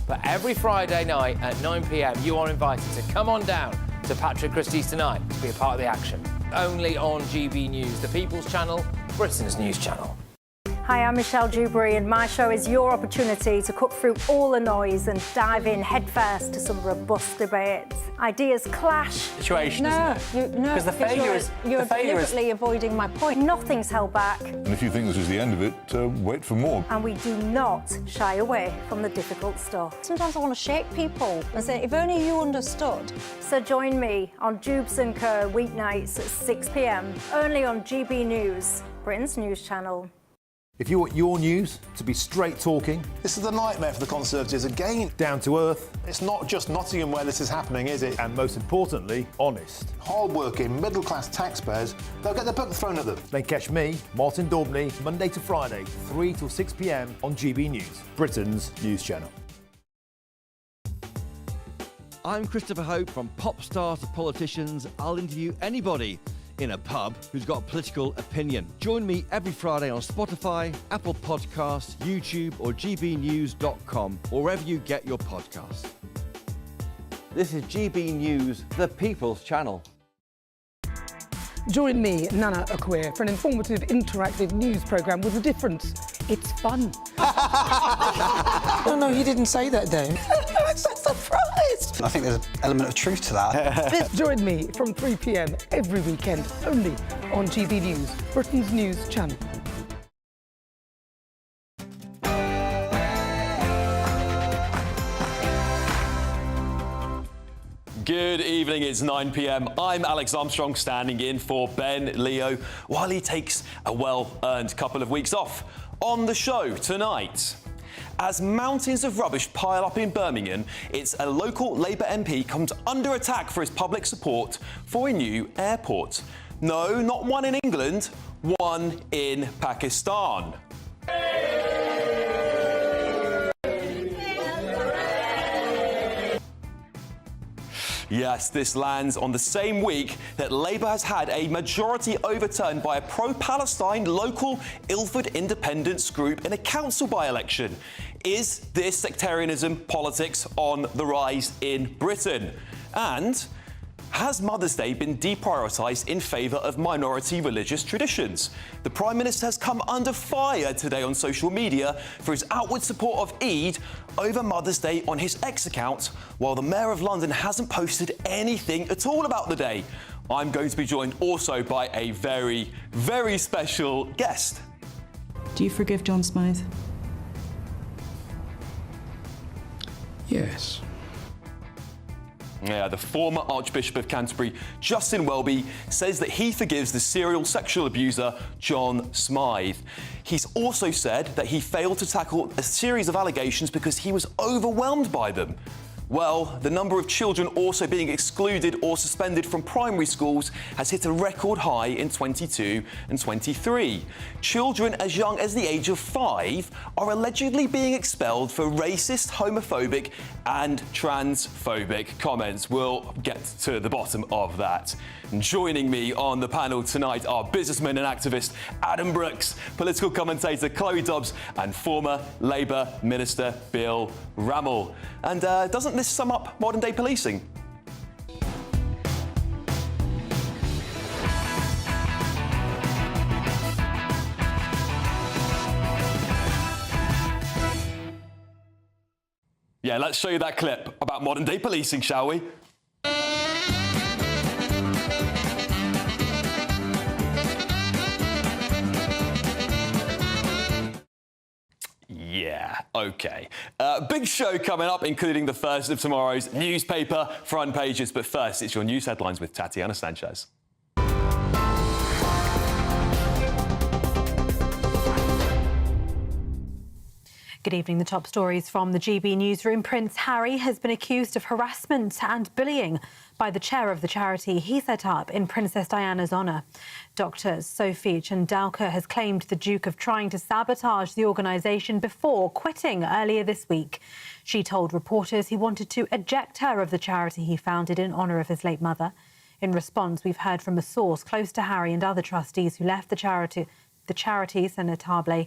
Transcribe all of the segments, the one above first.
But every Friday night at 9 p.m, you are invited to come on down to Patrick Christie's Tonight to be a part of the action. Only on GB News, the People's Channel, Britain's news channel. Hi, I'm Michelle Dewberry, and my show is your opportunity to cut through all the noise and dive in headfirst to some robust debates. Ideas clash. Situation, isn't it? Because the failure is... You're deliberately avoiding my point. Nothing's held back. And if you think this is the end of it, wait for more. And we do not shy away from the difficult stuff. Sometimes I want to shake people and say, if only you understood. So join me on Jubes & Co weeknights at 6 p.m, only on GB News, Britain's news channel. If you want your news to be straight talking... This is a nightmare for the Conservatives again. Down to earth. It's not just Nottingham where this is happening, is it? And most importantly, honest. Hard-working, middle-class taxpayers, they'll get their book thrown at them. Then catch me, Martin Daubney, Monday to Friday, 3 till 6 p.m. on GB News, Britain's news channel. I'm Christopher Hope. From pop stars to politicians, I'll interview anybody in a pub who's got a political opinion. Join me every Friday on Spotify, Apple Podcasts, YouTube or gbnews.com, or wherever you get your podcasts. This is GB News, the People's Channel. Join me, Nana Akwe, for an informative, interactive news programme with a difference. It's fun. No, he didn't say that, Dave. I'm so surprised. I think there's an element of truth to that. Join me from 3 p.m. every weekend, only on GB News, Britain's news channel. Good evening, it's 9 p.m. I'm Alex Armstrong, standing in for Ben Leo while he takes a well-earned couple of weeks off. On the show tonight, as mountains of rubbish pile up in Birmingham, it's a local Labour MP comes under attack for his public support for a new airport. No, not one in England, one in Pakistan. Yes, this lands on the same week that Labour has had a majority overturned by a pro-Palestine local Ilford Independence group in a council by-election. Is this sectarianism politics on the rise in Britain? And has Mother's Day been deprioritised in favour of minority religious traditions? The Prime Minister has come under fire today on social media for his outward support of Eid over Mother's Day on his X account, while the Mayor of London hasn't posted anything at all about the day. I'm going to be joined also by a very, very special guest. Do you forgive John Smythe? Yes. Yeah, the former Archbishop of Canterbury, Justin Welby, says that he forgives the serial sexual abuser, John Smythe. He's also said that he failed to tackle a series of allegations because he was overwhelmed by them. Well, the number of children also being excluded or suspended from primary schools has hit a record high in 22 and 23. Children as young as the age of 5 are allegedly being expelled for racist, homophobic and transphobic comments. We'll get to the bottom of that. And joining me on the panel tonight are businessman and activist Adam Brooks, political commentator Chloe Dobbs and former Labour Minister Bill Rammell. And doesn't this sum up modern-day policing? Yeah, let's show you that clip about modern-day policing, shall we? Yeah, OK. Big show coming up, including the first of tomorrow's newspaper front pages. But first, it's your news headlines with Tatiana Sanchez. Good evening. The top stories from the GB newsroom. Prince Harry has been accused of harassment and bullying by the chair of the charity he set up in Princess Diana's honour. Dr Sophie Chandauka has claimed the Duke of trying to sabotage the organisation before quitting earlier this week. She told reporters he wanted to eject her of the charity he founded in honour of his late mother. In response, we've heard from a source close to Harry and other trustees who left the charity, Senator Table,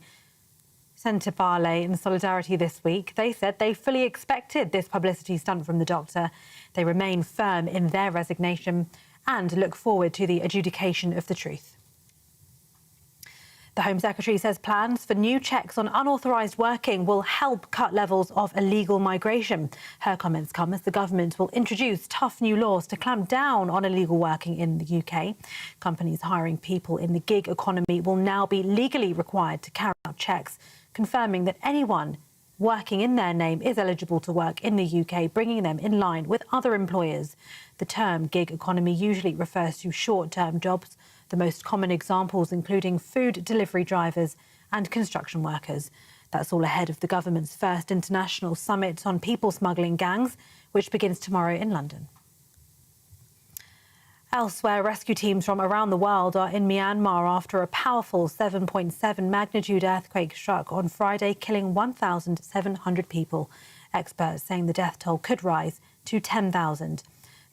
sent to Bale in solidarity this week. They said they fully expected this publicity stunt from the doctor. They remain firm in their resignation and look forward to the adjudication of the truth. The Home Secretary says plans for new checks on unauthorised working will help cut levels of illegal migration. Her comments come as the government will introduce tough new laws to clamp down on illegal working in the UK. Companies hiring people in the gig economy will now be legally required to carry out checks, confirming that anyone working in their name is eligible to work in the UK, bringing them in line with other employers. The term gig economy usually refers to short-term jobs, the most common examples including food delivery drivers and construction workers. That's all ahead of the government's first international summit on people smuggling gangs, which begins tomorrow in London. Elsewhere, rescue teams from around the world are in Myanmar after a powerful 7.7 magnitude earthquake struck on Friday, killing 1,700 people. Experts saying the death toll could rise to 10,000.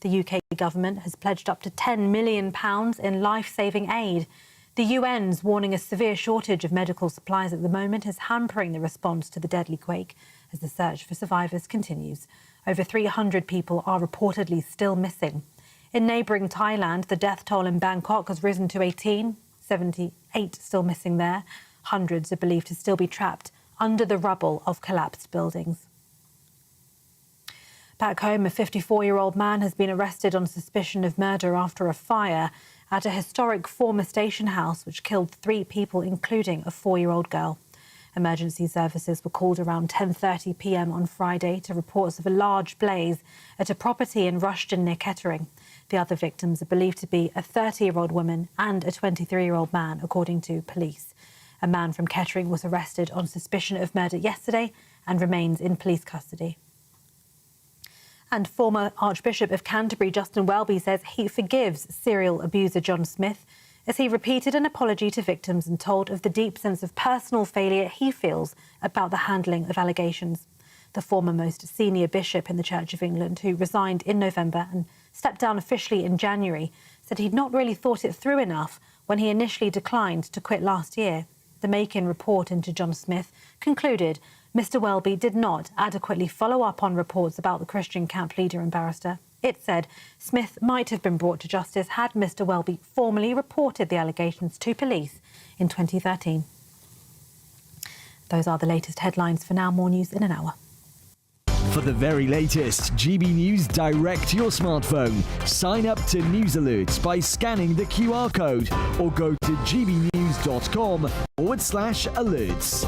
The UK government has pledged up to £10 million in life-saving aid. The UN's warning a severe shortage of medical supplies at the moment is hampering the response to the deadly quake as the search for survivors continues. Over 300 people are reportedly still missing. In neighbouring Thailand, the death toll in Bangkok has risen to 18, 78 still missing there. Hundreds are believed to still be trapped under the rubble of collapsed buildings. Back home, a 54-year-old man has been arrested on suspicion of murder after a fire at a historic former station house which killed 3 people, including a 4-year-old girl. Emergency services were called around 10:30 p.m. on Friday to reports of a large blaze at a property in Rushden near Kettering. The other victims are believed to be a 30-year-old woman and a 23-year-old man, according to police. A man from Kettering was arrested on suspicion of murder yesterday and remains in police custody. And former Archbishop of Canterbury, Justin Welby, says he forgives serial abuser John Smith as he repeated an apology to victims and told of the deep sense of personal failure he feels about the handling of allegations. The former most senior bishop in the Church of England, who resigned in November and stepped down officially in January, said he'd not really thought it through enough when he initially declined to quit last year. The Makin report into John Smith concluded Mr Welby did not adequately follow up on reports about the Christian camp leader and barrister. It said Smith might have been brought to justice had Mr Welby formally reported the allegations to police in 2013. Those are the latest headlines for now. More news in an hour. For the very latest GB News direct to your smartphone, sign up to News Alerts by scanning the QR code or go to gbnews.com/alerts.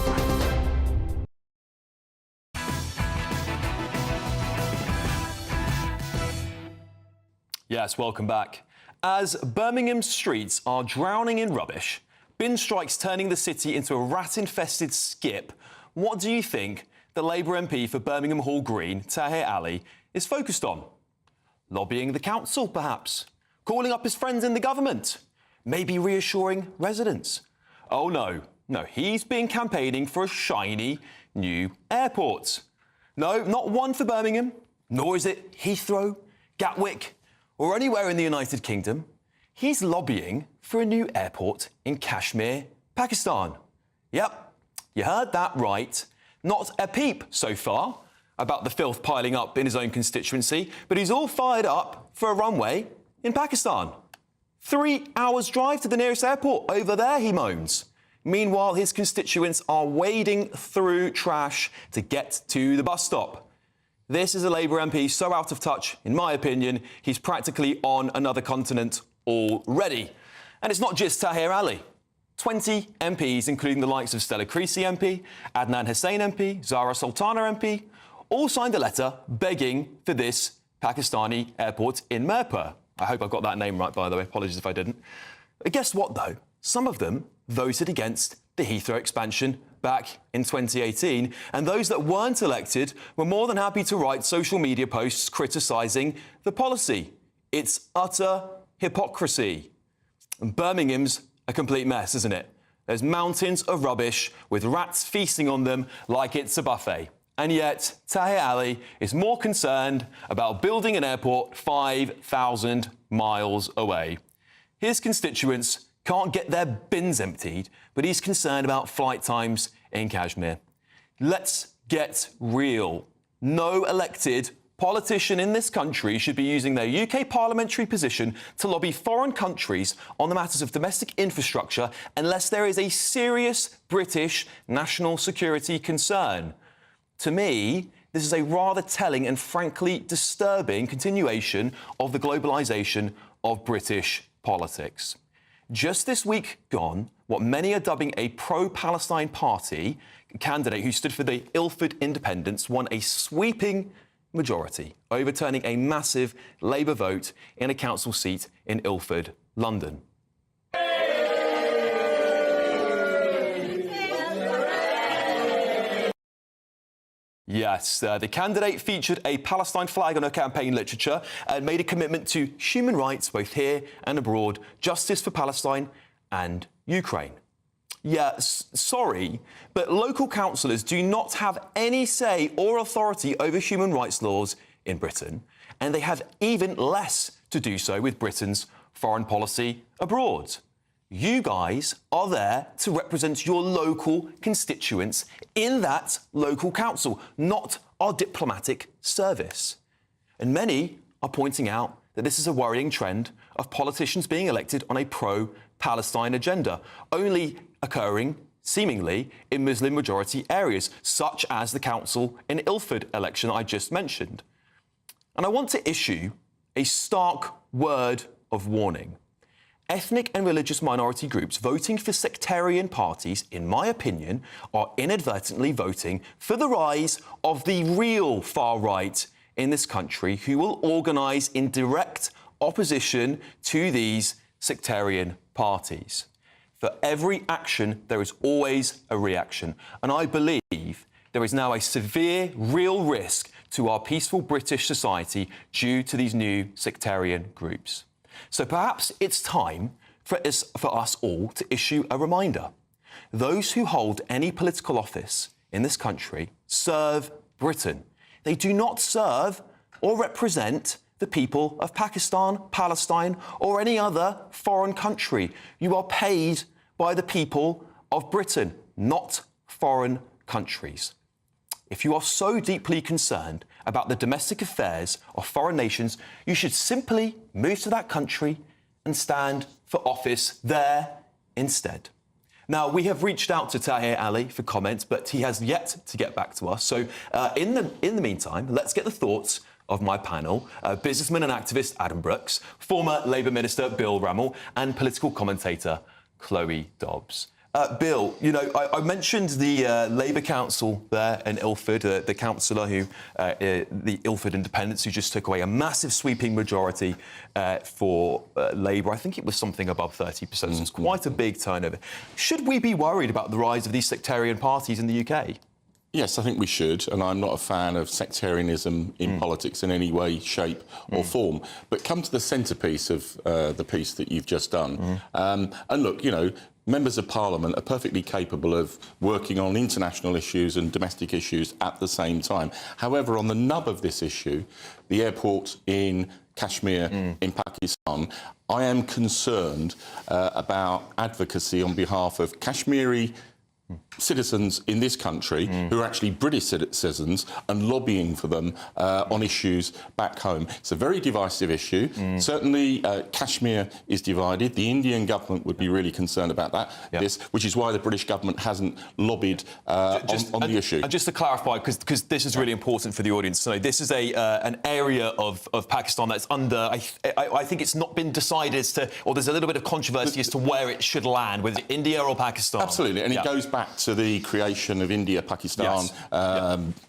Yes, welcome back. As Birmingham's streets are drowning in rubbish, bin strikes turning the city into a rat-infested skip, what do you think the Labour MP for Birmingham Hall Green, Tahir Ali, is focused on? Lobbying the council, perhaps? Calling up his friends in the government? Maybe reassuring residents? Oh, no, he's been campaigning for a shiny new airport. No, not one for Birmingham, nor is it Heathrow, Gatwick, or anywhere in the United Kingdom. He's lobbying for a new airport in Kashmir, Pakistan. Yep, you heard that right. Not a peep so far about the filth piling up in his own constituency, but he's all fired up for a runway in Pakistan. 3 hours drive to the nearest airport over there, he moans. Meanwhile, his constituents are wading through trash to get to the bus stop. This is a Labour MP so out of touch, in my opinion, he's practically on another continent already. And it's not just Tahir Ali. 20 MPs, including the likes of Stella Creasy MP, Adnan Hussain MP, Zara Sultana MP, all signed a letter begging for this Pakistani airport in Mirpur. I hope I've got that name right, by the way. Apologies if I didn't. But guess what, though? Some of them voted against the Heathrow expansion back in 2018, and those that weren't elected were more than happy to write social media posts criticising the policy. It's utter hypocrisy. And Birmingham's a complete mess, isn't it? There's mountains of rubbish with rats feasting on them like it's a buffet. And yet, Tahir Ali is more concerned about building an airport 5,000 miles away. His constituents can't get their bins emptied, but he's concerned about flight times in Kashmir. Let's get real. No elected politician in this country should be using their UK parliamentary position to lobby foreign countries on the matters of domestic infrastructure unless there is a serious British national security concern. To me, this is a rather telling and frankly disturbing continuation of the globalisation of British politics. Just this week gone, what many are dubbing a pro-Palestine party candidate who stood for the Ilford Independents won a sweeping majority, overturning a massive Labour vote in a council seat in Ilford, London. Yes, the candidate featured a Palestine flag on her campaign literature and made a commitment to human rights both here and abroad, justice for Palestine and Ukraine. Yeah, sorry, but local councillors do not have any say or authority over human rights laws in Britain, and they have even less to do so with Britain's foreign policy abroad. You guys are there to represent your local constituents in that local council, not our diplomatic service. And many are pointing out that this is a worrying trend of politicians being elected on a pro-Palestine agenda, only occurring, seemingly, in Muslim-majority areas, such as the council in Ilford election I just mentioned. And I want to issue a stark word of warning. Ethnic and religious minority groups voting for sectarian parties, in my opinion, are inadvertently voting for the rise of the real far right in this country who will organise in direct opposition to these sectarian parties. For every action, there is always a reaction. And I believe there is now a severe, real risk to our peaceful British society due to these new sectarian groups. So perhaps it's time for us all to issue a reminder. Those who hold any political office in this country serve Britain. They do not serve or represent the people of Pakistan, Palestine, or any other foreign country. You are paid by the people of Britain, not foreign countries. If you are so deeply concerned about the domestic affairs of foreign nations, you should simply move to that country and stand for office there instead. Now, we have reached out to Tahir Ali for comments, but he has yet to get back to us. So in the meantime, let's get the thoughts of my panel, businessman and activist Adam Brooks, former Labour Minister Bill Rammell, and political commentator Chloe Dobbs. Bill, you know, I mentioned the Labour Council there in Ilford, the councillor who, the Ilford Independents, who just took away a massive sweeping majority for Labour. I think it was something above 30%, so it's quite a big turnover. Should we be worried about the rise of these sectarian parties in the UK? Yes, I think we should, and I'm not a fan of sectarianism in politics in any way, shape or form. But come to the centrepiece of the piece that you've just done. And look, you know, members of Parliament are perfectly capable of working on international issues and domestic issues at the same time. However, on the nub of this issue, the airport in Kashmir in Pakistan, I am concerned about advocacy on behalf of Kashmiri citizens in this country who are actually British citizens and lobbying for them on issues back home. It's a very divisive issue. Certainly, Kashmir is divided. The Indian government would be really concerned about that, which is why the British government hasn't lobbied on the issue. And just to clarify, because this is really important for the audience, so this is an area of Pakistan that's under, I think it's not been decided as to, or there's a little bit of controversy as to where it should land, whether it's India or Pakistan. Absolutely, and it goes back to the creation of India, Pakistan,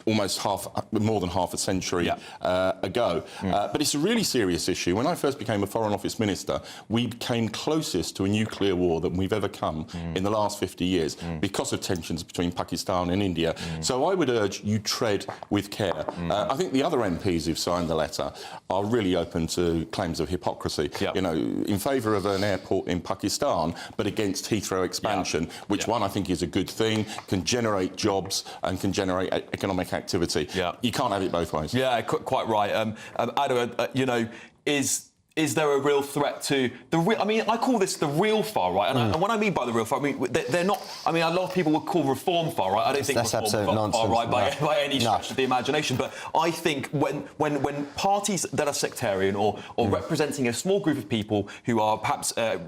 almost more than half a century ago. But it's a really serious issue. When I first became a Foreign Office Minister, we came closest to a nuclear war than we've ever come in the last 50 years because of tensions between Pakistan and India. So I would urge you tread with care. I think the other MPs who've signed the letter are really open to claims of hypocrisy. You know, in favour of an airport in Pakistan, but against Heathrow expansion, which one I think is a good thing, can generate jobs and can generate economic activity. You can't have it both ways. Yeah, quite right. Adam, you know, Is there a real threat to the real... I mean, I call this the real far right. And what I mean by the real far, I mean, they're not... I mean, a lot of people would call reform far right. I don't think that's reform far right by any stretch of the imagination. But I think when parties that are sectarian or representing a small group of people who are perhaps a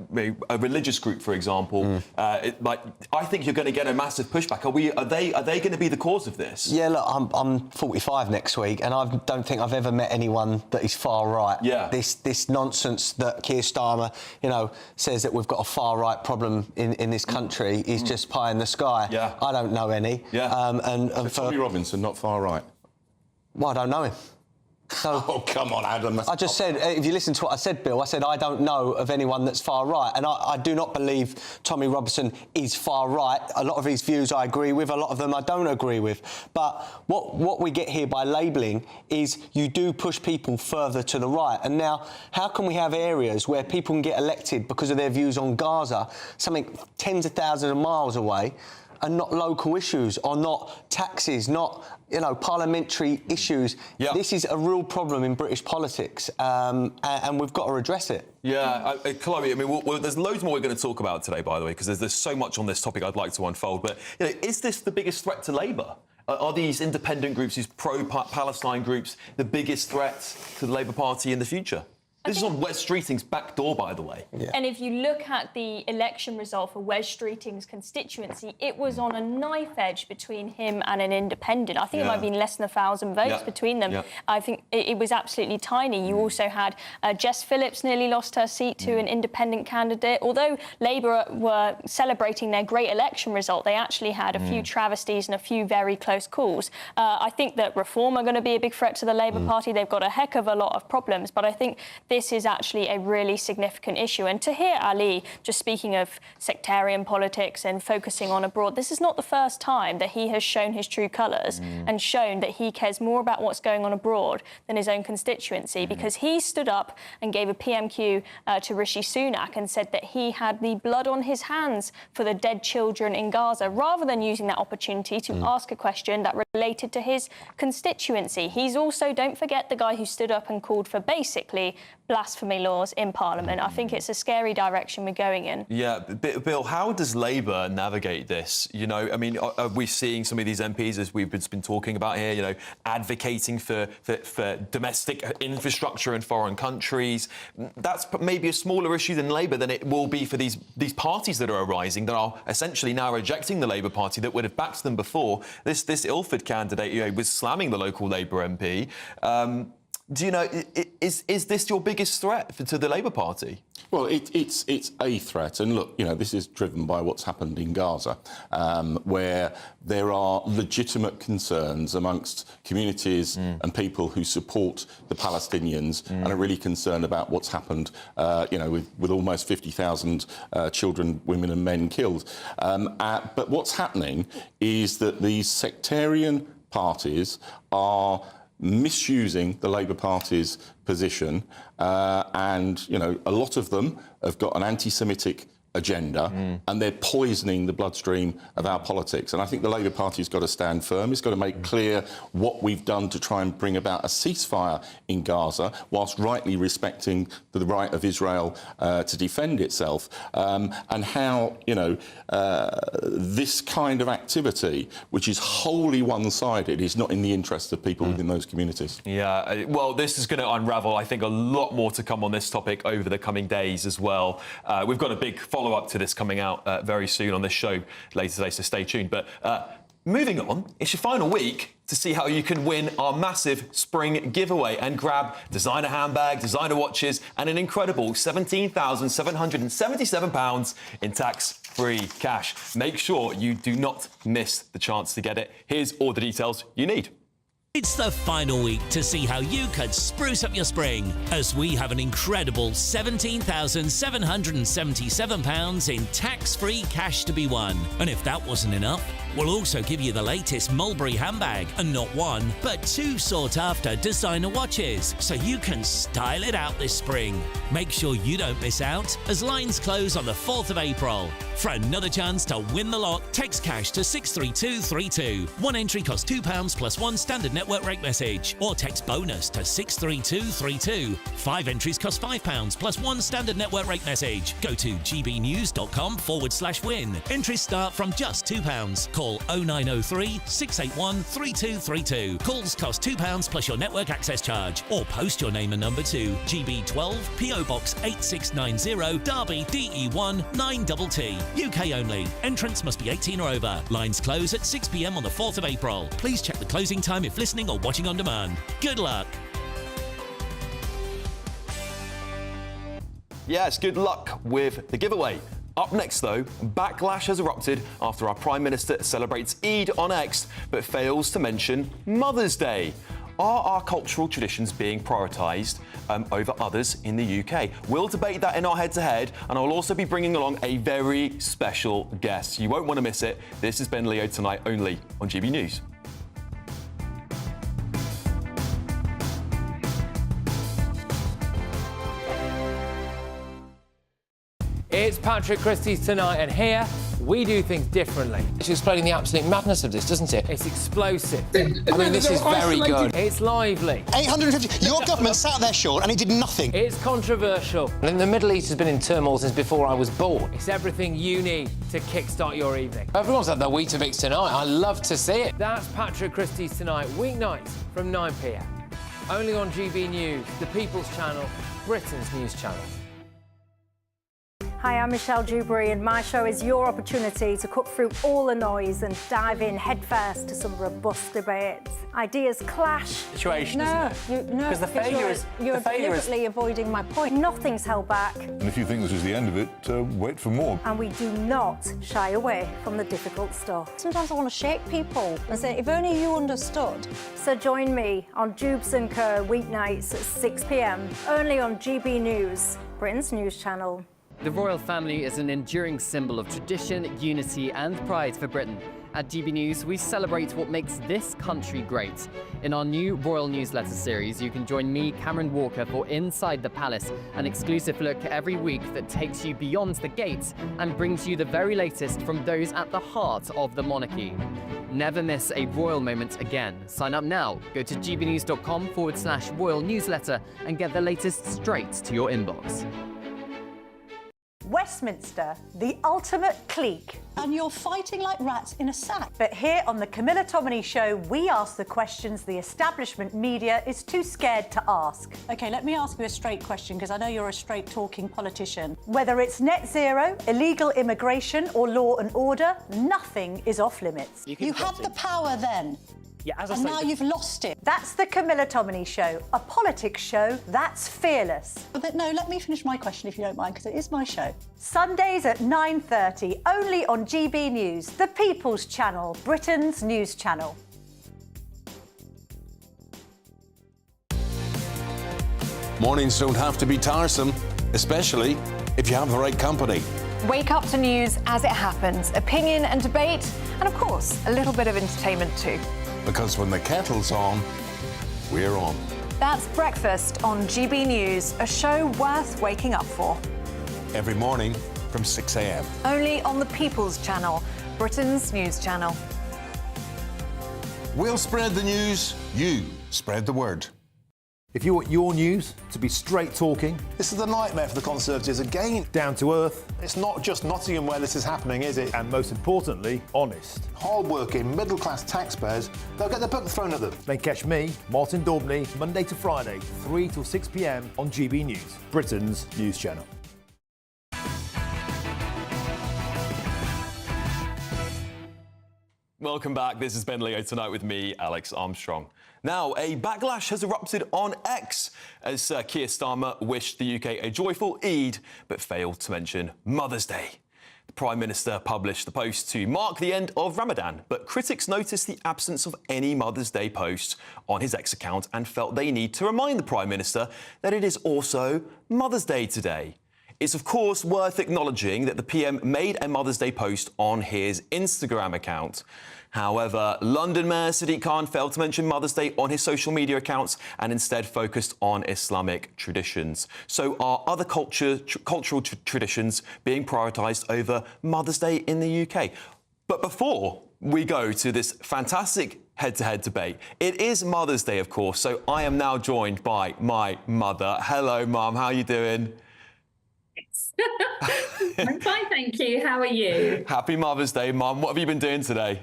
religious group, for example, I think you're going to get a massive pushback. Are they going to be the cause of this? Yeah, look, I'm 45 next week, and I don't think I've ever met anyone that is far right. Yeah. This nonsense that Keir Starmer, says that we've got a far right problem in this country is just pie in the sky. Yeah. I don't know any. Yeah. And so Tommy Robinson, not far right. Well, I don't know him. So, oh, come on, Adam. I just said, if you listen to what I said, Bill, I said I don't know of anyone that's far right. And I do not believe Tommy Robinson is far right. A lot of his views I agree with, a lot of them I don't agree with. But what we get here by labelling is you do push people further to the right. And now, how can we have areas where people can get elected because of their views on Gaza, something tens of thousands of miles away, and not local issues, or not taxes, not parliamentary issues? Yeah. This is a real problem in British politics, and we've got to address it. Yeah, Chloe, I mean, there's loads more we're going to talk about today, by the way, because there's so much on this topic I'd like to unfold. But is this the biggest threat to Labour? Are these independent groups, these pro-Palestine groups, the biggest threat to the Labour Party in the future? This is on Wes Streeting's back door, by the way. Yeah. And if you look at the election result for Wes Streeting's constituency, it was on a knife edge between him and an independent. I think it might have been less than 1,000 votes between them. Yeah. I think it was absolutely tiny. You also had Jess Phillips nearly lost her seat to an independent candidate. Although Labour were celebrating their great election result, they actually had a few travesties and a few very close calls. I think that Reform are going to be a big threat to the Labour Party. They've got a heck of a lot of problems, but I think this is actually a really significant issue. And to hear Ali just speaking of sectarian politics and focusing on abroad, this is not the first time that he has shown his true colours and shown that he cares more about what's going on abroad than his own constituency, because he stood up and gave a PMQ to Rishi Sunak and said that he had the blood on his hands for the dead children in Gaza, rather than using that opportunity to ask a question that related to his constituency. He's also, don't forget, the guy who stood up and called for basically blasphemy laws in Parliament. I think it's a scary direction we're going in. Yeah, Bill, how does Labour navigate this? I mean, are we seeing some of these MPs, as we've been talking about here, advocating for domestic infrastructure in foreign countries? That's maybe a smaller issue than Labour than it will be for these parties that are arising, that are essentially now rejecting the Labour Party that would have backed them before. This Ilford candidate, was slamming the local Labour MP. Do you know, is this your biggest threat to the Labour Party? Well, it's a threat. And look, this is driven by what's happened in Gaza, where there are legitimate concerns amongst communities and people who support the Palestinians and are really concerned about what's happened, with almost 50,000 children, women and men killed. But what's happening is that these sectarian parties are misusing the Labour Party's position, and a lot of them have got an anti-Semitic agenda, and they're poisoning the bloodstream of our politics. And I think the Labour Party's got to stand firm. It's got to make clear what we've done to try and bring about a ceasefire in Gaza, whilst rightly respecting the right of Israel to defend itself, and how, this kind of activity, which is wholly one-sided, is not in the interest of people within those communities. Yeah, well, this is going to unravel, I think, a lot more to come on this topic over the coming days as well. We've got a big follow-up to this coming out very soon on this show later today, so stay tuned. But moving on, it's your final week to see how you can win our massive spring giveaway and grab designer handbags, designer watches, and an incredible £17,777 in tax-free cash. Make sure you do not miss the chance to get it. Here's all the details you need. It's the final week to see how you could spruce up your spring, as we have an incredible £17,777 in tax-free cash to be won. And if that wasn't enough, We'll also give you the latest Mulberry handbag and not one, but 2 sought-after designer watches, so you can style it out this spring. Make sure you don't miss out, as lines close on the 4th of April. For another chance to win the lot, text cash to 63232. One entry costs £2 plus 1 standard network rate message, or text bonus to 63232. 5 entries cost £5 plus 1 standard network rate message. Go to gbnews.com/win. Entries start from just £2. Call 0903 681 3232. Calls cost £2 plus your network access charge, or post your name and number to GB12 PO Box 8690 Derby DE1 9TT. UK only. Entrants must be 18 or over. Lines close at 6 p.m. on the 4th of April. Please check the closing time if listening or watching on demand. Good luck. Yes, good luck with the giveaway. Up next, though, backlash has erupted after our Prime Minister celebrates Eid on X but fails to mention Mother's Day. Are our cultural traditions being prioritised over others in the UK? We'll debate that in our head-to-head, and I'll also be bringing along a very special guest. You won't want to miss it. This is Ben Leo Tonight, only on GB News. It's Patrick Christie's Tonight, and here we do things differently. It's explaining the absolute madness of this, doesn't it? It's explosive. I mean, this is very good. It's lively. 850. Your government sat there, Sean, and it did nothing. It's controversial. And the Middle East has been in turmoil since before I was born. It's everything you need to kickstart your evening. Everyone's had their Weetabix tonight. I love to see it. That's Patrick Christie's Tonight, weeknights from 9 p.m. Only on GB News, the People's Channel, Britain's news channel. Hi, I'm Michelle Dewberry, and my show is your opportunity to cut through all the noise and dive in headfirst to some robust debates. Ideas clash. Situation, isn't it? Because the failure is... You're deliberately avoiding my point. Nothing's held back. And if you think this is the end of it, wait for more. And we do not shy away from the difficult stuff. Sometimes I want to shake people and say, if only you understood. So join me on Jubes & Co. weeknights at 6 p.m. only on GB News, Britain's news channel. The royal family is an enduring symbol of tradition, unity and pride for Britain. At GB News, we celebrate what makes this country great. In our new royal newsletter series, you can join me, Cameron Walker, for Inside the Palace, an exclusive look every week that takes you beyond the gates and brings you the very latest from those at the heart of the monarchy. Never miss a royal moment again. Sign up now. Go to gbnews.com/royal newsletter and get the latest straight to your inbox. Westminster, the ultimate clique. And you're fighting like rats in a sack. But here on the Camilla Tominey Show, we ask the questions the establishment media is too scared to ask. OK, let me ask you a straight question, because I know you're a straight-talking politician. Whether it's net zero, illegal immigration or law and order, nothing is off limits. You had the power then. Yeah, as I and say, now you've lost it. That's the Camilla Tominey Show, a politics show that's fearless. But no, let me finish my question if you don't mind, because it is my show. Sundays at 9:30, only on GB News, the People's Channel, Britain's news channel. Mornings don't have to be tiresome, especially if you have the right company. Wake up to news as it happens, opinion and debate, and of course, a little bit of entertainment too. Because when the kettle's on, we're on. That's Breakfast on GB News, a show worth waking up for. Every morning from 6 a.m. Only on the People's Channel, Britain's news channel. We'll spread the news, you spread the word. If you want your news to be straight talking... This is a nightmare for the Conservatives again. Down to earth. It's not just Nottingham where this is happening, is it? And most importantly, honest. Hard-working, middle-class taxpayers, they'll get the book thrown at them. Then catch me, Martin Daubney, Monday to Friday, 3 till 6 p.m. on GB News, Britain's news channel. Welcome back. This is Ben Leo Tonight with me, Alex Armstrong. Now, a backlash has erupted on X as Keir Starmer wished the UK a joyful Eid, but failed to mention Mother's Day. The Prime Minister published the post to mark the end of Ramadan, but critics noticed the absence of any Mother's Day posts on his X account and felt they need to remind the Prime Minister that it is also Mother's Day today. It's, of course, worth acknowledging that the PM made a Mother's Day post on his Instagram account. However, London Mayor Sadiq Khan failed to mention Mother's Day on his social media accounts and instead focused on Islamic traditions. So are other cultural traditions being prioritised over Mother's Day in the UK? But before we go to this fantastic head-to-head debate, it is Mother's Day, of course, so I am now joined by my mother. Hello, Mum, how are you doing? I'm fine, thank you. How are you? Happy Mother's Day, Mum. What have you been doing today?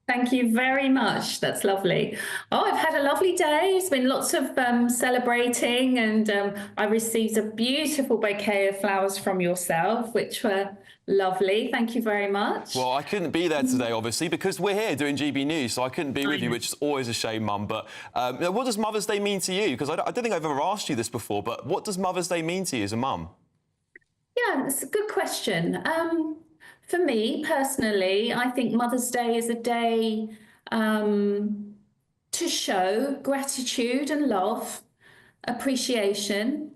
Thank you very much. That's lovely. Oh, I've had a lovely day. It's been lots of celebrating, and I received a beautiful bouquet of flowers from yourself, which were lovely. Thank you very much. Well, I couldn't be there today, obviously, because we're here doing GB News, so I couldn't be with you, which is always a shame, Mum. But what does Mother's Day mean to you? Because I don't think I've ever asked you this before, but what does Mother's Day mean to you as a mum? Yeah, it's a good question. For me, personally, I think Mother's Day is a day to show gratitude and love, appreciation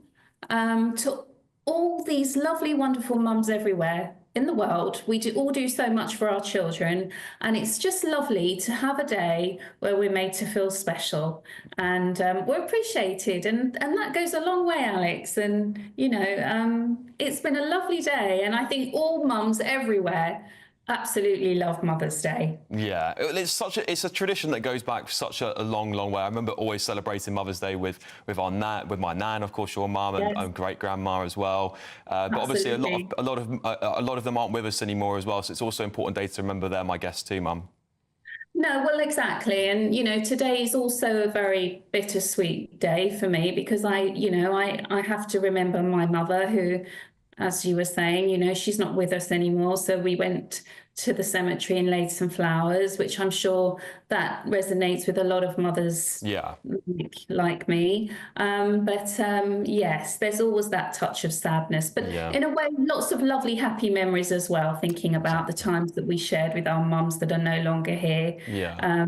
to all these lovely, wonderful mums everywhere in the world. We all do so much for our children, and it's just lovely to have a day where we're made to feel special and we're appreciated, and that goes a long way, Alex. And you know, it's been a lovely day, and I think all mums everywhere absolutely love Mother's Day. Yeah, it's a tradition that goes back such a long way. I remember always celebrating Mother's Day with my nan, of course, your mum, and, Yes. and great grandma as well. But obviously a lot of them aren't with us anymore as well. So it's also an important day to remember them, I guess, too, Mum. No, well, exactly. And, you know, today is also a very bittersweet day for me because I have to remember my mother who, as you were saying, you know, she's not with us anymore. So we went to the cemetery and laid some flowers, which I'm sure that resonates with a lot of mothers like me. Yes, there's always that touch of sadness. But in a way, lots of lovely, happy memories as well, thinking about the times that we shared with our mums that are no longer here. Yeah.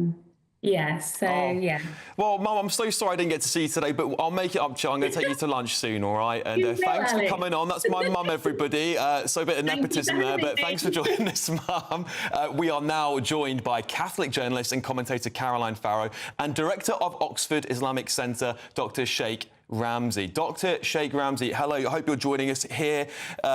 Well, Mum, I'm so sorry I didn't get to see you today, but I'll make it up to you. I'm going to take you to lunch soon, all right? And thanks for coming on. That's my mum, everybody. So a bit of nepotism there, but thanks for joining us, Mum. We are now joined by Catholic journalist and commentator Caroline Farrow and director of Oxford Islamic Centre, Dr. Sheikh Ramzi. Dr. Sheikh Ramzi, hello. I hope you're joining us here.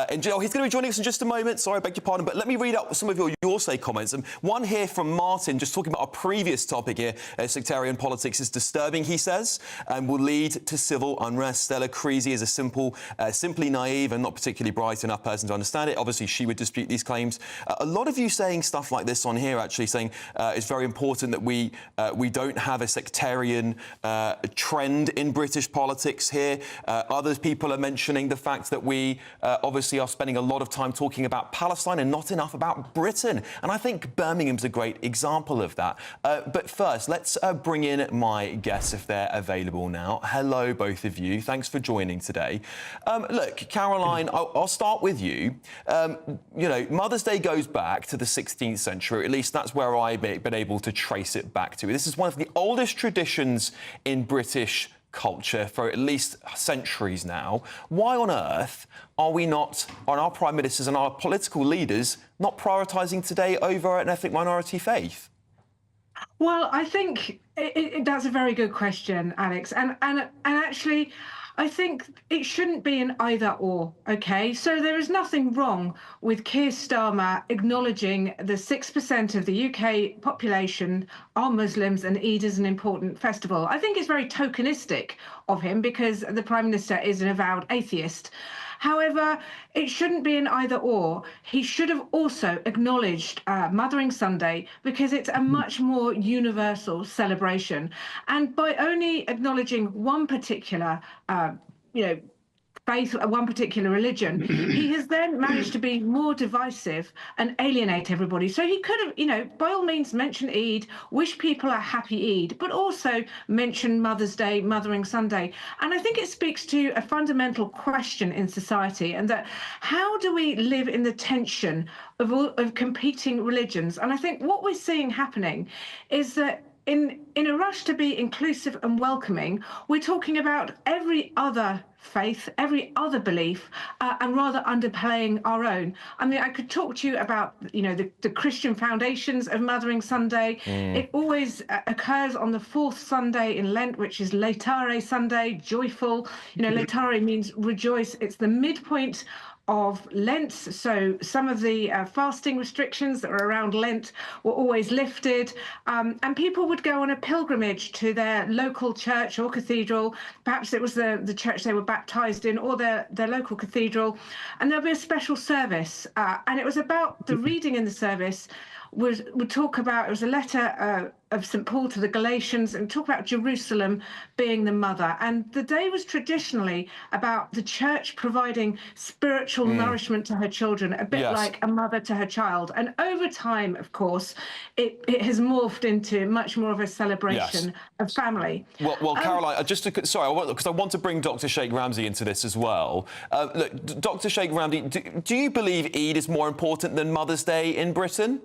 He's going to be joining us in just a moment. Sorry, I beg your pardon. But let me read out some of your say comments. One here from Martin, just talking about our previous topic here. Sectarian politics is disturbing, he says, and will lead to civil unrest. Stella Creasy is a simply naive and not particularly bright enough person to understand it. Obviously, she would dispute these claims. A lot of you saying stuff like this on here, actually, saying it's very important that we don't have a sectarian trend in British politics here. Other people are mentioning the fact that we obviously are spending a lot of time talking about Palestine and not enough about Britain. And I think Birmingham's a great example of that. But first, let's bring in my guests if they're available now. Hello, both of you. Thanks for joining today. Look, Caroline, I'll start with you. You know, Mother's Day goes back to the 16th century. At least that's where I've been able to trace it back to. This is one of the oldest traditions in British culture for at least centuries now. Why on earth are our prime ministers and our political leaders not prioritising today over an ethnic minority faith? Well, I think that's a very good question, Alex. And actually, I think it shouldn't be an either or, OK? So there is nothing wrong with Keir Starmer acknowledging the 6% of the UK population are Muslims and Eid is an important festival. I think it's very tokenistic of him because the Prime Minister is an avowed atheist. However, it shouldn't be an either or. He should have also acknowledged Mothering Sunday because it's a much more universal celebration. And by only acknowledging one particular, faith, one particular religion, he has then managed to be more divisive and alienate everybody. So he could have, by all means, mention Eid, wish people a happy Eid, but also mention Mother's Day, Mothering Sunday. And I think it speaks to a fundamental question in society, and that how do we live in the tension of competing religions? And I think what we're seeing happening is that in a rush to be inclusive and welcoming, we're talking about every other faith, every other belief, and rather underplaying our own. I mean, I could talk to you about, you know, the Christian foundations of Mothering Sunday. It always occurs on the fourth Sunday in Lent, which is Laetare Sunday, joyful. You know, Laetare means rejoice. It's the midpoint of Lent, so some of the fasting restrictions that were around Lent were always lifted, and people would go on a pilgrimage to their local church or cathedral. Perhaps it was the church they were baptized in, or their local cathedral, and there'll be a special service, and it was about the reading in the service would talk about, it was a letter of St. Paul to the Galatians, and talk about Jerusalem being the mother. And the day was traditionally about the church providing spiritual nourishment to her children, a bit like a mother to her child. And over time, of course, it has morphed into much more of a celebration of family. Well, Caroline, sorry, because I want to bring Dr. Sheikh Ramzi into this as well. Look, Dr. Sheikh Ramzi, do you believe Eid is more important than Mother's Day in Britain?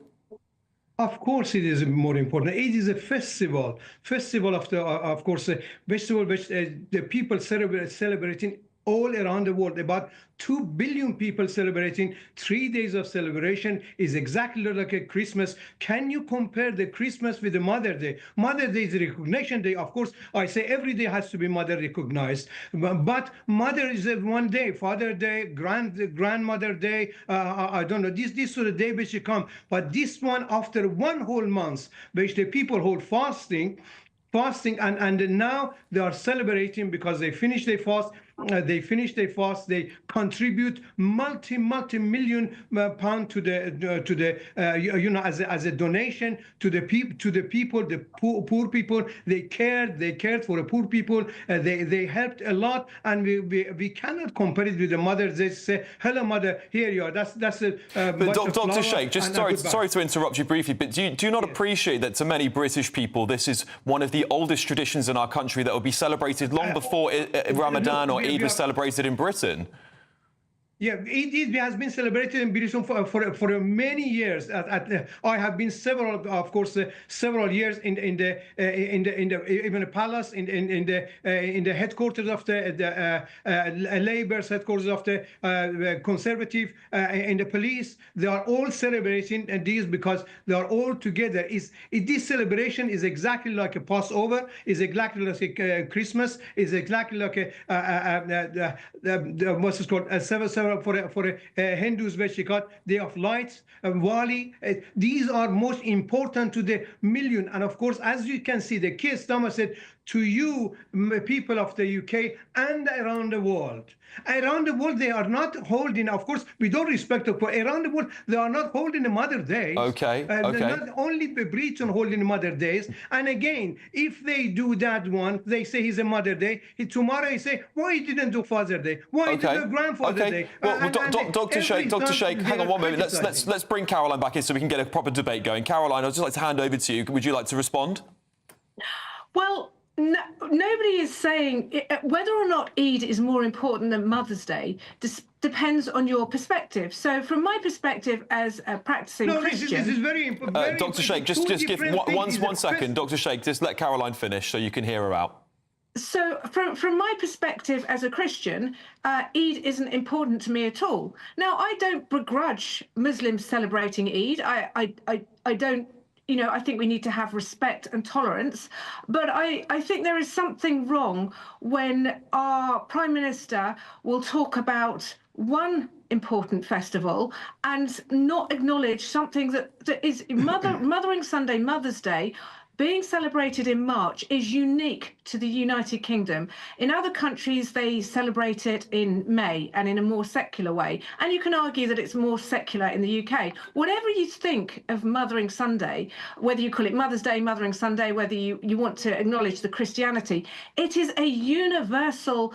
Of course, it is more important. It is a festival of the, of course, a festival which the people celebrating all around the world. About 2 billion people celebrating 3 days of celebration is exactly like a Christmas. Can you compare the Christmas with the Mother's Day? Mother's Day is a recognition day. Of course, I say every day has to be mother recognized, but mother is one day. Father Day, grandmother day, I don't know. This sort of day which you come, but this one after one whole month, which the people hold fasting, and now they are celebrating because they finish their fast. They contribute multi-million pound to the you know, as a donation to the people, the poor people. They cared for the poor people. They helped a lot, and we cannot compare it with the mothers. They say, "Hello, mother, here you are." That's But Dr. Sheikh, just sorry to interrupt you briefly, but do you not appreciate that to many British people this is one of the oldest traditions in our country that will be celebrated long before Ramadan or Eid was celebrated in Britain? Yeah, it has been celebrated in Britain for many years. I have been several years in the even the palace, in the headquarters of the Labour's headquarters of the Conservative, in the police. They are all celebrating these because they are all together. This celebration is exactly like a Passover, is exactly like a Christmas, is exactly like a what's it called, for Hindus, which they got Day of Lights, Wali. These are most important to the million. And of course, as you can see, the Keir Starmer said, to you, people of the UK and around the world. Around the world, they are not holding, of course, we don't respect it, but around the world, they are not holding the Mother Days. Okay. Not only the Britain holding the Mother Days. And again, if they do that one, they say he's a Mother Day. Tomorrow they say, why you didn't do Father Day? Why you didn't do Grandfather Day? Well, Dr. Sheikh, hang on one moment. Let's bring Caroline back in so we can get a proper debate going. Caroline, I'd just like to hand over to you. Would you like to respond? Well, nobody is saying whether or not Eid is more important than Mother's Day. Depends on your perspective. So, from my perspective as a practicing Christian, this is very important. Dr. Sheikh, just give one second. Dr. Sheikh, just let Caroline finish so you can hear her out. So, from my perspective as a Christian, Eid isn't important to me at all. Now, I don't begrudge Muslims celebrating Eid. I don't. You know, I think we need to have respect and tolerance. But I think there is something wrong when our Prime Minister will talk about one important festival and not acknowledge something that is Mothering Sunday, Mother's Day, being celebrated in March is unique to the United Kingdom. In other countries, they celebrate it in May and in a more secular way. And you can argue that it's more secular in the UK. Whatever you think of Mothering Sunday, whether you call it Mother's Day, Mothering Sunday, whether you want to acknowledge the Christianity, it is a universal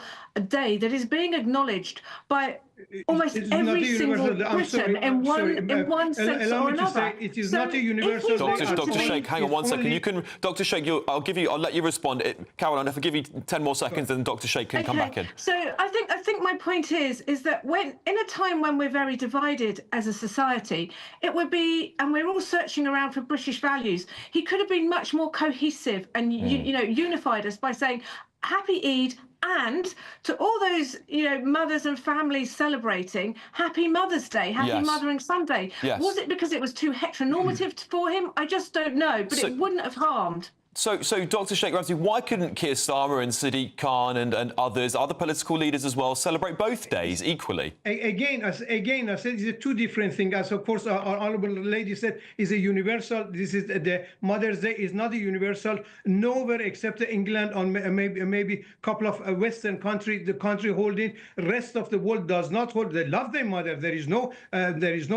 day that is being acknowledged by almost every single Briton in one sense or another. It is not a universal. Dr. Sheikh, hang on one second. Dr. Sheikh, I'll let you respond. Caroline, if I give you 10 more seconds, then Dr. Sheikh can come back in. So I think my point is that when in a time when we're very divided as a society, it would be, and we're all searching around for British values. He could have been much more cohesive and unified us by saying Happy Eid. And to all those, mothers and families celebrating, Happy Mother's Day, Happy Mothering Sunday. Yes. Was it because it was too heteronormative for him? I just don't know, but it wouldn't have harmed. So Dr. Sheikh Ramsey, why couldn't Keir Starmer and Sadiq Khan and others, other political leaders as well, celebrate both days equally? Again, I said, it's two different things. As of course, our honourable lady said, is a universal. This is the Mother's Day is not a universal. Nowhere except England or maybe a couple of Western countries, the country holding. Rest of the world does not hold. They love their mother. There is no things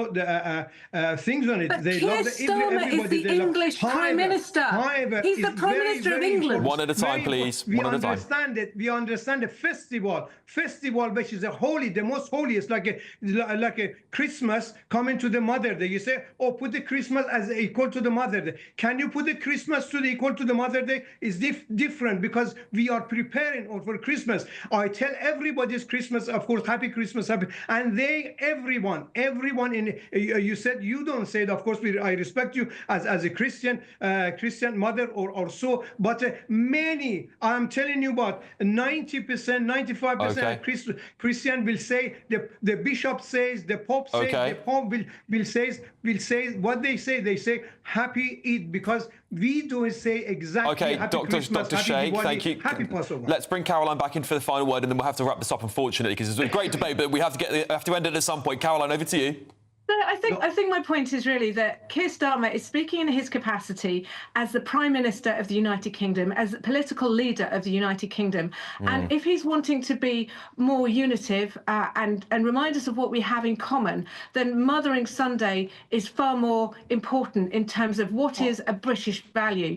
on it. They Keir love Starmer is the English Prime Minister. However, he's the Prime Minister of England. One at a time, please. One at a time. We understand the festival, which is the most holiest, like a Christmas coming to the Mother Day. You say, put the Christmas as equal to the Mother Day. Can you put the Christmas to the equal to the Mother Day? It's different because we are preparing for Christmas. I tell everybody it's Christmas, of course, happy Christmas, happy, and everyone in. You said you don't say it. Of course, I respect you as a Christian mother or so, but many, I'm telling you about 90%, 95% of Christian will say, the bishop says, the Pope says, the Pope will say what they say. They say Happy Eid because we do say exactly Happy Christmas, Dr. Happy Sheikh, Diwali, thank you. Happy Passover. Let's bring Caroline back in for the final word, and then we'll have to wrap this up, unfortunately, because it's a great debate, but we have to end it at some point. Caroline, over to you. So I think my point is really that Keir Starmer is speaking in his capacity as the Prime Minister of the United Kingdom, as the political leader of the United Kingdom. And if he's wanting to be more unitive and remind us of what we have in common, then Mothering Sunday is far more important in terms of what is a British value,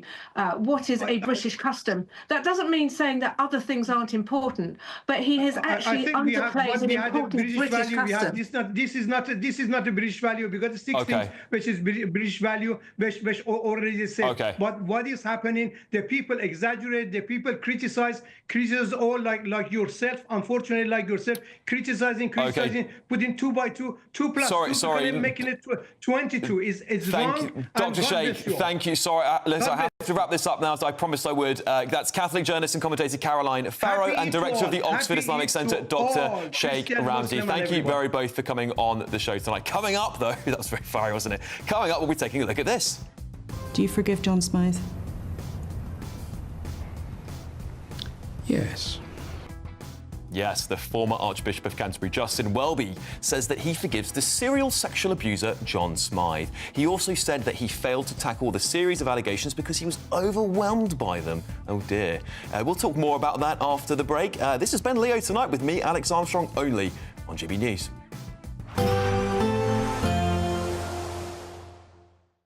what is a British custom. That doesn't mean saying that other things aren't important, but he has actually underplayed an important British custom. This is not a British value because the six things which is British value which already said. But what is happening? The people exaggerate. The people criticize all like yourself. Unfortunately, like yourself, criticizing, putting 2 by 2, 2 plus 2, making it 22 is wrong. Dr. Sheikh, thank you. Sorry, Liz, I have to wrap this up now, as I promised I would. That's Catholic journalist and commentator Caroline Farrow and director of the Oxford Islamic Centre, Dr. Sheikh Ramsey. Thank you very both for coming on the show tonight. Coming up, though, that was very fiery, wasn't it? Coming up, we'll be taking a look at this. Do you forgive John Smythe? Yes. Yes, the former Archbishop of Canterbury, Justin Welby, says that he forgives the serial sexual abuser John Smythe. He also said that he failed to tackle the series of allegations because he was overwhelmed by them. Oh dear. We'll talk more about that after the break. This is Ben Leo tonight with me, Alex Armstrong, only on GB News.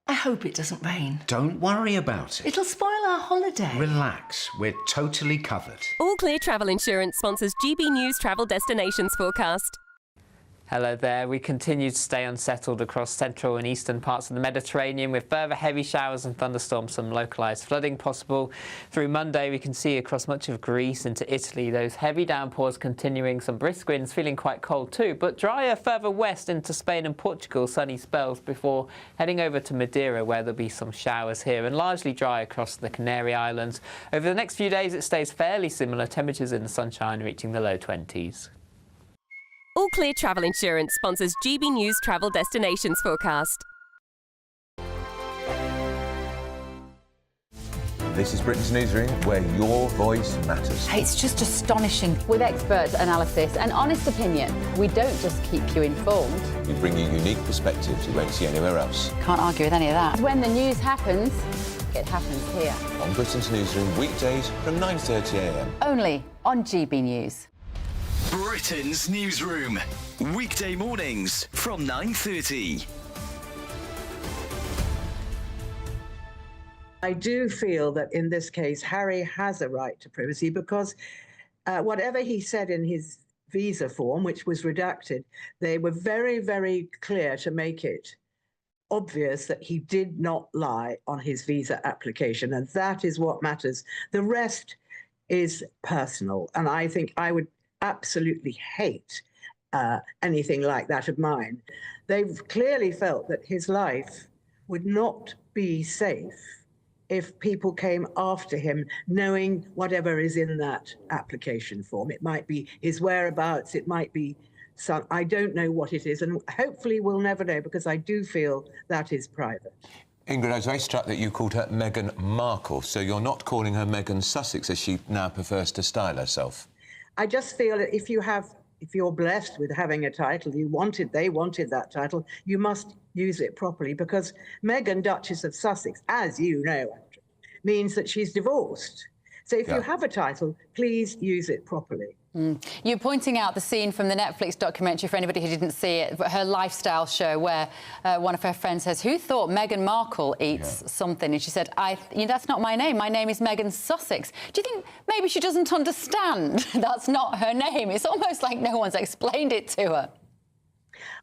I hope it doesn't rain. Don't worry about it. It'll spoil our holiday. Relax, we're totally covered. All Clear Travel Insurance sponsors GB News Travel Destinations Forecast. Hello there. We continue to stay unsettled across central and eastern parts of the Mediterranean with further heavy showers and thunderstorms, some localised flooding possible. Through Monday, we can see across much of Greece into Italy those heavy downpours continuing, some brisk winds, feeling quite cold too, but drier further west into Spain and Portugal, sunny spells before heading over to Madeira, where there'll be some showers here, and largely dry across the Canary Islands. Over the next few days, it stays fairly similar, temperatures in the sunshine reaching the low 20s. All Clear Travel Insurance sponsors GB News Travel Destinations Forecast. This is Britain's Newsroom, where your voice matters. It's just astonishing. With expert analysis and honest opinion, we don't just keep you informed. We bring you unique perspectives you won't see anywhere else. Can't argue with any of that. When the news happens, it happens here. On Britain's Newsroom, weekdays from 9:30 a.m. Only on GB News. Britain's Newsroom, weekday mornings from 9:30. I do feel that in this case, Harry has a right to privacy because whatever he said in his visa form, which was redacted, they were very, very clear to make it obvious that he did not lie on his visa application, and that is what matters. The rest is personal, and I think I would absolutely hate anything like that of mine. They've clearly felt that his life would not be safe if people came after him knowing whatever is in that application form. It might be his whereabouts, it might be some, I don't know what it is, and hopefully we'll never know, because I do feel that is private. Ingrid, I was very struck that you called her Meghan Markle, so you're not calling her Meghan Sussex, as she now prefers to style herself. I just feel that if you're blessed with having a title, they wanted that title, you must use it properly, because Meghan, Duchess of Sussex, as you know, means that she's divorced. So if you have a title, please use it properly. You're pointing out the scene from the Netflix documentary, for anybody who didn't see it, her lifestyle show, where one of her friends says, "Who thought Meghan Markle eats something?" And she said, that's not my name. My name is Meghan Sussex. Do you think maybe she doesn't understand that's not her name? It's almost like no one's explained it to her.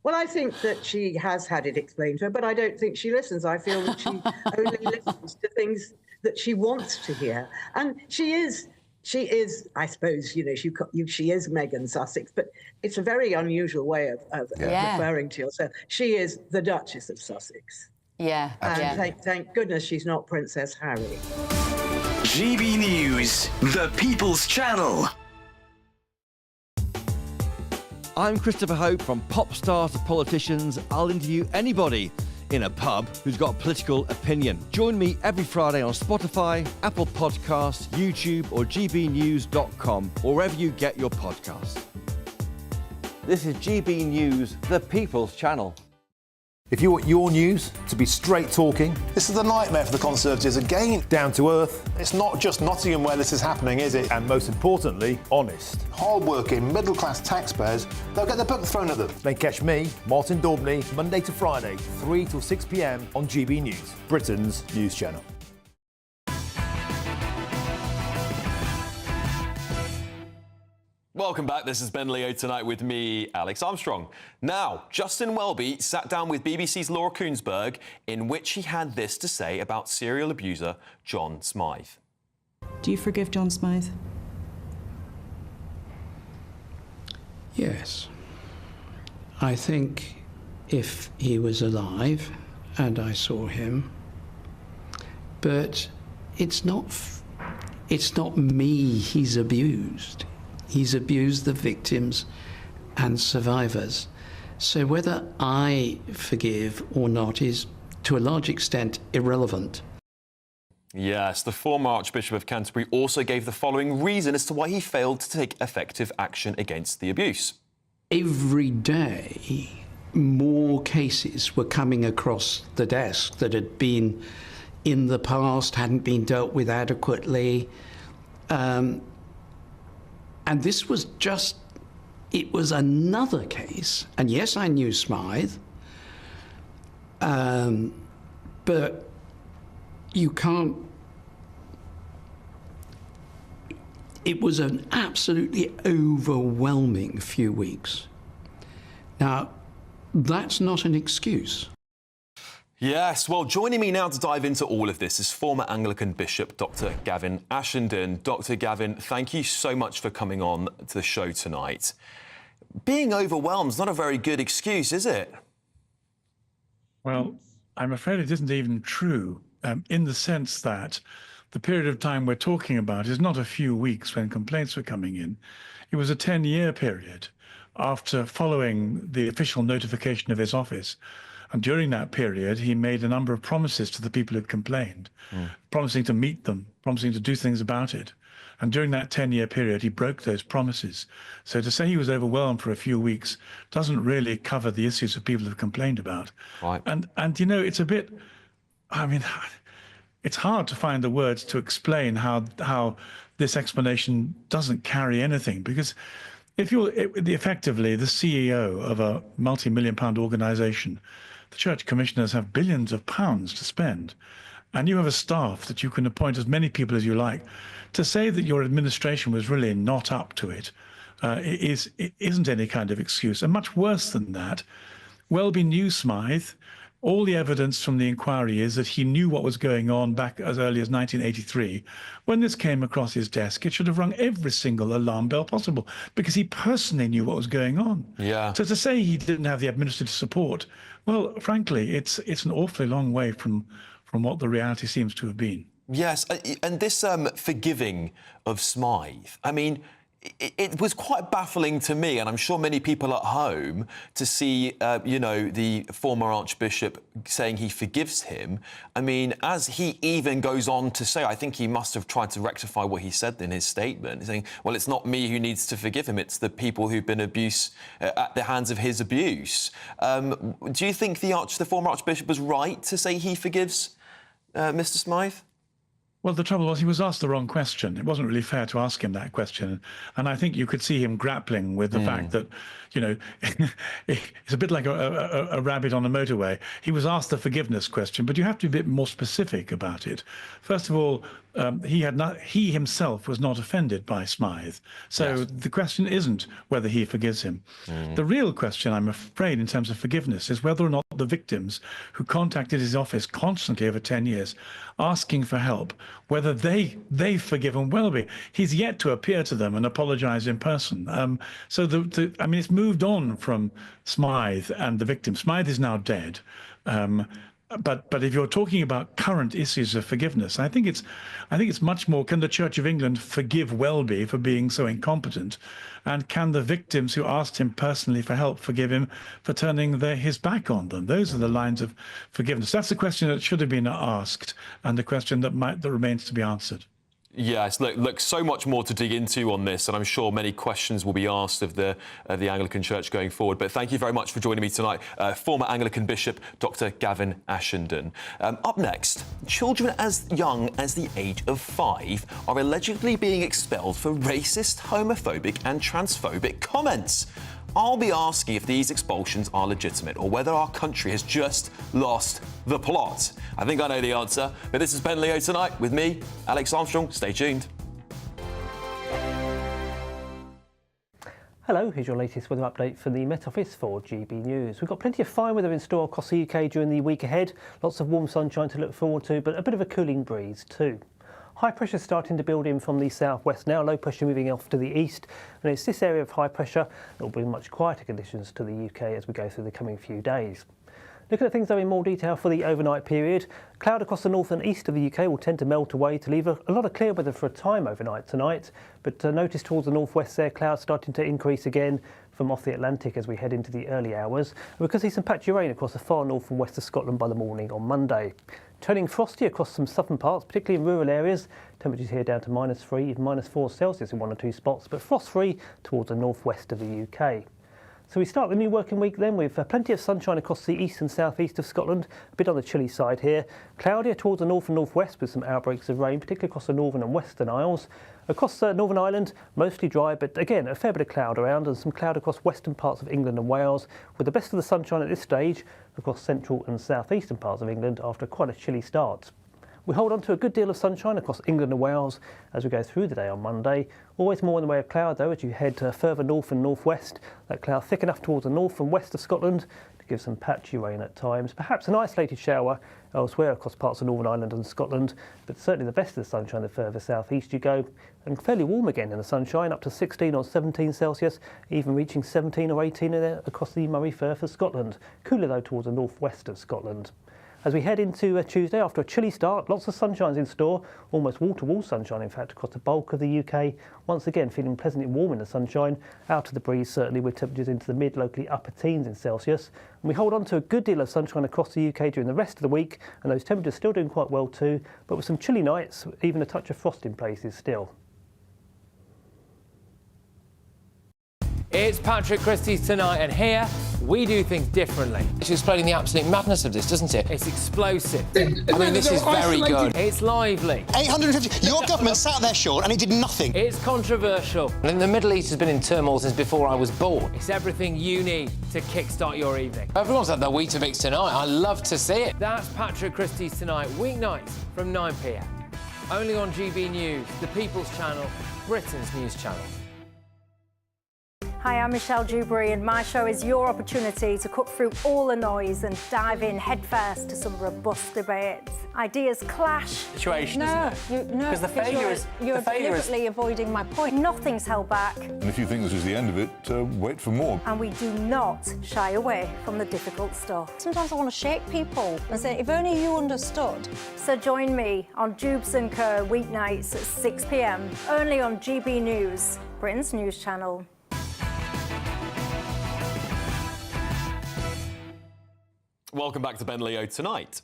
Well, I think that she has had it explained to her, but I don't think she listens. I feel that she only listens to things that she wants to hear. And she is, I suppose, you know, she is Meghan Sussex, but it's a very unusual way of referring to yourself. She is the Duchess of Sussex. Yeah. And thank goodness she's not Princess Harry. GB News, the People's Channel. I'm Christopher Hope. From pop stars to politicians, I'll interview anybody in a pub who's got a political opinion. Join me every Friday on Spotify, Apple Podcasts, YouTube or gbnews.com, or wherever you get your podcasts. This is GB News, the People's Channel. If you want your news to be straight talking, This is a nightmare for the Conservatives again. down to earth, It's not just Nottingham where this is happening, is it? and most importantly, honest, Hard-working, middle-class taxpayers, they'll get the book thrown at them. then catch me, Martin Daubney, Monday to Friday, 3 till 6 p.m. on GB News, Britain's news channel. Welcome back. This is Ben Leo tonight with me, Alex Armstrong. Now, Justin Welby sat down with BBC's Laura Kuenssberg, in which he had this to say about serial abuser John Smythe. Do you forgive John Smythe? Yes. I think if he was alive and I saw him, but it's not me he's abused. He's abused the victims and survivors. So whether I forgive or not is, to a large extent, irrelevant. Yes, the former Archbishop of Canterbury also gave the following reason as to why he failed to take effective action against the abuse. Every day, more cases were coming across the desk that had been in the past, hadn't been dealt with adequately. And this was it was another case. And yes, I knew Smythe, but you can't. It was an absolutely overwhelming few weeks. Now, that's not an excuse. Yes, well, joining me now to dive into all of this is former Anglican Bishop Dr. Gavin Ashenden. Dr. Gavin, thank you so much for coming on to the show tonight. Being overwhelmed is not a very good excuse, is it? Well, I'm afraid it isn't even true, in the sense that the period of time we're talking about is not a few weeks when complaints were coming in. It was a 10-year period after following the official notification of his office. And during that period, he made a number of promises to the people who had complained, promising to meet them, promising to do things about it. And during that 10-year period, he broke those promises. So to say he was overwhelmed for a few weeks doesn't really cover the issues that people have complained about. Right. And you know, it's a bit, I mean, it's hard to find the words to explain how this explanation doesn't carry anything, because if you're effectively the CEO of a multi-million-pound organization, the church commissioners have billions of pounds to spend, and you have a staff that you can appoint as many people as you like. To say that your administration was really not up to it isn't any kind of excuse. And much worse than that, Welby knew Smythe. All the evidence from the inquiry is that he knew what was going on back as early as 1983. When this came across his desk, it should have rung every single alarm bell possible, because he personally knew what was going on. Yeah. So to say he didn't have the administrative support, well, frankly, it's an awfully long way from what the reality seems to have been. Yes, and this forgiving of Smythe, I mean, it was quite baffling to me, and I'm sure many people at home, to see, the former Archbishop saying he forgives him. I mean, as he even goes on to say, I think he must have tried to rectify what he said in his statement, saying, well, it's not me who needs to forgive him, it's the people who've been abused at the hands of his abuse. Do you think the former Archbishop was right to say he forgives Mr. Smythe? Well, the trouble was he was asked the wrong question. It wasn't really fair to ask him that question. And I think you could see him grappling with the fact that, it's a bit like a rabbit on a motorway. He was asked the forgiveness question, but you have to be a bit more specific about it. First of all, he himself was not offended by Smythe. So the question isn't whether he forgives him. The real question, I'm afraid, in terms of forgiveness is whether or not the victims who contacted his office constantly over 10 years asking for help, whether they've forgiven Welby. He's yet to appear to them and apologise in person. So it's moved on from Smythe and the victim. Smythe is now dead. But if you're talking about current issues of forgiveness, I think it's much more, can the Church of England forgive Welby for being so incompetent? And can the victims who asked him personally for help forgive him for turning his back on them? Those are the lines of forgiveness. That's the question that should have been asked, and the question that remains to be answered. Yes, look, so much more to dig into on this, and I'm sure many questions will be asked of the Anglican Church going forward. But thank you very much for joining me tonight, former Anglican Bishop Dr. Gavin Ashenden. Up next, children as young as the age of 5 are allegedly being expelled for racist, homophobic and transphobic comments. I'll be asking if these expulsions are legitimate or whether our country has just lost the plot. I think I know the answer, but this is Ben Leo Tonight with me, Alex Armstrong. Stay tuned. Hello, here's your latest weather update from the Met Office for GB News. We've got plenty of fine weather in store across the UK during the week ahead. Lots of warm sunshine to look forward to, but a bit of a cooling breeze too. High pressure starting to build in from the southwest now, low pressure moving off to the east, and it's this area of high pressure that will bring much quieter conditions to the UK as we go through the coming few days. Looking at things though in more detail for the overnight period, cloud across the north and east of the UK will tend to melt away to leave a lot of clear weather for a time overnight tonight, but notice towards the northwest there, clouds starting to increase again from off the Atlantic as we head into the early hours. And we could see some patchy rain across the far north and west of Scotland by the morning on Monday. Turning frosty across some southern parts, particularly in rural areas. Temperatures here down to -3, even -4 Celsius in 1 or 2 spots, but frost-free towards the northwest of the UK. So we start the new working week then with plenty of sunshine across the east and southeast of Scotland, a bit on the chilly side here. Cloudier towards the north and northwest with some outbreaks of rain, particularly across the northern and western Isles. Across Northern Ireland, mostly dry, but again, a fair bit of cloud around and some cloud across western parts of England and Wales, with the best of the sunshine at this stage across central and southeastern parts of England after quite a chilly start. We hold on to a good deal of sunshine across England and Wales as we go through the day on Monday. Always more in the way of cloud, though, as you head further north and northwest. That cloud thick enough towards the north and west of Scotland to give some patchy rain at times. Perhaps an isolated shower elsewhere across parts of Northern Ireland and Scotland, but certainly the best of the sunshine the further southeast you go. And fairly warm again in the sunshine, up to 16 or 17 Celsius, even reaching 17 or 18 across the Moray Firth of Scotland. Cooler, though, towards the northwest of Scotland. As we head into Tuesday, after a chilly start, lots of sunshines in store, almost wall-to-wall sunshine, in fact, across the bulk of the UK. Once again, feeling pleasantly warm in the sunshine, out of the breeze, certainly, with temperatures into the mid, locally upper teens in Celsius. And we hold on to a good deal of sunshine across the UK during the rest of the week, and those temperatures still doing quite well too, but with some chilly nights, even a touch of frost in places still. It's Patrick Christie's Tonight, and here we do things differently. It's explaining the absolute madness of this, doesn't it? It's explosive. I mean, this is very good. It's lively. 850. Your government sat there, Sean, and it did nothing. It's controversial. And the Middle East has been in turmoil since before I was born. It's everything you need to kickstart your evening. Everyone's had their Weetabix tonight. I love to see it. That's Patrick Christie's Tonight, weeknights from 9 p.m. Only on GB News, the People's Channel, Britain's news channel. Hi, I'm Michelle Dewberry, and my show is your opportunity to cut through all the noise and dive in headfirst to some robust debates. Ideas clash. Situation, No, isn't it? no, Because the failure is you're deliberately avoiding my point. Nothing's held back, And if you think this is the end of it, wait for more. and we do not shy away from the difficult stuff. Sometimes I want to shake people and say, if only you understood. So join me on Jubes & Co. weeknights at 6 p.m, only on GB News, Britain's news channel. Welcome back to Ben Leo Tonight.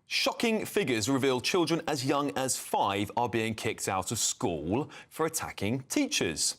Shocking figures reveal children as young as 5 are being kicked out of school for attacking teachers.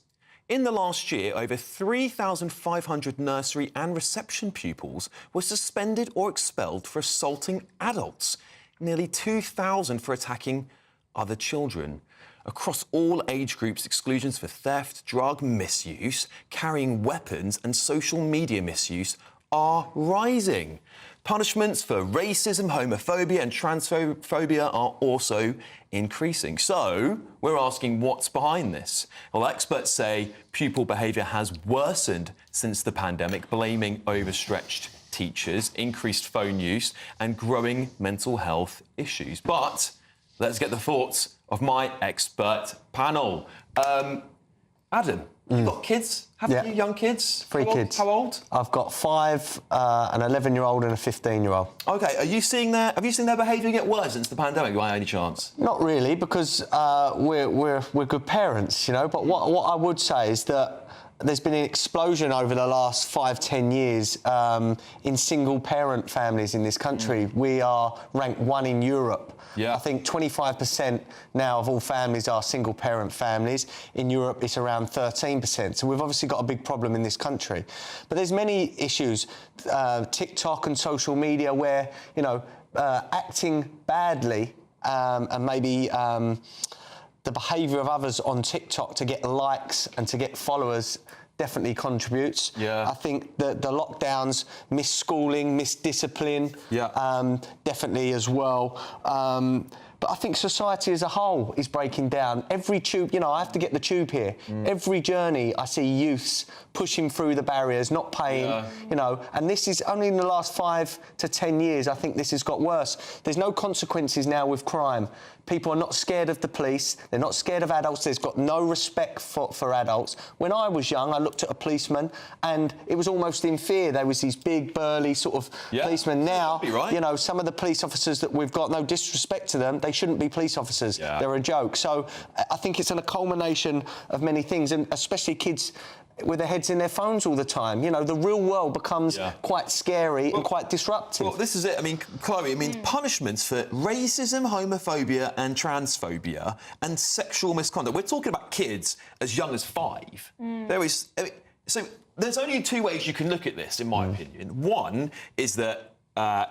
In the last year, over 3,500 nursery and reception pupils were suspended or expelled for assaulting adults, nearly 2,000 for attacking other children. Across all age groups, exclusions for theft, drug misuse, carrying weapons and social media misuse are rising. Punishments for racism, homophobia and transphobia are also increasing. So, we're asking what's behind this? Well, experts say pupil behaviour has worsened since the pandemic, blaming overstretched teachers, increased phone use and growing mental health issues. But let's get the thoughts of my expert panel. Adam, you've got kids, haven't you? Young kids? 3 kids. How old? I've got 5, an 11-year-old and a 15-year-old. OK, have you seen their behaviour get worse since the pandemic, by any chance? Not really, because we're good parents, you know. But what I would say is that there's been an explosion over the last 5-10 years in single-parent families in this country. We are ranked 1 in Europe. Yeah. I think 25% now of all families are single-parent families. In Europe, it's around 13%. So we've obviously got a big problem in this country. But there's many issues, TikTok and social media, where, you know, acting badly and maybe the behaviour of others on TikTok to get likes and to get followers definitely contributes. Yeah. I think the lockdowns, misschooling, misdiscipline, definitely as well. But I think society as a whole is breaking down. Every tube, you know, I have to get the tube here. Every journey, I see youths pushing through the barriers, not paying, you know, and this is only in the last 5 to 10 years, I think this has got worse. There's no consequences now with crime. People are not scared of the police. They're not scared of adults. There's got no respect for adults. When I was young, I looked at a policeman and it was almost in fear. There was these big, burly sort of policemen. Now, you know, some of the police officers that we've got, no disrespect to them, they shouldn't be police officers. They're a joke. So I think it's a culmination of many things, and especially kids with their heads in their phones all the time. You know, the real world becomes quite scary and quite disruptive. Well, this is it. I mean, Chloe, punishments for racism, homophobia and transphobia and sexual misconduct. We're talking about kids as young as 5. There is... so there's only 2 ways you can look at this, in my opinion. One is that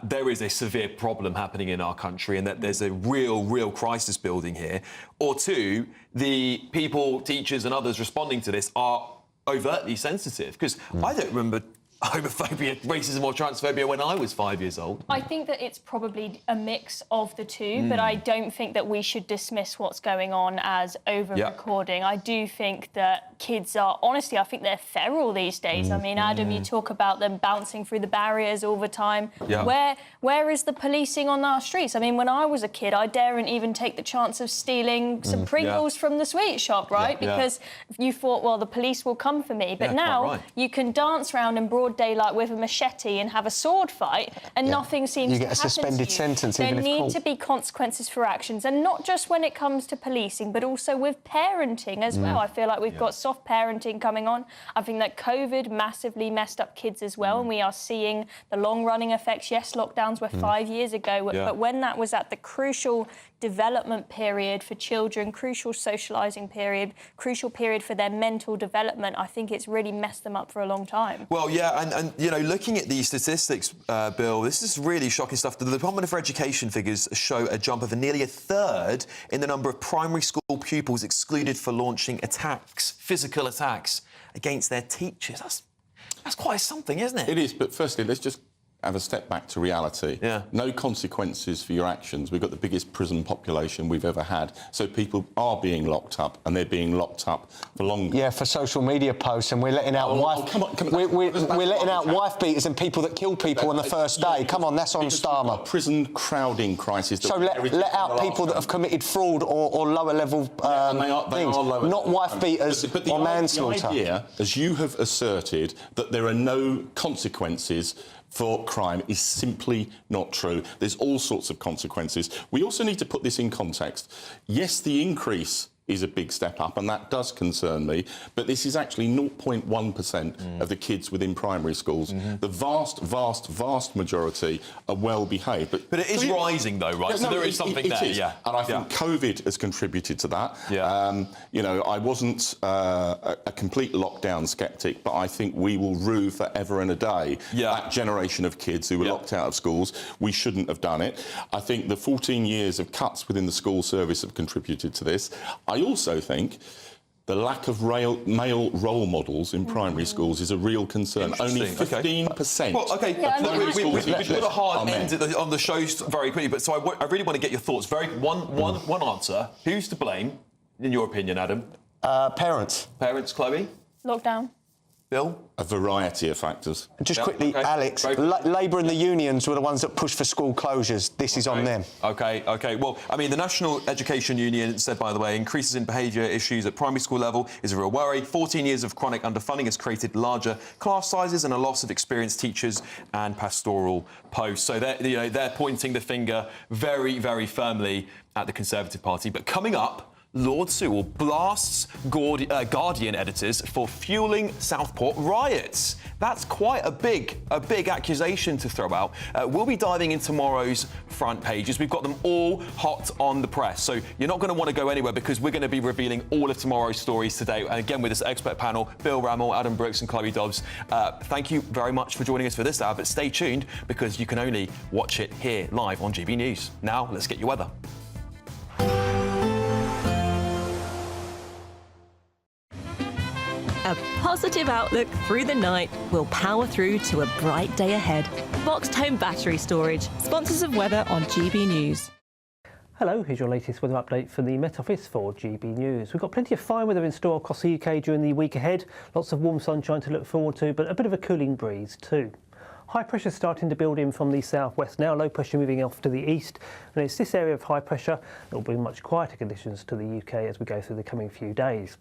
there is a severe problem happening in our country and that there's a real crisis building here. Or 2, the people, teachers and others responding to this are overtly sensitive, because I don't remember homophobia, racism or transphobia when I was 5 years old. I think that it's probably a mix of the two, but I don't think that we should dismiss what's going on as over-recording. I do think that kids are, honestly, I think they're feral these days. I mean, Adam, you talk about them bouncing through the barriers all the time. Where is the policing on our streets? I mean, when I was a kid, I daren't even take the chance of stealing some Pringles from the sweet shop, right? Because you thought, well, the police will come for me. But now you can dance around in broad daylight with a machete and have a sword fight, and nothing seems to happen. You get a suspended sentence. There need to be consequences for actions, and not just when it comes to policing, but also with parenting as well. I feel like we've got soft parenting coming on. I think that COVID massively messed up kids as well, and we are seeing the long-running effects. Yes, lockdowns were 5 years ago, but when that was at the crucial development period for children, crucial socialising period, crucial period for their mental development, I think it's really messed them up for a long time. Well, and you know, looking at these statistics, Bill, this is really shocking stuff. The Department for Education figures show a jump of nearly 1/3 in the number of primary school pupils excluded for launching attacks, physical attacks, against their teachers. That's quite something, isn't it? It is, but firstly, let's just have a step back to reality. No consequences for your actions. We've got the biggest prison population we've ever had. So people are being locked up, and they're being locked up for longer. Yeah, for social media posts, and we're letting out we're letting out wife beaters and people that kill people on the first day. Come on, that's on Starmer. Prison crowding crisis. So let out people that have committed fraud or lower level things, not wife beaters or manslaughter. The idea, as you have asserted, that there are no consequences for crime is simply not true. There's all sorts of consequences. We also need to put this in context. Yes, the increase is a big step up, and that does concern me, but this is actually 0.1% of the kids within primary schools. The vast majority are well behaved. But it is rising, though, right? So there is something there, yeah. And I think COVID has contributed to that. You know, I wasn't a complete lockdown sceptic, but I think we will rue forever and a day that generation of kids who were locked out of schools. We shouldn't have done it. I think the 14 years of cuts within the school service have contributed to this. I also think the lack of male role models in primary schools is a real concern. Only 15%. Well, OK, we've got a hard end on the show very quickly, but so I really want to get your thoughts. One answer. Who's to blame, in your opinion, Adam? Parents. Parents, Chloe? Lockdown. Bill? A variety of factors. Just quickly, Alex, Labour and the unions were the ones that pushed for school closures. This is on them. OK. Well, I mean, the National Education Union said, by the way, increases in behaviour issues at primary school level is a real worry. 14 years of chronic underfunding has created larger class sizes and a loss of experienced teachers and pastoral posts. So they're pointing the finger very, very firmly at the Conservative Party. But coming up, Lord Sewell blasts Guardian editors for fueling Southport riots. That's quite a big accusation to throw out. We'll be diving into tomorrow's front pages. We've got them all hot on the press, so you're not going to want to go anywhere because we're going to be revealing all of tomorrow's stories today. And again, with this expert panel, Bill Rammell, Adam Brooks and Chloe Dobbs. Thank you very much for joining us for this hour, but stay tuned because you can only watch it here live on GB News. Now, let's get your weather. A positive outlook through the night will power through to a bright day ahead. Boxed Home Battery Storage, sponsors of weather on GB News. Hello, here's your latest weather update from the Met Office for GB News. We've got plenty of fine weather in store across the UK during the week ahead. Lots of warm sunshine to look forward to, but a bit of a cooling breeze too. High pressure starting to build in from the southwest now, low pressure moving off to the east, and it's this area of high pressure that will bring much quieter conditions to the UK as we go through the coming few days.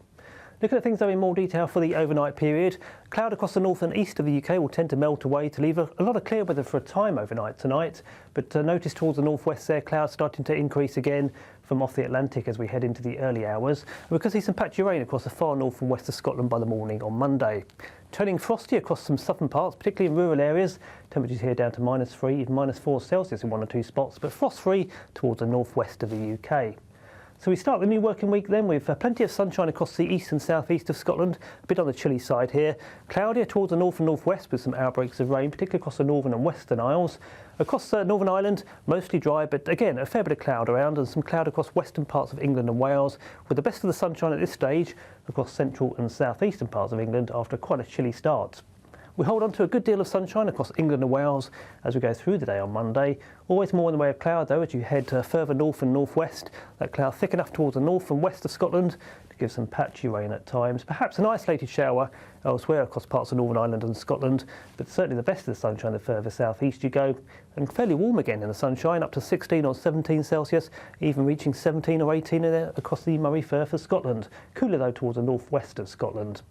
Looking at things though in more detail for the overnight period, cloud across the north and east of the UK will tend to melt away to leave a lot of clear weather for a time overnight tonight. But notice towards the northwest there, clouds starting to increase again from off the Atlantic as we head into the early hours. And we could see some patchy rain across the far north and west of Scotland by the morning on Monday. Turning frosty across some southern parts, particularly in rural areas. Temperatures here down to -3, even -4 Celsius in 1 or 2 spots, but frost-free towards the northwest of the UK. So we start the new working week then with plenty of sunshine across the east and southeast of Scotland, a bit on the chilly side here. Cloudier towards the north and northwest with some outbreaks of rain, particularly across the northern and western Isles. Across Northern Ireland, mostly dry, but again, a fair bit of cloud around and some cloud across western parts of England and Wales, with the best of the sunshine at this stage across central and southeastern parts of England after quite a chilly start. We hold on to a good deal of sunshine across England and Wales as we go through the day on Monday. Always more in the way of cloud, though, as you head further north and northwest. That cloud thick enough towards the north and west of Scotland to give some patchy rain at times. Perhaps an isolated shower elsewhere across parts of Northern Ireland and Scotland, but certainly the best of the sunshine the further southeast you go. And fairly warm again in the sunshine, up to 16 or 17 Celsius, even reaching 17 or 18 across the Moray Firth of Scotland. Cooler, though, towards the northwest of Scotland.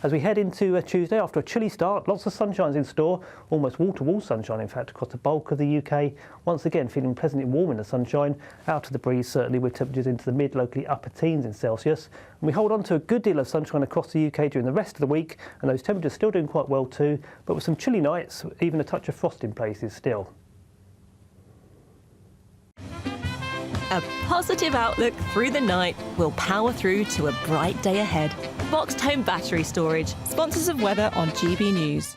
As we head into Tuesday, after a chilly start, lots of sunshine in store, almost wall-to-wall sunshine, in fact, across the bulk of the UK. Once again, feeling pleasantly warm in the sunshine, out of the breeze, certainly, with temperatures into the mid, locally upper teens in Celsius. And we hold on to a good deal of sunshine across the UK during the rest of the week, and those temperatures still doing quite well too, but with some chilly nights, even a touch of frost in places still. A positive outlook through the night will power through to a bright day ahead. Boxed Home Battery Storage, sponsors of weather on GB News.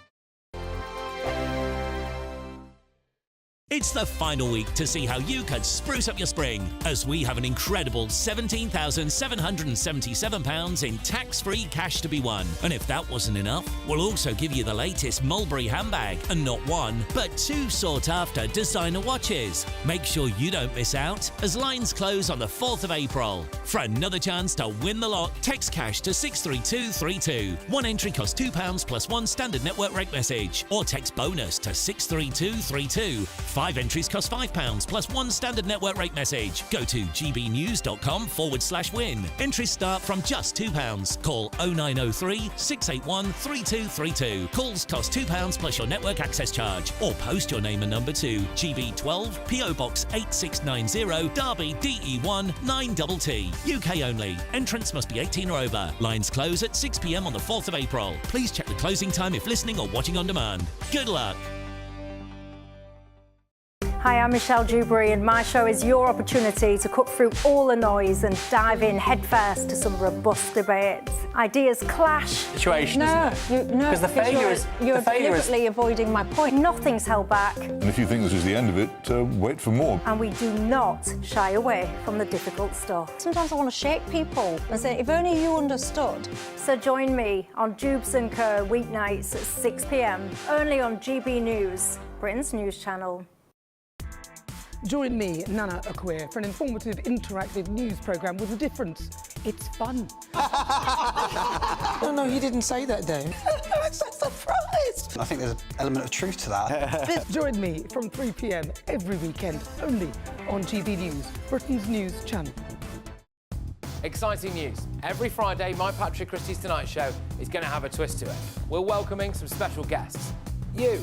It's the final week to see how you could spruce up your spring, as we have an incredible £17,777 in tax-free cash to be won. And if that wasn't enough, we'll also give you the latest Mulberry handbag, and not one, but two sought-after designer watches. Make sure you don't miss out, as lines close on the 4th of April. For another chance to win the lot, text cash to 63232. One entry costs £2 plus one standard network rate message, or text bonus to 63232. 5 entries cost £5 plus one standard network rate message. Go to gbnews.com/win. Entries start from just £2. Call 0903 681 3232. Calls cost £2 plus your network access charge, or post your name and number to GB12 PO Box 8690 Derby DE1 9TT. UK only. Entrants must be 18 or over. Lines close at 6 p.m. on the 4th of April. Please check the closing time if listening or watching on demand. Good luck. Hi, I'm Michelle Dewberry, and my show is your opportunity to cut through all the noise and dive in headfirst to some robust debates. Ideas clash. Situation, no, isn't it? Because the failure is you're deliberately avoiding my point. Nothing's held back. And if you think this is the end of it, wait for more. And we do not shy away from the difficult stuff. Sometimes I want to shake people and say, if only you understood. So join me on Jubes and Kerr weeknights at 6 p.m. only on GB News, Britain's news channel. Join me, Nana Akwe, for an informative, interactive news programme with a difference. It's fun. No, he didn't say that, Dave. I'm so surprised. I think there's an element of truth to that. Join me from 3 p.m. every weekend, only on GB News, Britain's news channel. Exciting news. Every Friday, my Patrick Christie's Tonight Show is going to have a twist to it. We're welcoming some special guests. You.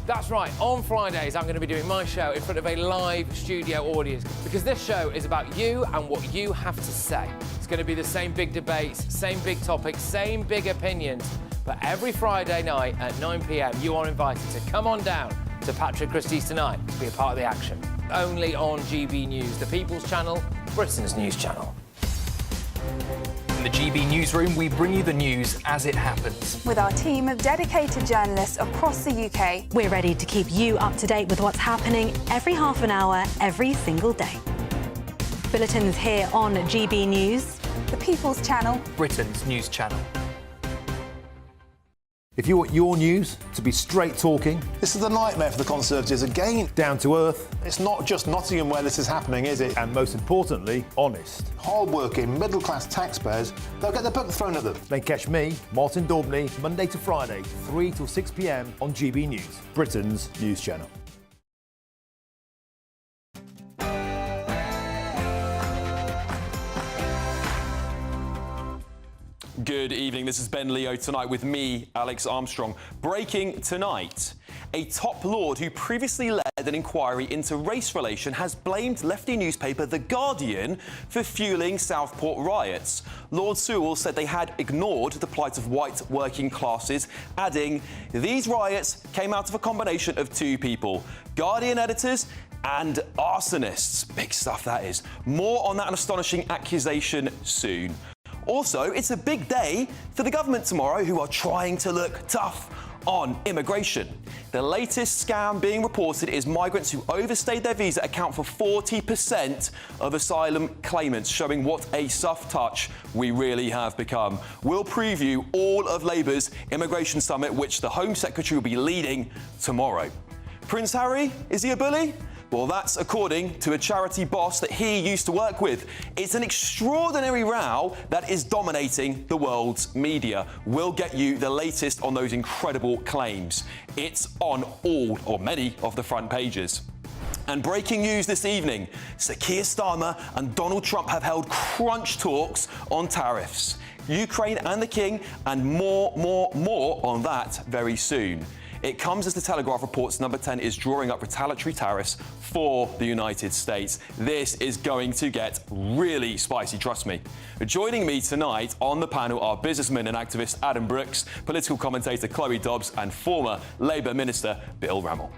That's right, on Fridays I'm going to be doing my show in front of a live studio audience, because this show is about you and what you have to say. It's going to be the same big debates, same big topics, same big opinions, but every Friday night at 9 p.m. you are invited to come on down to Patrick Christie's Tonight to be a part of the action. Only on GB News, the People's Channel, Britain's news channel. In the GB Newsroom, we bring you the news as it happens. With our team of dedicated journalists across the UK, we're ready to keep you up to date with what's happening every half an hour, every single day. Bulletins here on GB News, the People's Channel, Britain's news channel. If you want your news to be straight talking... This is a nightmare for the Conservatives again. Down to earth. It's not just Nottingham where this is happening, is it? And most importantly, honest. Hard-working, middle-class taxpayers, they'll get their book thrown at them. Then catch me, Martin Daubney, Monday to Friday, 3 till 6 p.m. on GB News, Britain's news channel. Good evening, this is Ben Leo tonight with me, Alex Armstrong. Breaking tonight, a top lord who previously led an inquiry into race relation has blamed lefty newspaper The Guardian for fueling Southport riots. Lord Sewell said they had ignored the plight of white working classes, adding, "These riots came out of a combination of two people, Guardian editors and arsonists." Big stuff, that is. More on that astonishing accusation soon. Also, it's a big day for the government tomorrow, who are trying to look tough on immigration. The latest scam being reported is migrants who overstayed their visa account for 40% of asylum claimants, showing what a soft touch we really have become. We'll preview all of Labour's immigration summit, which the Home Secretary will be leading tomorrow. Prince Harry, is he a bully? Well, that's according to a charity boss that he used to work with. It's an extraordinary row that is dominating the world's media. We'll get you the latest on those incredible claims. It's on all or many of the front pages. And breaking news this evening, Sir Keir Starmer and Donald Trump have held crunch talks on tariffs. Ukraine and the King, and more on that very soon. It comes as the Telegraph reports Number 10 is drawing up retaliatory tariffs for the United States. This is going to get really spicy, trust me. Joining me tonight on the panel are businessman and activist Adam Brooks, political commentator Chloe Dobbs, and former Labour Minister Bill Rammell.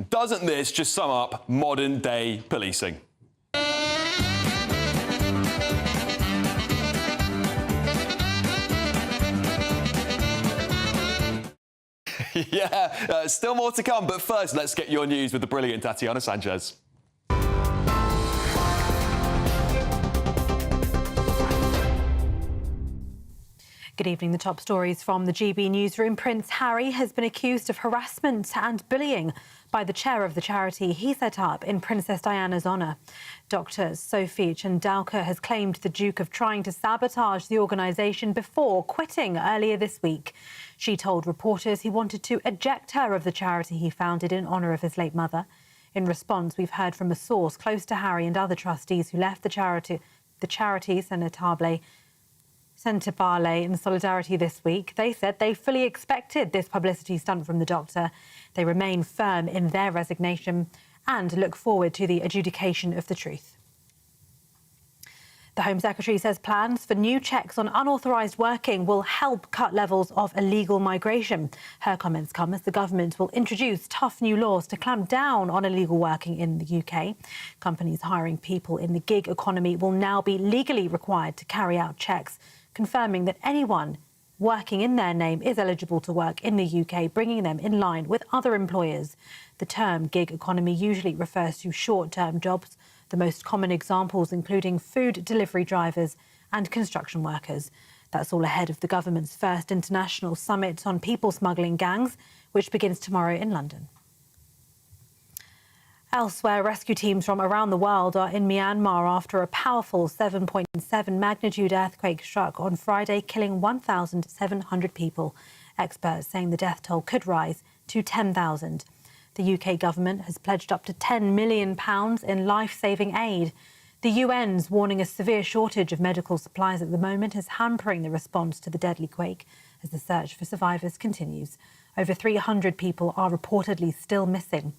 Doesn't this just sum up modern day policing? Yeah, still more to come. But first, let's get your news with the brilliant Tatiana Sanchez. Good evening. The top stories from the GB newsroom. Prince Harry has been accused of harassment and bullying by the chair of the charity he set up in Princess Diana's honour. Dr Sophie Chandauka has claimed the Duke of trying to sabotage the organisation before quitting earlier this week. She told reporters he wanted to eject her of the charity he founded in honour of his late mother. In response, we've heard from a source close to Harry and other trustees who left the charity Centre Barley in solidarity this week. They said they fully expected this publicity stunt from the doctor. They remain firm in their resignation and look forward to the adjudication of the truth. The Home Secretary says plans for new checks on unauthorised working will help cut levels of illegal migration. Her comments come as the government will introduce tough new laws to clamp down on illegal working in the UK. Companies hiring people in the gig economy will now be legally required to carry out checks, confirming that anyone working in their name is eligible to work in the UK, bringing them in line with other employers. The term gig economy usually refers to short-term jobs, the most common examples including food delivery drivers and construction workers. That's all ahead of the government's first international summit on people smuggling gangs, which begins tomorrow in London. Elsewhere, rescue teams from around the world are in Myanmar after a powerful 7.7 magnitude earthquake struck on Friday, killing 1,700 people. Experts saying the death toll could rise to 10,000. The UK government has pledged up to £10 million in life-saving aid. The UN's warning a severe shortage of medical supplies at the moment is hampering the response to the deadly quake as the search for survivors continues. Over 300 people are reportedly still missing.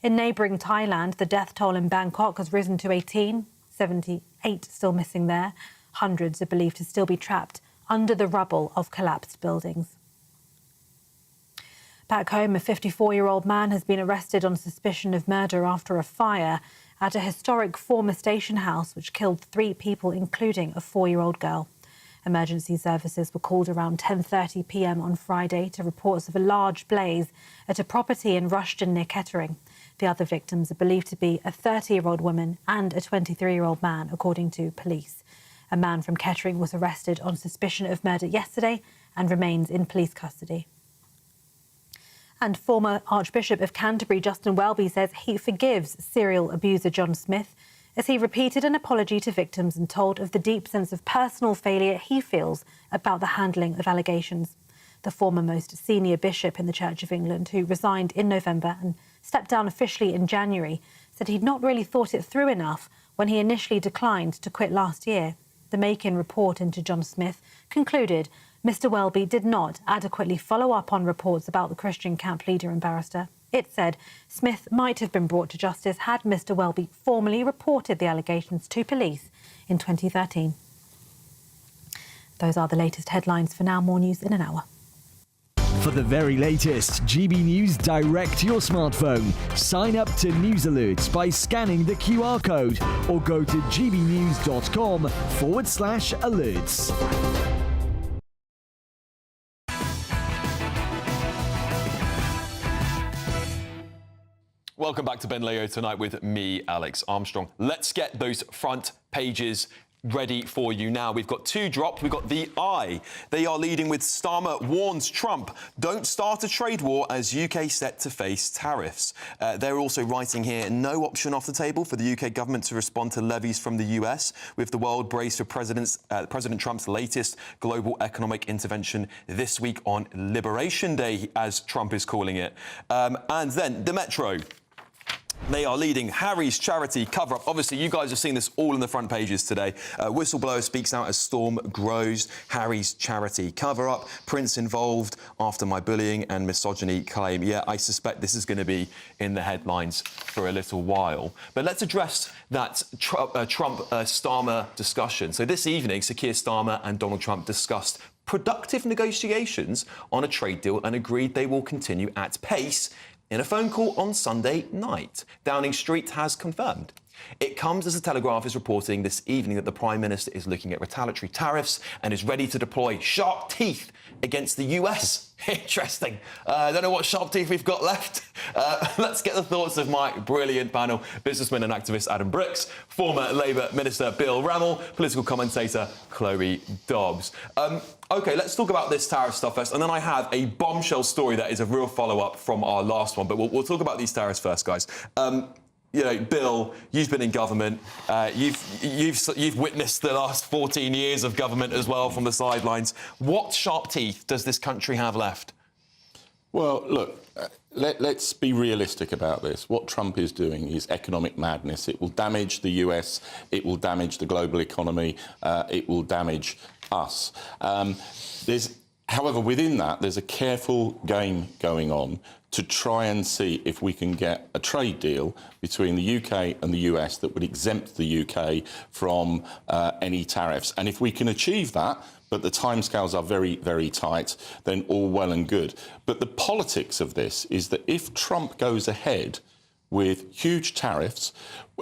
In neighbouring Thailand, the death toll in Bangkok has risen to 18, 78 still missing there. Hundreds are believed to still be trapped under the rubble of collapsed buildings. Back home, a 54-year-old man has been arrested on suspicion of murder after a fire at a historic former station house which killed 3 people, including a 4-year-old girl. Emergency services were called around 10:30 p.m. on Friday to reports of a large blaze at a property in Rushden near Kettering. The other victims are believed to be a 30-year-old woman and a 23-year-old man, according to police. A man from Kettering was arrested on suspicion of murder yesterday and remains in police custody. And former Archbishop of Canterbury, Justin Welby, says he forgives serial abuser John Smith as he repeated an apology to victims and told of the deep sense of personal failure he feels about the handling of allegations. The former most senior bishop in the Church of England, who resigned in November and stepped down officially in January, said he'd not really thought it through enough when he initially declined to quit last year. The Make-In report into John Smith concluded Mr Welby did not adequately follow up on reports about the Christian camp leader and barrister. It said Smith might have been brought to justice had Mr Welby formally reported the allegations to police in 2013. Those are the latest headlines. For now, more news in an hour. For the very latest GB News direct to your smartphone, sign up to News Alerts by scanning the QR code or go to gbnews.com/alerts. Welcome back to Ben Leo tonight with me, Alex Armstrong. Let's get those front pages ready for you now. We've got 2 dropped. We've got The Eye. They are leading with Starmer warns Trump, don't start a trade war as UK set to face tariffs. They're also writing here, no option off the table for the UK government to respond to levies from the US, with the world braced for President Trump's latest global economic intervention this week on Liberation Day, as Trump is calling it. And then The Metro. They are leading Harry's charity cover-up. Obviously, you guys have seen this all in the front pages today. Whistleblower speaks out as storm grows. Harry's charity cover-up. Prince involved after my bullying and misogyny claim. Yeah, I suspect this is going to be in the headlines for a little while. But let's address that Trump-Starmer discussion. So this evening, Sir Keir Starmer and Donald Trump discussed productive negotiations on a trade deal and agreed they will continue at pace in a phone call on Sunday night. Downing Street has confirmed. It comes as the Telegraph is reporting this evening that the Prime Minister is looking at retaliatory tariffs and is ready to deploy sharp teeth against the US. Interesting. I don't know what sharp teeth we've got left. Let's get the thoughts of my brilliant panel, businessman and activist Adam Brooks, former Labour Minister Bill Rammell, political commentator Chloe Dobbs. OK, let's talk about this tariff stuff first, and then I have a bombshell story that is a real follow-up from our last one, but we'll talk about these tariffs first, guys. You know, Bill, you've been in government. You've witnessed the last 14 years of government as well from the sidelines. What sharp teeth does this country have left? Well, look, let's be realistic about this. What Trump is doing is economic madness. It will damage the US. It will damage the global economy. It will damage us. However, within that, there's a careful game going on to try and see if we can get a trade deal between the UK and the US that would exempt the UK from any tariffs. And if we can achieve that, but the timescales are very, very tight, then all well and good. But the politics of this is that if Trump goes ahead with huge tariffs,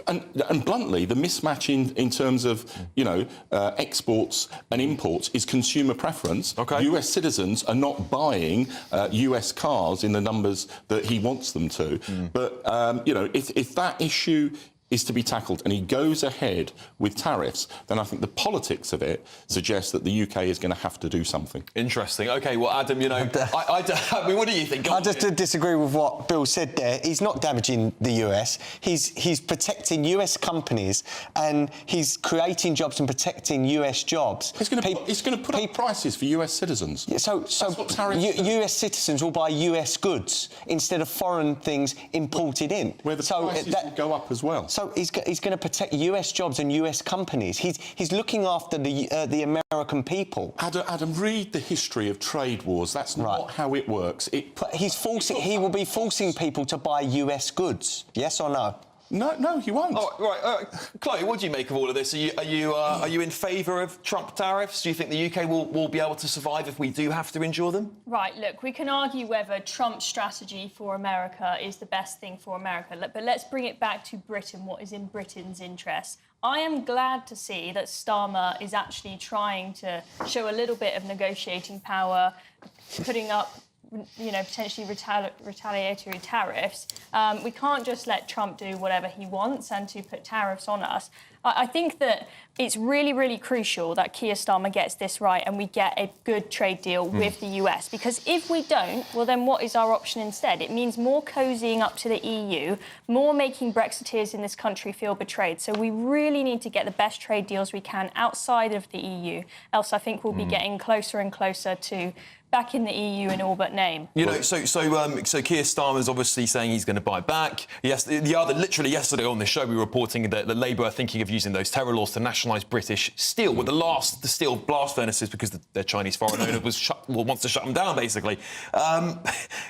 and bluntly, the mismatch in terms of, you know, exports and imports is consumer preference. Okay. US citizens are not buying US cars in the numbers that he wants them to. But, you know, if that issue is to be tackled and he goes ahead with tariffs, then I think the politics of it suggests that the UK is going to have to do something. Interesting. OK, well, Adam, you know, I mean, what do you think? I just disagree with what Bill said there. He's not damaging the US. He's protecting US companies and he's creating jobs and protecting US jobs. He's going to put up prices for US citizens. Yeah, so US citizens will buy US goods instead of foreign things imported in. Where the prices will go up as well. So he's going to protect US jobs and US companies. He's looking after the American people. Adam, read the history of trade wars. That's not how it works. He will be forcing people to buy US goods. Yes or no? No, he won't. Oh, right. Chloe, what do you make of all of this? Are you in favour of Trump tariffs? Do you think the UK will be able to survive if we do have to endure them? Right, look, we can argue whether Trump's strategy for America is the best thing for America, but let's bring it back to Britain, what is in Britain's interest. I am glad to see that Starmer is actually trying to show a little bit of negotiating power, putting up, you know, potentially retaliatory tariffs. We can't just let Trump do whatever he wants and to put tariffs on us. I think that it's really, really crucial that Keir Starmer gets this right and we get a good trade deal with the US. Because if we don't, well, then what is our option instead? It means more cozying up to the EU, more making Brexiteers in this country feel betrayed. So we really need to get the best trade deals we can outside of the EU. Else I think we'll be getting closer and closer to back in the EU in all but name. You know, so Keir Starmer's obviously saying he's going to buy back. Yes, literally yesterday on the show, we were reporting that the Labour are thinking of using those terror laws to nationalise British steel. Well, the steel blast furnaces, because their Chinese foreign owner wants to shut them down, basically.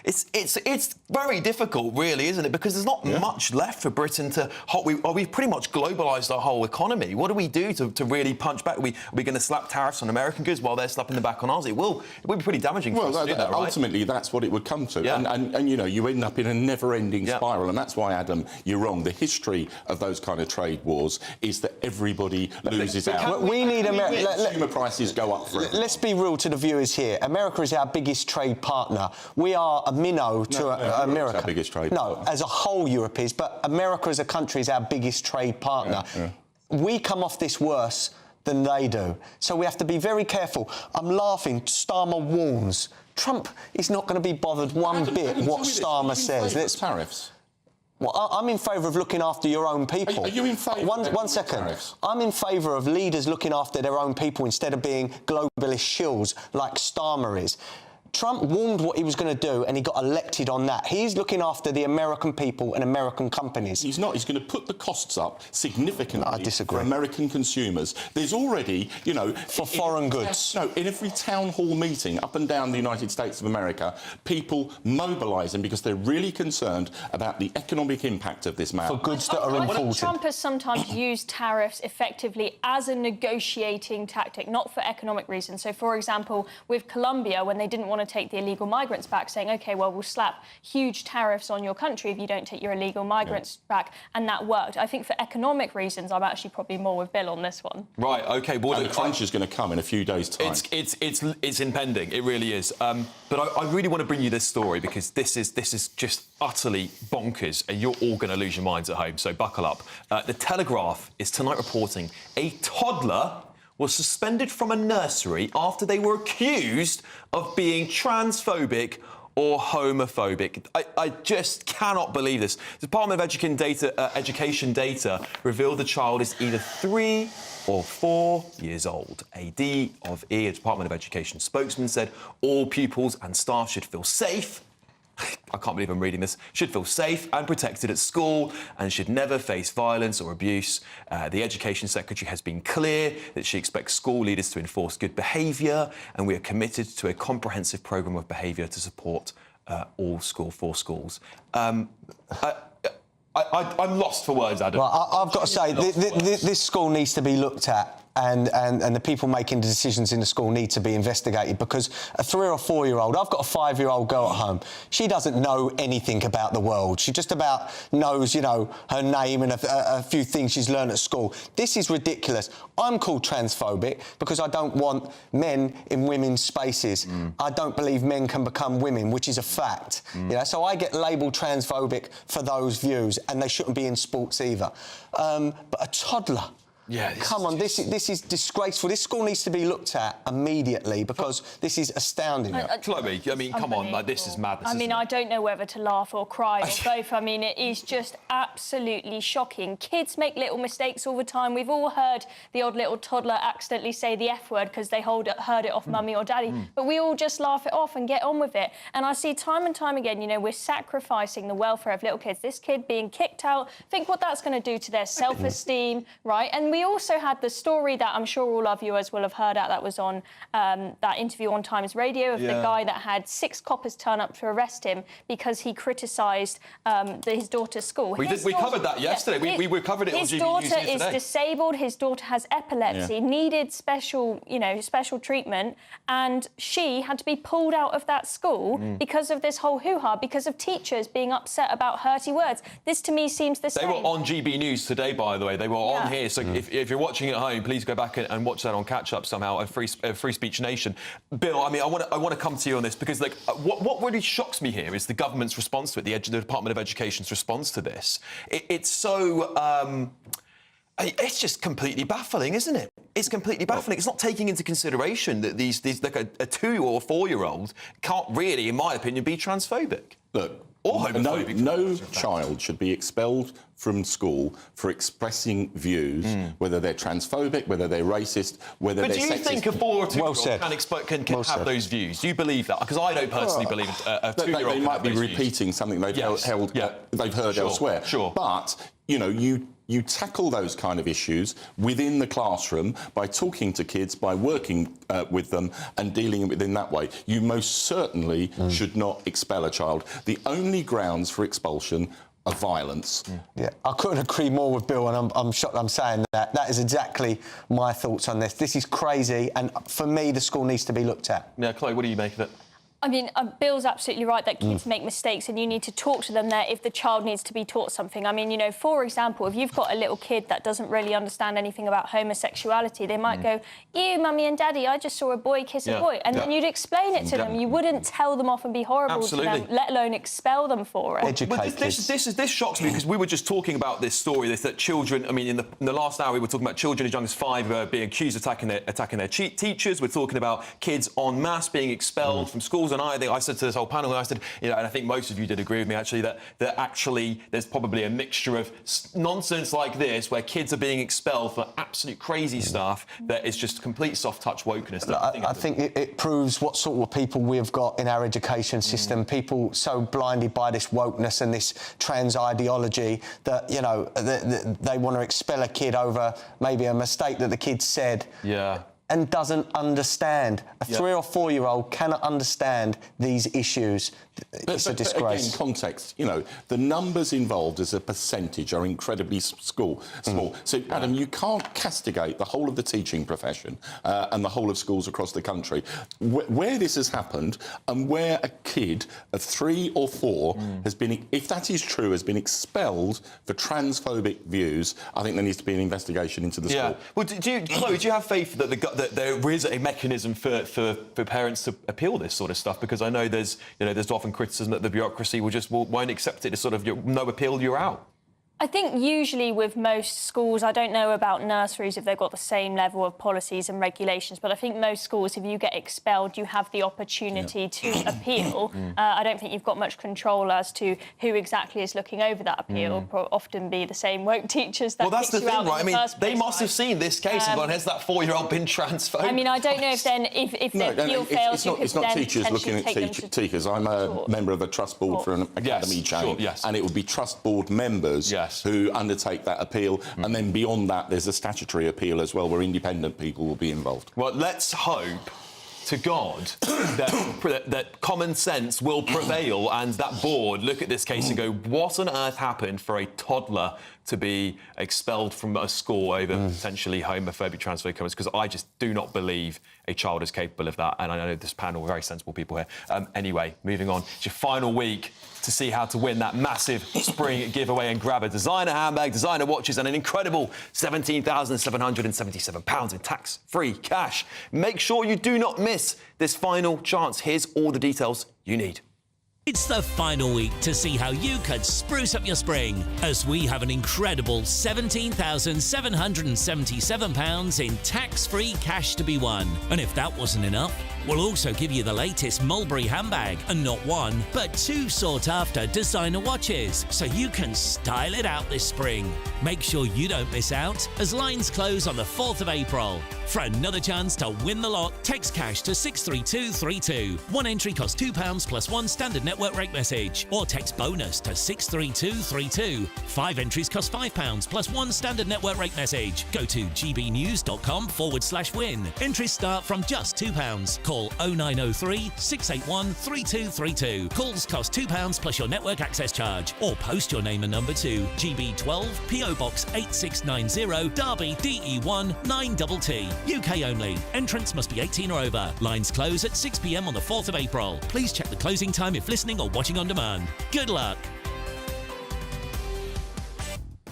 It's very difficult, really, isn't it? Because there's not much left for Britain to... We've pretty much globalised our whole economy. What do we do to really punch back? Are we going to slap tariffs on American goods while they're slapping them back on ours? It will be pretty damaging. Ultimately, that's what it would come to. Yeah. And, you know, you end up in a never-ending spiral. And that's why, Adam, you're wrong. The history of those kind of trade wars is that everybody loses out. We need consumer prices go up for it. Let's be real to the viewers here. America is our biggest trade partner. We are a minnow to America. Our biggest trade partner. As a whole, Europe is. But America as a country is our biggest trade partner. We come off this worse than they do. So we have to be very careful. I'm laughing. Starmer warns. Trump is not going to be bothered one bit what Starmer says. Let's tariffs. Well, I'm in favour of looking after your own people. Are you in favour? One second. I'm in favour of leaders looking after their own people instead of being globalist shills like Starmer is. Trump warned what he was going to do and he got elected on that. He's looking after the American people and American companies. He's not. He's going to put the costs up significantly for American consumers. There's already, you know... For foreign goods. No, in every town hall meeting up and down the United States of America, people mobilising because they're really concerned about the economic impact of this matter. For goods that are imported. Trump has sometimes used tariffs effectively as a negotiating tactic, not for economic reasons. So, for example, with Colombia, when they didn't want to to take the illegal migrants back, saying, OK, well, we'll slap huge tariffs on your country if you don't take your illegal migrants back. And that worked. I think for economic reasons, I'm actually probably more with Bill on this one. Right, OK. Well, the crunch is going to come in a few days' time. It's impending. It really is. But I really want to bring you this story because this is just utterly bonkers, and you're all going to lose your minds at home. So buckle up. The Telegraph is tonight reporting a toddler was suspended from a nursery after they were accused of being transphobic or homophobic. I just cannot believe this. The Department of Education data revealed the child is either 3 or 4 years old. A D.E., a Department of Education spokesman, said all pupils and staff should feel safe. I can't believe I'm reading this. Should feel safe and protected at school and should never face violence or abuse. The Education Secretary has been clear that she expects school leaders to enforce good behaviour, and we are committed to a comprehensive programme of behaviour to support all schools. I'm lost for words, Adam. Well, I've got to say, this school needs to be looked at. And the people making the decisions in the school need to be investigated, because a 3 or 4 year old, I've got a 5-year-old girl at home, she doesn't know anything about the world. She just about knows, you know, her name and a few things she's learned at school. This is ridiculous. I'm called transphobic because I don't want men in women's spaces. I don't believe men can become women, which is a fact. You know, so I get labelled transphobic for those views, and they shouldn't be in sports either. But a toddler... Yeah, come on, this is disgraceful. This school needs to be looked at immediately because this is astounding. Chloe, I mean, come on, like, this is madness. I mean, I don't know whether to laugh or cry or both. I mean, it is just absolutely shocking. Kids make little mistakes all the time. We've all heard the odd little toddler accidentally say the F word because they heard it off mummy or daddy, but we all just laugh it off and get on with it. And I see time and time again, you know, we're sacrificing the welfare of little kids. This kid being kicked out, think what that's going to do to their self-esteem, right? And we also had the story that I'm sure all our viewers will have heard that was on that interview on Times Radio of the guy that had 6 coppers turn up to arrest him because he criticised his daughter's school. We covered that yesterday. We covered it on GB News yesterday. His daughter is disabled. His daughter has epilepsy, needed special treatment, and she had to be pulled out of that school because of this whole hoo-ha, because of teachers being upset about hurty words. This, to me, seems the same. They were on GB News today, by the way. They were on here, so if you're watching at home, please go back and watch that on catch-up somehow, a Free Speech Nation. Bill, I mean, I want to come to you on this because, like, what really shocks me here is the government's response to it, the Department of Education's response to this. It's so... it's just completely baffling, isn't it? It's completely baffling. It's not taking into consideration that these like a 2 or 4 year old can't really, in my opinion, be transphobic. Look, no child should be expelled from school for expressing views, whether they're transphobic, whether they're racist, whether they're sexist. But do you think a 4 or 2 year old can have those views? Do you believe that? Because I don't personally believe a 2 year old. They might be repeating something they've they've heard elsewhere. Sure. But you know, you tackle those kind of issues within the classroom by talking to kids, by working with them and dealing with it in that way. You most certainly should not expel a child. The only grounds for expulsion are violence. Yeah, I couldn't agree more with Bill, and I'm shocked I'm saying that. That is exactly my thoughts on this. This is crazy, and for me, the school needs to be looked at. Yeah, Chloe, what do you make of it? I mean, Bill's absolutely right that kids make mistakes and you need to talk to them there if the child needs to be taught something. I mean, you know, for example, if you've got a little kid that doesn't really understand anything about homosexuality, they might go, ew, mummy and daddy, I just saw a boy kiss a boy. And then you'd explain it to them. You wouldn't tell them off and be horrible to them, let alone expel them for it. Educate kids. This shocks me because we were just talking about this story, that children, I mean, in the last hour we were talking about children as young as 5 being accused of attacking their teachers. We're talking about kids en masse being expelled from schools. And I said to this whole panel, and I said, you know, and I think most of you did agree with me, actually, that actually there's probably a mixture of nonsense like this, where kids are being expelled for absolute crazy stuff that is just complete soft-touch wokeness. I think it proves what sort of people we've got in our education system, people so blinded by this wokeness and this trans ideology that, you know, they want to expel a kid over maybe a mistake that the kid said. Yeah. And doesn't understand. A 3 or 4 year old cannot understand these issues. it's a disgrace. Again, context, you know, the numbers involved as a percentage are incredibly small. So, Adam, you can't castigate the whole of the teaching profession and the whole of schools across the country. Where this has happened and where a kid of 3 or 4 has been, if that is true, has been expelled for transphobic views, I think there needs to be an investigation into the school. Well, Chloe, do you have faith that there is a mechanism for parents to appeal this sort of stuff? Because I know there's often criticism that the bureaucracy won't accept it as sort of no appeal, you're out. I think usually with most schools, I don't know about nurseries if they've got the same level of policies and regulations, but I think most schools, if you get expelled, you have the opportunity to appeal. I don't think you've got much control as to who exactly is looking over that appeal. It'll often be the same woke teachers that that's the kick you thing, out right? I in the mean, first they place, must have seen this case and gone, has that 4-year-old been transphobic? I mean, I don't know if then, if the appeal fails, you could it's not then teachers looking at potentially take them to teachers. I'm a member of a trust board for an academy chain, and it would be trust board members who undertake that appeal, and then beyond that there's a statutory appeal as well where independent people will be involved. Well, let's hope to God that common sense will prevail and that board look at this case and go, what on earth happened for a toddler to be expelled from a school over potentially homophobic, transphobic comments? Because I just do not believe a child is capable of that, and I know this panel are very sensible people here. Anyway, moving on. It's your final week to see how to win that massive spring giveaway and grab a designer handbag, designer watches and an incredible £17,777 in tax-free cash. Make sure you do not miss this final chance. Here's all the details you need. It's the final week to see how you could spruce up your spring, as we have an incredible £17,777 in tax-free cash to be won. And if that wasn't enough, we'll also give you the latest Mulberry handbag, and not 1, but 2 sought-after designer watches, so you can style it out this spring. Make sure you don't miss out, as lines close on the 4th of April. For another chance to win the lot, text cash to 63232. 1 entry costs £2 plus 1 standard network rate message, or text bonus to 63232. 5 entries cost £5 plus 1 standard network rate message. Go to gbnews.com/win. Entries start from just £2. Call 0903 681 3232. Calls cost £2 plus your network access charge, or post your name and number to GB12 PO Box 8690 Derby DE1 9TT. UK only. Entrants must be 18 or over. Lines close at 6 p.m. on the 4th of April. Please check the closing time if listening or watching on demand. Good luck.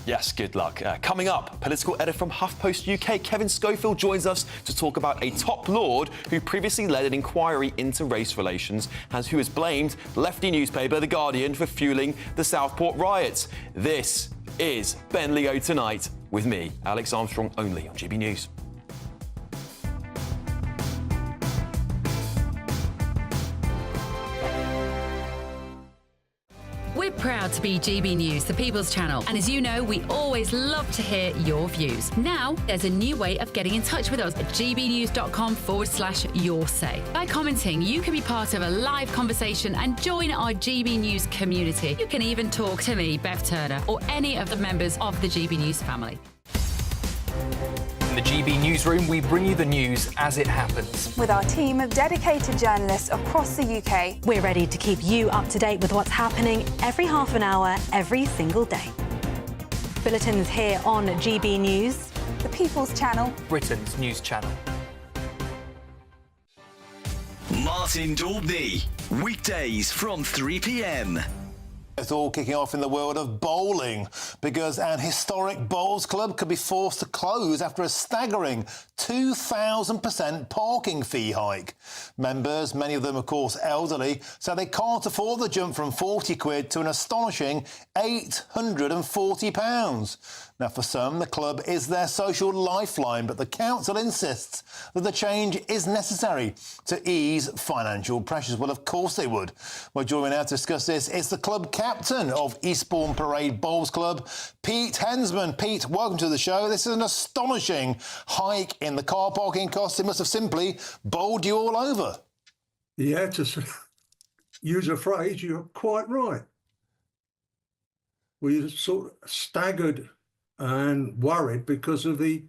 Yes, good luck. Coming up, political editor from HuffPost UK, Kevin Schofield, joins us to talk about a top lord who previously led an inquiry into race relations and who has blamed lefty newspaper The Guardian for fueling the Southport riots. This is Ben Leo Tonight with me, Alex Armstrong, only on GB News. We're proud to be GB News, the People's Channel. And as you know, we always love to hear your views. Now, there's a new way of getting in touch with us at gbnews.com/yoursay. By commenting, you can be part of a live conversation and join our GB News community. You can even talk to me, Bev Turner, or any of the members of the GB News family. In the GB Newsroom, we bring you the news as it happens. With our team of dedicated journalists across the UK, we're ready to keep you up to date with what's happening every half an hour, every single day. Bulletins here on GB News, the People's Channel, Britain's news channel. Martin Daubney, weekdays from 3 p.m. It's all kicking off in the world of bowling because an historic bowls club could be forced to close after a staggering 2,000% parking fee hike. Members, many of them of course elderly, say they can't afford the jump from 40 quid to an astonishing £840. Now, for some, the club is their social lifeline, but the council insists that the change is necessary to ease financial pressures. Well, of course they would. Well, joining me now to discuss this is the club captain of Eastbourne Parade Bowls Club, Pete Hensman. Pete, welcome to the show. This is an astonishing hike in the car parking costs. It must have simply bowled you all over. Yeah, to use a phrase, you're quite right. We sort of staggered and worried because of the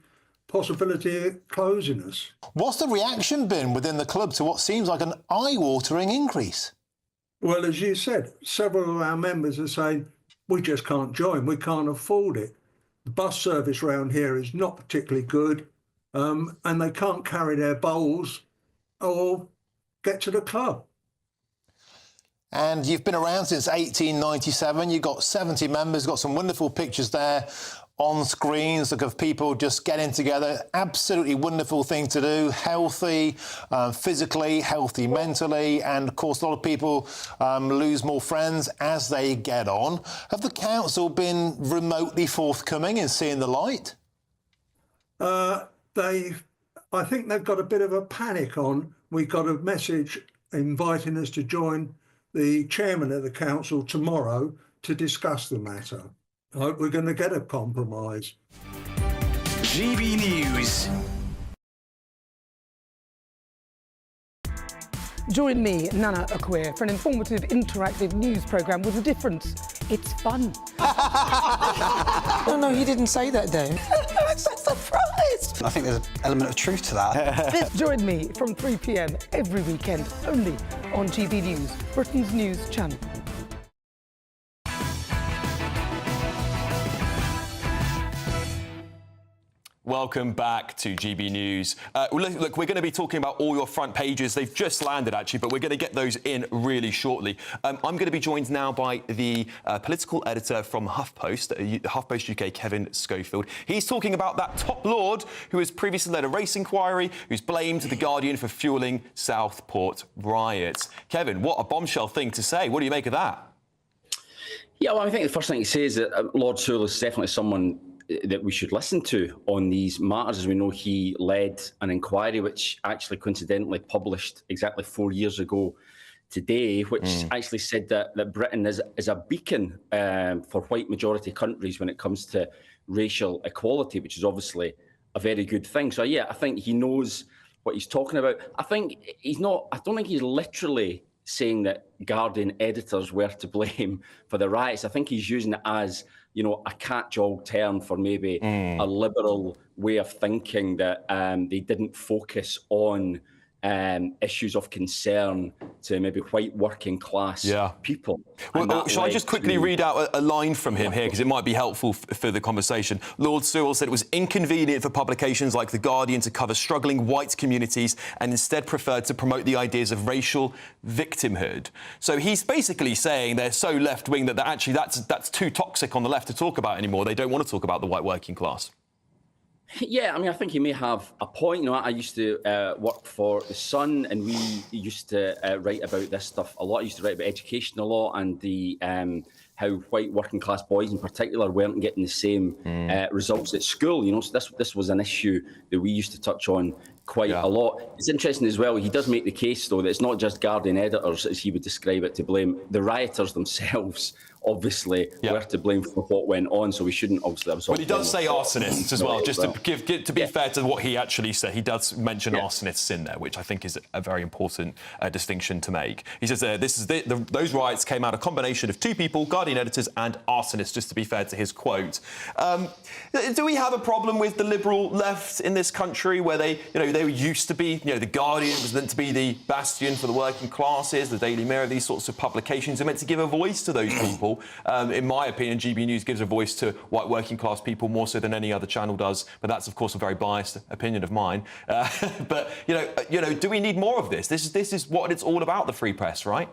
possibility of closing us. What's the reaction been within the club to what seems like an eye-watering increase? Well, as you said, several of our members are saying, we just can't join, we can't afford it. The bus service around here is not particularly good, and they can't carry their bowls or get to the club. And you've been around since 1897. You've got 70 members, got some wonderful pictures there on screens of people just getting together. Absolutely wonderful thing to do. Healthy physically, healthy mentally, and of course a lot of people lose more friends as they get on. Have the council been remotely forthcoming in seeing the light? I think they've got a bit of a panic on. We got a message inviting us to join the chairman of the council tomorrow to discuss the matter. I hope we're going to get a compromise. GB News. Join me, Nana Akwe, for an informative, interactive news programme with a difference. It's fun. No, he didn't say that, though. I'm so surprised. I think there's an element of truth to that. Join me from 3 p.m. every weekend, only on GB News, Britain's news channel. Welcome back to GB News. Look, we're going to be talking about all your front pages. They've just landed, actually, but we're going to get those in really shortly. I'm going to be joined now by the political editor from HuffPost, HuffPost UK, Kevin Schofield. He's talking about that top lord who has previously led a race inquiry, who's blamed The Guardian for fuelling Southport riots. Kevin, what a bombshell thing to say. What do you make of that? Yeah, well, I think the first thing to say is that Lord Sewell is definitely someone that we should listen to on these matters. As we know, he led an inquiry which actually coincidentally published exactly 4 years ago today, which actually said that Britain is a beacon for white majority countries when it comes to racial equality, which is obviously a very good thing. So yeah, I think he knows what he's talking about. I don't think he's literally saying that Guardian editors were to blame for the riots. I think he's using it as, you know, a catch-all term for maybe a liberal way of thinking that they didn't focus on issues of concern to maybe white working class people. Well, shall I just quickly read out a line from him here, because it might be helpful for the conversation. Lord Sewell said it was inconvenient for publications like The Guardian to cover struggling white communities and instead preferred to promote the ideas of racial victimhood. So he's basically saying they're so left-wing that actually that's too toxic on the left to talk about anymore. They don't want to talk about the white working class. Yeah, I mean, I think he may have a point. You know, I used to work for The Sun, and we used to write about this stuff a lot. I used to write about education a lot, and the how white working class boys in particular weren't getting the same results at school. You know, so this was an issue that we used to touch on quite a lot. It's interesting as well, he does make the case, though, that it's not just Guardian editors, as he would describe it, to blame. The rioters themselves obviously were to blame for what went on, so we shouldn't obviously absolve. But he does say arsonists as well, just to be fair to what he actually said. He does mention arsonists in there, which I think is a very important distinction to make. He says those riots came out a combination of two people, Guardian editors and arsonists, just to be fair to his quote. Do we have a problem with the liberal left in this country, where they used to be, The Guardian was meant to be the bastion for the working classes, the Daily Mirror, these sorts of publications are meant to give a voice to those people. In my opinion, GB News gives a voice to white working class people more so than any other channel does. But that's, of course, a very biased opinion of mine. But do we need more of this? This is what it's all about, the free press, right?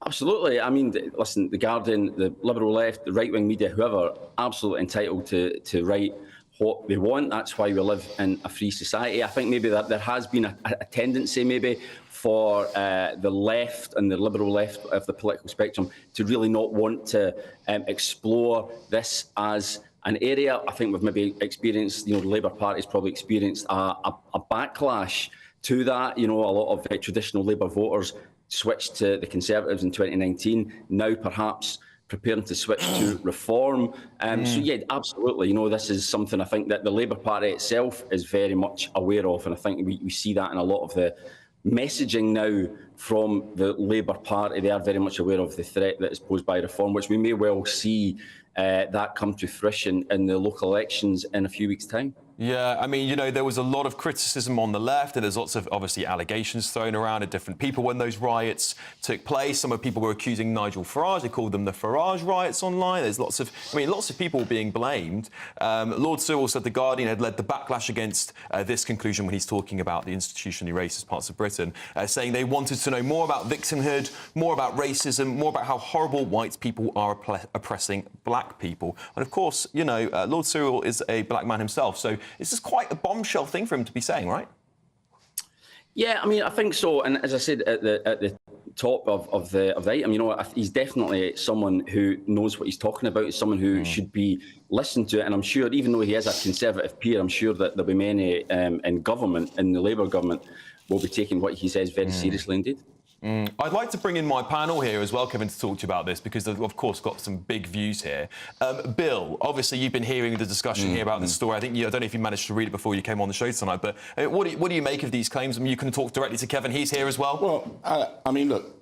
Absolutely. I mean, listen, The Guardian, the liberal left, the right-wing media, whoever, absolutely entitled to write what they want. That's why we live in a free society. I think maybe that there has been a tendency maybe for the left and the liberal left of the political spectrum to really not want to explore this as an area. I think we've maybe experienced, the Labour Party's probably experienced a backlash to that. A lot of traditional Labour voters switched to the Conservatives in 2019, now perhaps preparing to switch to Reform. So, yeah, absolutely. This is something I think that the Labour Party itself is very much aware of, and I think we see that in a lot of the messaging now from the Labour Party. They are very much aware of the threat that is posed by Reform, which we may well see that come to fruition in the local elections in a few weeks' time. Yeah, I mean, you know, there was a lot of criticism on the left, and there's lots of, obviously, allegations thrown around at different people when those riots took place. Some of people were accusing Nigel Farage. They called them the Farage riots online. There's lots of people being blamed. Lord Sewell said The Guardian had led the backlash against this conclusion when he's talking about the institutionally racist parts of Britain, saying they wanted to know more about victimhood, more about racism, more about how horrible white people are oppressing black people. And, of course, you know, Lord Sewell is a black man himself, so this is quite a bombshell thing for him to be saying, right? Yeah, I mean, I think so. And as I said at the top of the item, you know, he's definitely someone who knows what he's talking about. He's someone who should be listened to. And I'm sure, even though he is a Conservative peer, I'm sure that there'll be many in government, in the Labour government, will be taking what he says very seriously indeed. I'd like to bring in my panel here as well, Kevin, to talk to you about this, because they've, of course, got some big views here. Bill, obviously, you've been hearing the discussion here about this story. I don't know if you managed to read it before you came on the show tonight, but what do you make of these claims? I mean, you can talk directly to Kevin. He's here as well. Well, I mean, look,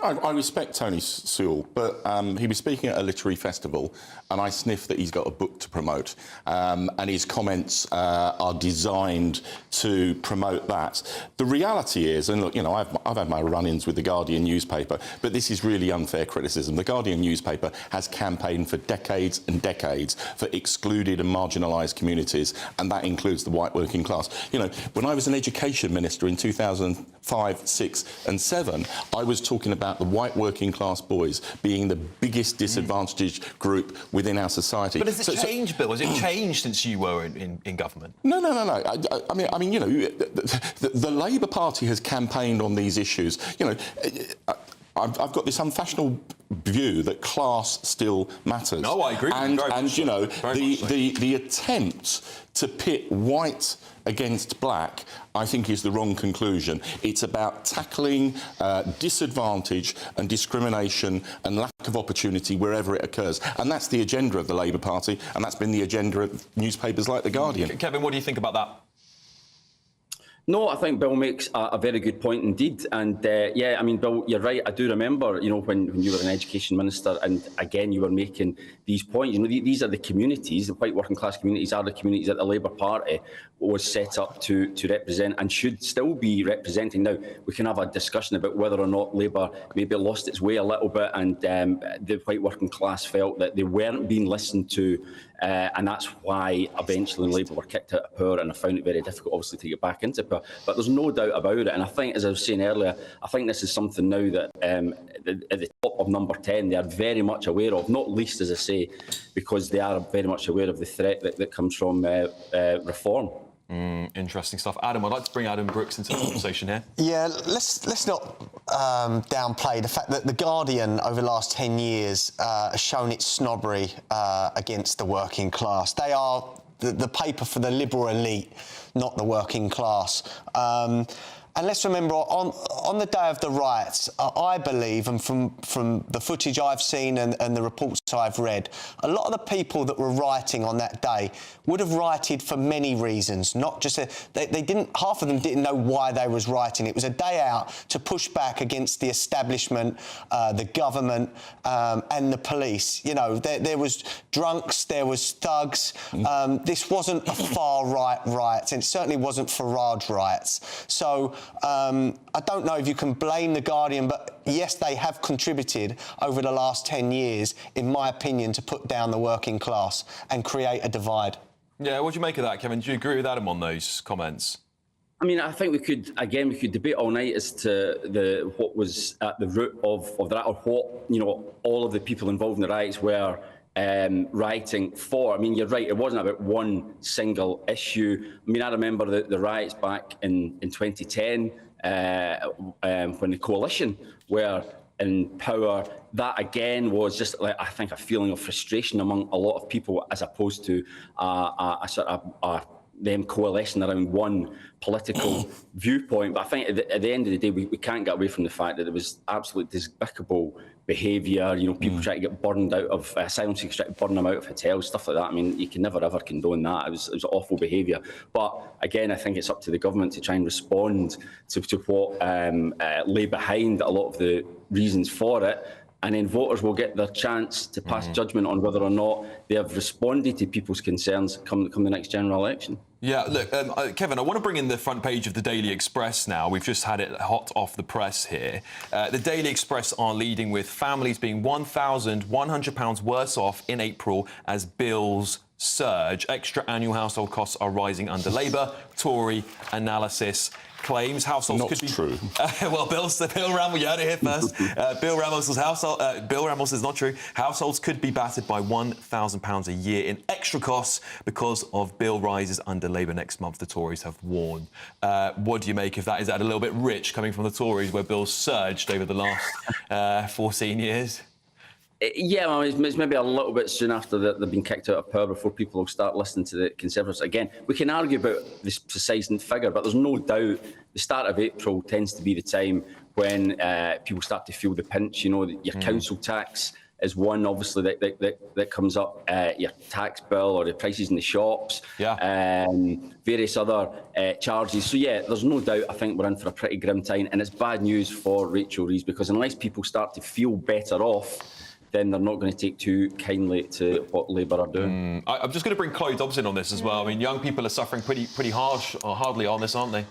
I respect Tony Sewell, but he was speaking at a literary festival, and I sniff that he's got a book to promote, and his comments are designed to promote that. The reality is, and look, you know, I've had my run-ins with the Guardian newspaper, but this is really unfair criticism. The Guardian newspaper has campaigned for decades and decades for excluded and marginalised communities, and that includes the white working class. You know, when I was an education minister in 2005, 6 and 7, I was talking about the white working class boys being the biggest disadvantaged group within our society. But has it changed, Bill? Has it changed since you were in government? No. I mean, you know, the Labour Party has campaigned on these issues. You know, I've got this unfashionable view that class still matters. No, I agree. And you know, the attempt to pit white against black, I think, is the wrong conclusion. It's about tackling disadvantage and discrimination and lack of opportunity wherever it occurs. And that's the agenda of the Labour Party, and that's been the agenda of newspapers like The Guardian. Kevin, what do you think about that? No, I think Bill makes a very good point indeed. And yeah, I mean, Bill, you're right. I do remember, you know, when you were an education minister, and again, you were making these points. You know, these are the communities, the white working class communities are the communities that the Labour Party was set up to represent and should still be representing. Now, we can have a discussion about whether or not Labour maybe lost its way a little bit, and the white working class felt that they weren't being listened to. And that's why eventually Labour were kicked out of power, and I found it very difficult, obviously, to get back into power. But there's no doubt about it. And I think, as I was saying earlier, I think this is something now that at the top of number 10, they are very much aware of, not least, as I say, because they are very much aware of the threat that comes from reform. Interesting stuff. Adam, I'd like to bring Adam Brooks into the conversation here. Yeah, let's not downplay the fact that The Guardian over the last 10 years has shown its snobbery against the working class. They are the paper for the liberal elite, not the working class. And let's remember, on the day of the riots, I believe, and from the footage I've seen and the reports I've read, a lot of the people that were rioting on that day would have rioted for many reasons, not just half of them didn't know why they was rioting. It was a day out to push back against the establishment, the government, and the police. You know, there was drunks, there was thugs. This wasn't a far-right riot, and it certainly wasn't Farage riots. So I don't know if you can blame The Guardian, but yes, they have contributed over the last 10 years, in my opinion, to put down the working class and create a divide. Yeah, what do you make of that, Kevin? Do you agree with Adam on those comments? I mean, I think we could debate all night as to what was at the root of that, or what, you know, all of the people involved in the riots were rioting for. I mean, you're right, it wasn't about one single issue. I mean, I remember the riots back in 2010 when the coalition were in power. That again was just, like, I think, a feeling of frustration among a lot of people, as opposed to a sort of them coalescing around one political viewpoint. But I think at the end of the day, we can't get away from the fact that there was absolutely despicable behaviour. You know, people trying to get burned out of asylum seekers, trying to burn them out of hotels, stuff like that. I mean, you can never ever condone that. It was awful behaviour. But again, I think it's up to the government to try and respond to what lay behind a lot of the reasons for it. and then voters will get their chance to pass judgment on whether or not they have responded to people's concerns come the next general election. Yeah, look, Kevin, I want to bring in the front page of the Daily Express now. We've just had it hot off the press here. The Daily Express are leading with families being £1,100 worse off in April as bills surge. Extra annual household costs are rising under Labour. Tory analysis claims households could be true. Well, Bill Ramos, you heard it here first. Bill Ramos is not true. Households could be battered by £1,000 a year in extra costs because of bill rises under Labour next month. The Tories have warned. What do you make of that? Is that a little bit rich coming from the Tories, where bills surged over the last 14 years? Yeah, well, it's maybe a little bit soon after they've been kicked out of power before people will start listening to the Conservatives. Again, we can argue about this precise figure, but there's no doubt the start of April tends to be the time when people start to feel the pinch. You know, your council tax is one, obviously, that comes up, your tax bill or the prices in the shops, various other charges. So, yeah, there's no doubt I think we're in for a pretty grim time, and it's bad news for Rachel Reeves, because unless people start to feel better off, then they're not going to take too kindly to what Labour are doing. I'm just going to bring Chloe Dobson on this as well. I mean, young people are suffering pretty hardly on this, aren't they?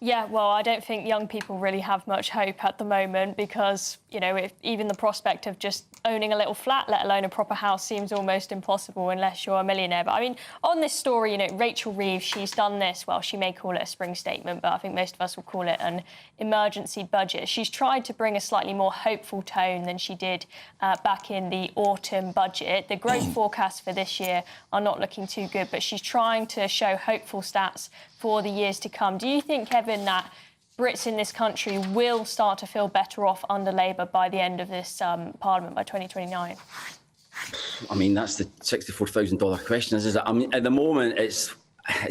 Yeah, well, I don't think young people really have much hope at the moment because, you know, even the prospect of just owning a little flat, let alone a proper house, seems almost impossible unless you're a millionaire. But, I mean, on this story, you know, Rachel Reeves, she's done this, well, she may call it a spring statement, but I think most of us will call it an emergency budget. She's tried to bring a slightly more hopeful tone than she did back in the autumn budget. The growth forecasts for this year are not looking too good, but she's trying to show hopeful stats for the years to come. Do you think, Kevin, that Brits in this country will start to feel better off under Labour by the end of this Parliament, by 2029? I mean, that's the $64,000 question, isn't it? I mean, at the moment, it's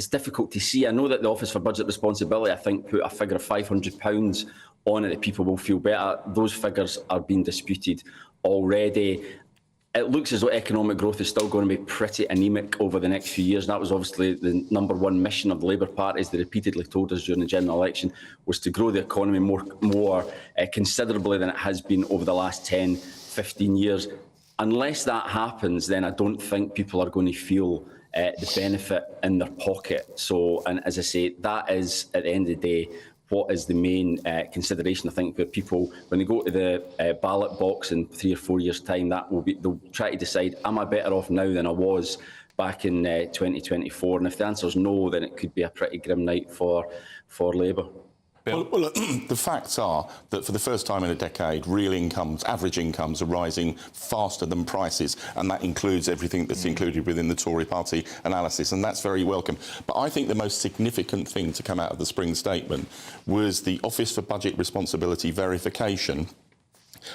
difficult to see. I know that the Office for Budget Responsibility, I think, put a figure of £500 on it that people will feel better. Those figures are being disputed already. It looks as though economic growth is still going to be pretty anaemic over the next few years. And that was obviously the number one mission of the Labour Party, as they repeatedly told us during the general election, was to grow the economy more considerably than it has been over the last 10, 15 years. Unless that happens, then I don't think people are going to feel the benefit in their pocket. So, and as I say, that is, at the end of the day, what is the main consideration, I think, for people when they go to the ballot box in 3 or 4 years' time. That will be, they'll try to decide, am I better off now than I was back in 2024? And if the answer is no, then it could be a pretty grim night for Labour. Well, look, the facts are that for the first time in a decade, real incomes, average incomes, are rising faster than prices, and that includes everything that's included within the Tory party analysis, and that's very welcome. But I think the most significant thing to come out of the spring statement was the Office for Budget Responsibility verification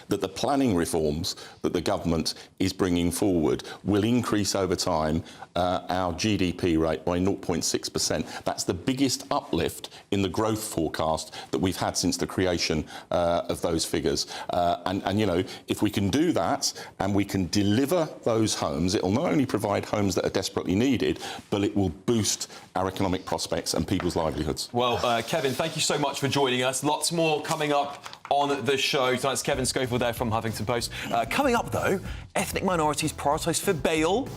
that the planning reforms that the government is bringing forward will increase over time our GDP rate by 0.6%. That's the biggest uplift in the growth forecast that we've had since the creation of those figures. And, you know, if we can do that and we can deliver those homes, it will not only provide homes that are desperately needed, but it will boost our economic prospects and people's livelihoods. Well, Kevin, thank you so much for joining us. Lots more coming up on the show tonight. It's Kevin Schofield there from Huffington Post. Coming up, though, ethnic minorities prioritised for bail,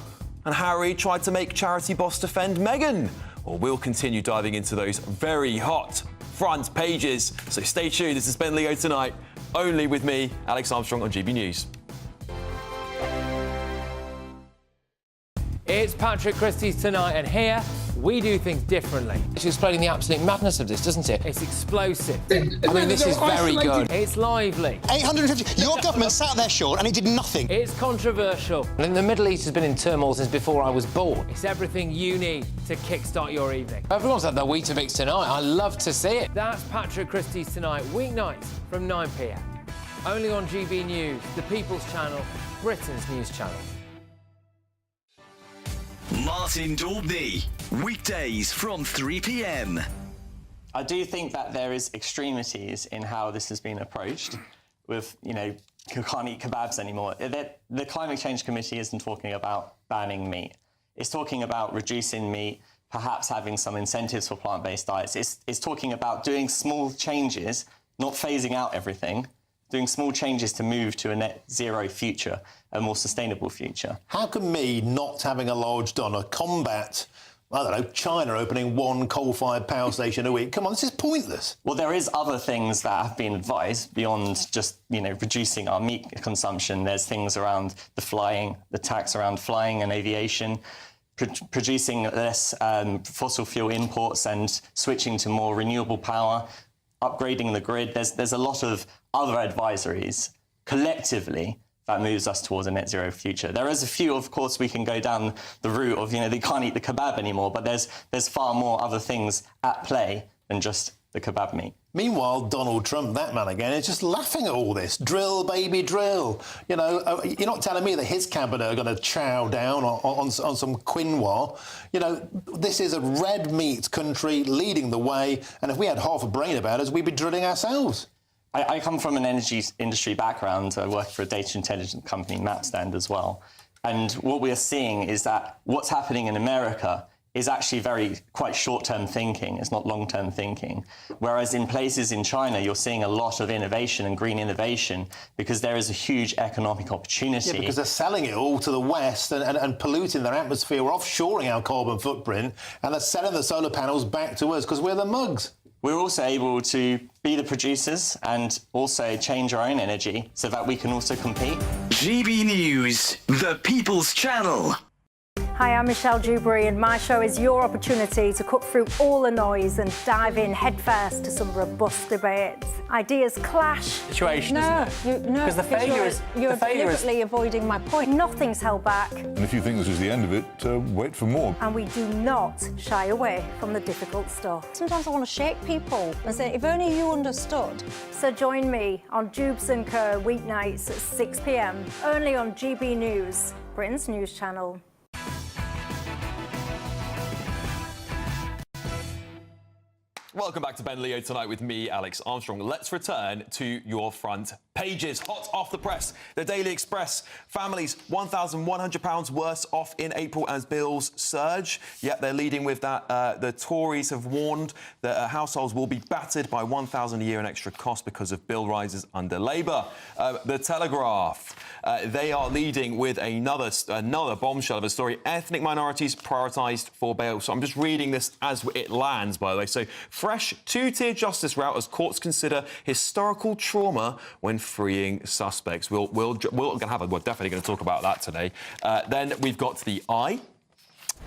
and Harry tried to make charity boss defend Meghan. Well, we'll continue diving into those very hot front pages. So stay tuned. This is Ben Leo Tonight, only with me, Alex Armstrong, on GB News. It's Patrick Christie's Tonight, and here we do things differently. It's explaining the absolute madness of this, doesn't it? It's explosive. I mean, this is very good. It's lively. 850. Your government sat there, Sean, and it did nothing. It's controversial. And the Middle East has been in turmoil since before I was born. It's everything you need to kickstart your evening. Everyone's had their Weetabix tonight. I love to see it. That's Patrick Christie's Tonight, weeknights from 9 p.m. Only on GB News, the People's Channel, Britain's news channel. Martin Daubney, weekdays from 3 p.m. I do think that there is extremities in how this has been approached with, you know, you can't eat kebabs anymore. The Climate Change Committee isn't talking about banning meat. It's talking about reducing meat, perhaps having some incentives for plant-based diets. It's talking about doing small changes, not phasing out everything, doing small changes to move to a net zero future, a more sustainable future. How can me not having a large dollar combat, I don't know, China opening one coal-fired power station a week? Come on, this is pointless. Well, there is other things that have been advised beyond just, reducing our meat consumption. There's things around the tax around flying and aviation, producing less fossil fuel imports and switching to more renewable power, upgrading the grid. There's a lot of other advisories collectively that moves us towards a net zero future. There is a few, of course, we can go down the route of, they can't eat the kebab anymore, but there's far more other things at play than just the kebab meat. Meanwhile, Donald Trump, that man again, is just laughing at all this. Drill, baby, drill. You're not telling me that his cabinet are going to chow down on some quinoa. This is a red meat country leading the way, and if we had half a brain about us, we'd be drilling ourselves. I come from an energy industry background. I work for a data intelligence company, Mapstand, as well. And what we are seeing is that what's happening in America is actually quite short-term thinking. It's not long-term thinking. Whereas in places in China, you're seeing a lot of innovation and green innovation because there is a huge economic opportunity. Yeah, because they're selling it all to the West and polluting their atmosphere. We're offshoring our carbon footprint, and they're selling the solar panels back to us because we're the mugs. We're also able to be the producers and also change our own energy so that we can also compete. GB News, the People's Channel. Hi, I'm Michelle Dewberry, and my show is your opportunity to cut through all the noise and dive in headfirst to some robust debates. Ideas clash. Situation, isn't it? Because the failure is... You're deliberately avoiding my point. Nothing's held back. And if you think this is the end of it, wait for more. And we do not shy away from the difficult stuff. Sometimes I want to shake people and say, if only you understood. So join me on Jubes and Kerr weeknights at 6 p.m, only on GB News, Britain's news channel. Welcome back to Ben Leo Tonight with me, Alex Armstrong. Let's return to your front pages. Hot off the press, the Daily Express. Families £1,100 worse off in April as bills surge. Yet they're leading with that. The Tories have warned that households will be battered by £1,000 a year in extra cost because of bill rises under Labour. The Telegraph. They are leading with another bombshell of a story. Ethnic minorities prioritised for bail. So I'm just reading this as it lands, by the way. So fresh two-tier justice route as courts consider historical trauma when freeing suspects. We're definitely going to talk about that today. Then we've got the Eye.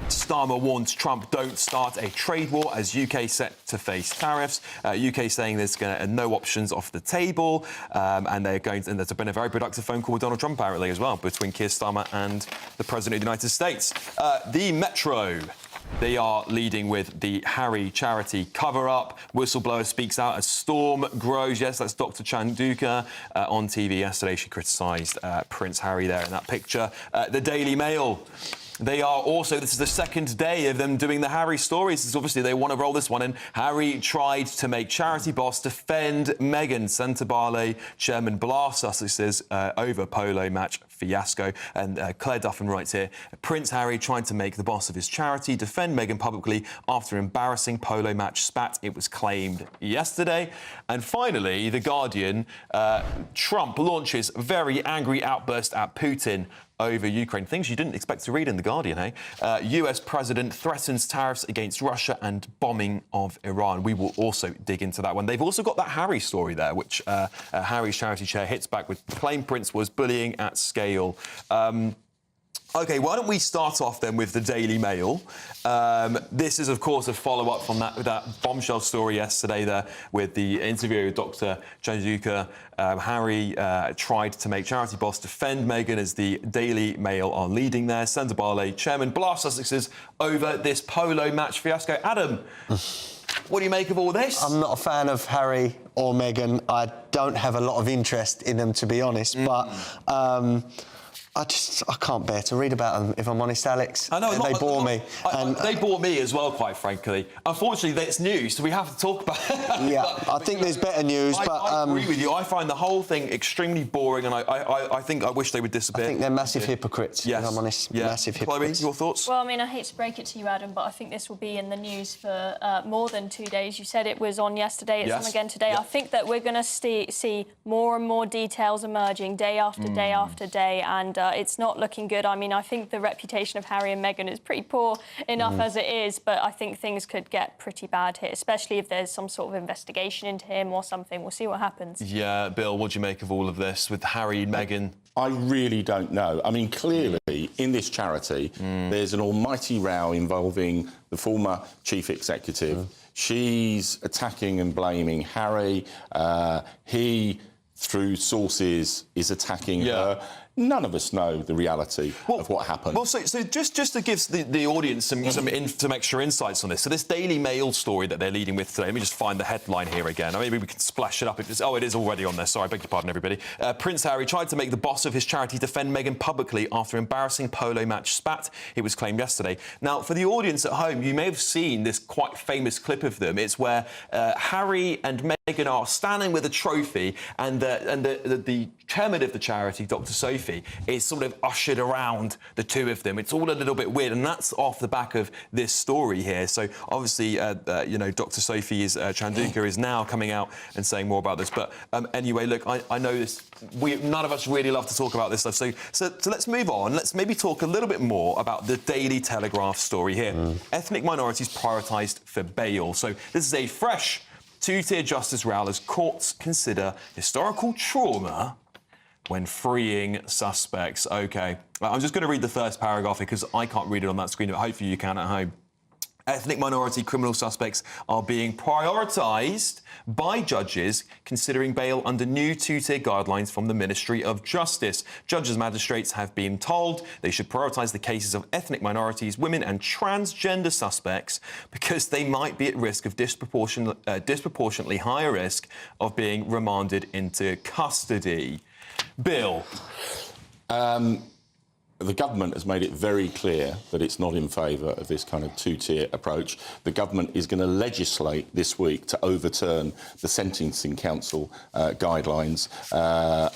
Starmer warns Trump don't start a trade war as UK set to face tariffs. UK saying there's no options off the table, and there's been a very productive phone call with Donald Trump apparently as well between Keir Starmer and the President of the United States. The Metro. They are leading with the Harry charity cover-up. Whistleblower speaks out as storm grows. Yes, that's Dr. Chanduka on TV yesterday. She criticised Prince Harry there in that picture. The Daily Mail. They are also, this is the second day of them doing the Harry stories. It's obviously they want to roll this one in. Harry tried to make charity boss defend Meghan. Centre Barley chairman blasts Sussex's over polo match fiasco. And Claire Duffin writes here, Prince Harry tried to make the boss of his charity defend Meghan publicly after embarrassing polo match spat. It was claimed yesterday. And finally, The Guardian, Trump launches very angry outburst at Putin over Ukraine. Things you didn't expect to read in The Guardian, eh? US president threatens tariffs against Russia and bombing of Iran. We will also dig into that one. They've also got that Harry story there, which Harry's charity chair hits back with claim Prince was bullying at scale. OK, why don't we start off then with the Daily Mail. This is, of course, a follow-up from that bombshell story yesterday there with the interview with Dr. Chanduka. Harry tried to make charity boss defend Meghan as the Daily Mail are leading there. Centre Barley chairman blasts Sussex's over this polo match fiasco. Adam, what do you make of all this? I'm not a fan of Harry or Meghan. I don't have a lot of interest in them, to be honest. But I can't bear to read about them, if I'm honest, Alex. I know, they bore me. They bore me as well, quite frankly. Unfortunately, it's news, so we have to talk about it. Yeah, I think there's better news, but... I agree with you. I find the whole thing extremely boring, and I think I wish they would disappear. I think they're massive hypocrites, if I'm honest. Yeah. Massive hypocrites. Chloe, your thoughts? Well, I mean, I hate to break it to you, Adam, but I think this will be in the news for more than 2 days. You said it was on yesterday, it's on again today. I think that we're going to see more and more details emerging day after day after day, and it's not looking good. I mean, I think the reputation of Harry and Meghan is pretty poor enough as it is, but I think things could get pretty bad here, especially if there's some sort of investigation into him or something. We'll see what happens. Yeah, Bill, what do you make of all of this with Harry and Meghan? I really don't know. I mean, clearly, in this charity, there's an almighty row involving the former chief executive. She's attacking and blaming Harry. He, through sources, is attacking her. None of us know the reality of what happened. Well, so just to give the audience some extra insights on this. So this Daily Mail story that they're leading with today, let me just find the headline here again. Maybe we can splash it up. It is already on there. Sorry, I beg your pardon, everybody. Prince Harry tried to make the boss of his charity defend Meghan publicly after embarrassing polo match spat, it was claimed yesterday. Now, for the audience at home, you may have seen this quite famous clip of them. It's where Harry and Meghan are standing with a trophy, and the chairman of the charity, Dr. Sophie, is sort of ushered around the two of them. It's all a little bit weird, and that's off the back of this story here. So obviously, Dr. Sophie Chanduka is now coming out and saying more about this. But anyway, look, I know this. None of us really love to talk about this stuff. So let's move on. Let's maybe talk a little bit more about the Daily Telegraph story here. Ethnic minorities prioritised for bail. So this is a fresh two-tier justice row as courts consider historical trauma when freeing suspects. OK, I'm just going to read the first paragraph because I can't read it on that screen, but hopefully you can at home. Ethnic minority criminal suspects are being prioritised by judges considering bail under new two-tier guidelines from the Ministry of Justice. Judges and magistrates have been told they should prioritise the cases of ethnic minorities, women and transgender suspects because they might be at risk of disproportionately higher risk of being remanded into custody. Bill? The government has made it very clear that it's not in favour of this kind of two-tier approach. The government is going to legislate this week to overturn the Sentencing Council guidelines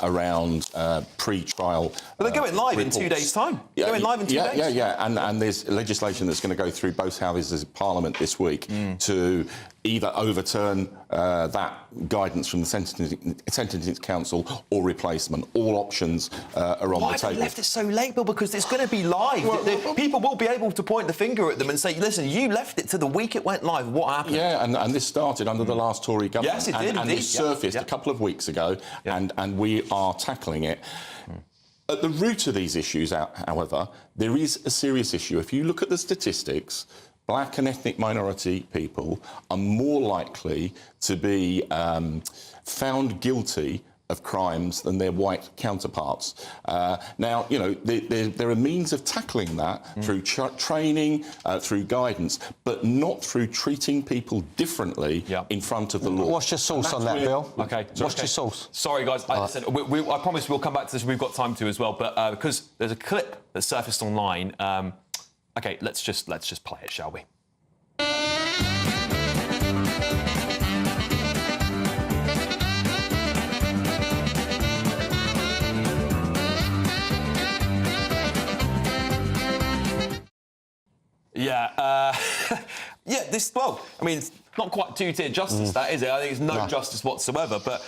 around pre-trial. But they're going live in 2 days' time. They're going live in 2 days. Yeah. And there's legislation that's going to go through both houses of Parliament this week to either overturn that guidance from the Sentencing Council or replacement. All options are on the table. Why have they left it so late, Bill? Because it's going to be live. People will be able to point the finger at them and say, listen, you left it to the week it went live. What happened? Yeah, and this started under the last Tory government. Yes, it did, and this surfaced a couple of weeks ago, and we are tackling it. At the root of these issues, however, there is a serious issue. If you look at the statistics, black and ethnic minority people are more likely to be found guilty of crimes than their white counterparts. Now, there are means of tackling that through training, through guidance, but not through treating people differently in front of the law. What's your source on that, Bill? OK. What's your source? Sorry, guys. I promise we'll come back to this. We've got time to as well. But because there's a clip that surfaced online, OK, let's just play it, shall we? It's not quite two-tier justice, that, is it? I think it's no justice whatsoever. But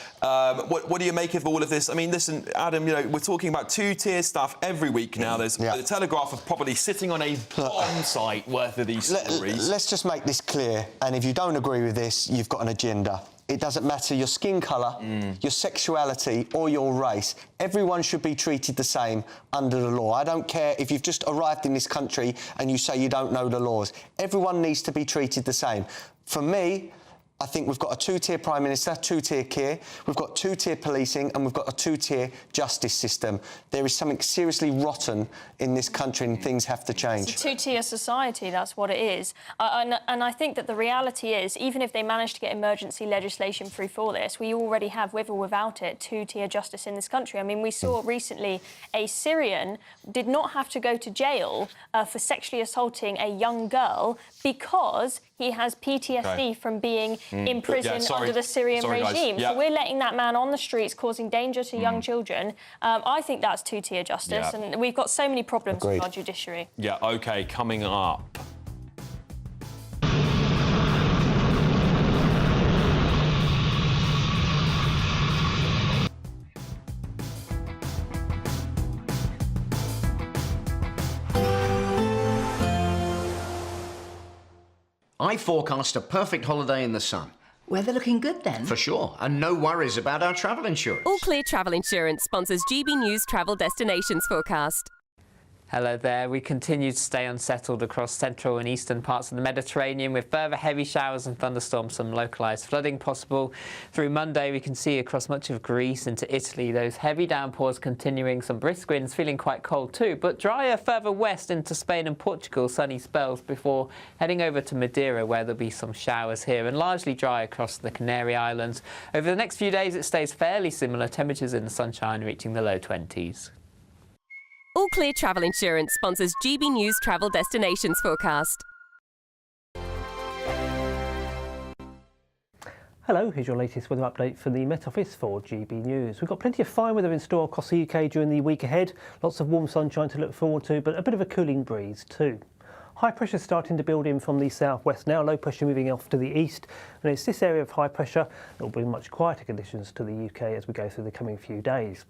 what do you make of all of this? I mean, listen, Adam, we're talking about two-tier stuff every week now. There's the Telegraph are probably sitting on a bomb site worth of these stories. Let's just make this clear, and if you don't agree with this, you've got an agenda. It doesn't matter your skin colour, your sexuality or your race. Everyone should be treated the same under the law. I don't care if you've just arrived in this country and you say you don't know the laws. Everyone needs to be treated the same. For me, I think we've got a two-tier Prime Minister, two-tier Keir, we've got two-tier policing and we've got a two-tier justice system. There is something seriously rotten in this country and things have to change. It's a two-tier society, that's what it is. And I think that the reality is, even if they manage to get emergency legislation through for this, we already have, with or without it, two-tier justice in this country. I mean, we saw recently a Syrian did not have to go to jail for sexually assaulting a young girl because he has PTSD from being in prison under the Syrian regime. So we're letting that man on the streets, causing danger to young children. I think that's two-tier justice, and we've got so many problems with our judiciary. Yeah, OK, coming up. I forecast a perfect holiday in the sun. Weather looking good then? For sure, and no worries about our travel insurance. All Clear Travel Insurance sponsors GB News Travel Destinations Forecast. Hello there. We continue to stay unsettled across central and eastern parts of the Mediterranean with further heavy showers and thunderstorms, some localised flooding possible. Through Monday, we can see across much of Greece into Italy those heavy downpours continuing, some brisk winds, feeling quite cold too, but drier further west into Spain and Portugal, sunny spells before heading over to Madeira where there'll be some showers here, and largely dry across the Canary Islands. Over the next few days, it stays fairly similar, temperatures in the sunshine reaching the low 20s. All Clear Travel Insurance sponsors GB News Travel Destinations Forecast. Hello, here's your latest weather update from the Met Office for GB News. We've got plenty of fine weather in store across the UK during the week ahead. Lots of warm sunshine to look forward to, but a bit of a cooling breeze too. High pressure starting to build in from the southwest now, low pressure moving off to the east, and it's this area of high pressure that will bring much quieter conditions to the UK as we go through the coming few days.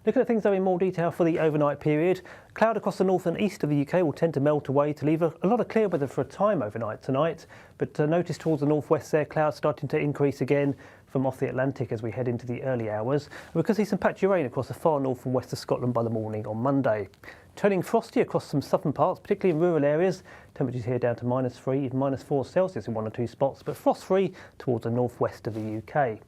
Looking at things though in more detail for the overnight period, cloud across the north and east of the UK will tend to melt away to leave a lot of clear weather for a time overnight tonight, but notice towards the northwest there, clouds starting to increase again from off the Atlantic as we head into the early hours. And we could see some patchy rain across the far north and west of Scotland by the morning on Monday. Turning frosty across some southern parts, particularly in rural areas. Temperatures here down to -3, even -4 Celsius in one or two spots, but frost-free towards the northwest of the UK.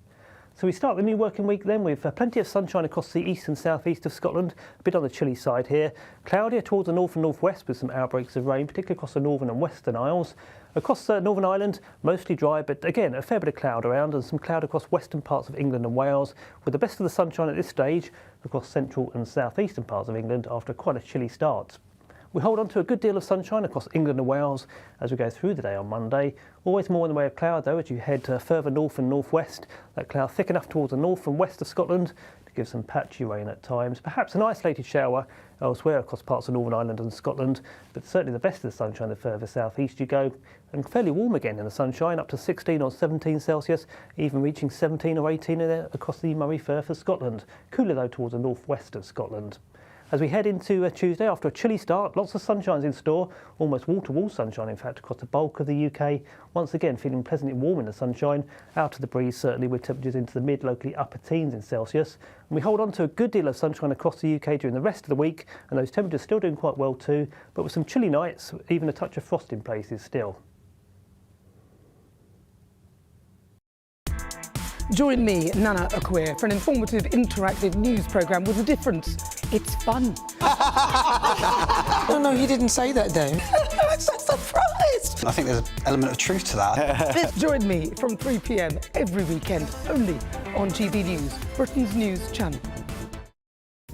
So we start the new working week then with plenty of sunshine across the east and southeast of Scotland, a bit on the chilly side here. Cloudier towards the north and northwest with some outbreaks of rain, particularly across the northern and western Isles. Across Northern Ireland, mostly dry, but again, a fair bit of cloud around and some cloud across western parts of England and Wales, with the best of the sunshine at this stage across central and southeastern parts of England after quite a chilly start. We hold on to a good deal of sunshine across England and Wales as we go through the day on Monday. Always more in the way of cloud though as you head further north and northwest. That cloud thick enough towards the north and west of Scotland to give some patchy rain at times. Perhaps an isolated shower elsewhere across parts of Northern Ireland and Scotland, but certainly the best of the sunshine the further southeast you go. And fairly warm again in the sunshine, up to 16 or 17 Celsius, even reaching 17 or 18 there across the Moray Firth of Scotland. Cooler though towards the northwest of Scotland. As we head into Tuesday, after a chilly start, lots of sunshines in store, almost wall-to-wall sunshine, in fact, across the bulk of the UK. Once again, feeling pleasantly warm in the sunshine, out of the breeze, certainly, with temperatures into the mid, locally upper teens in Celsius. And we hold on to a good deal of sunshine across the UK during the rest of the week, and those temperatures still doing quite well too, but with some chilly nights, even a touch of frost in places still. Join me, Nana Akweer, for an informative, interactive news programme with a difference. It's fun. No, he didn't say that, though. I'm so surprised. I think there's an element of truth to that. Join me from 3 p.m. every weekend, only on GB News, Britain's news channel.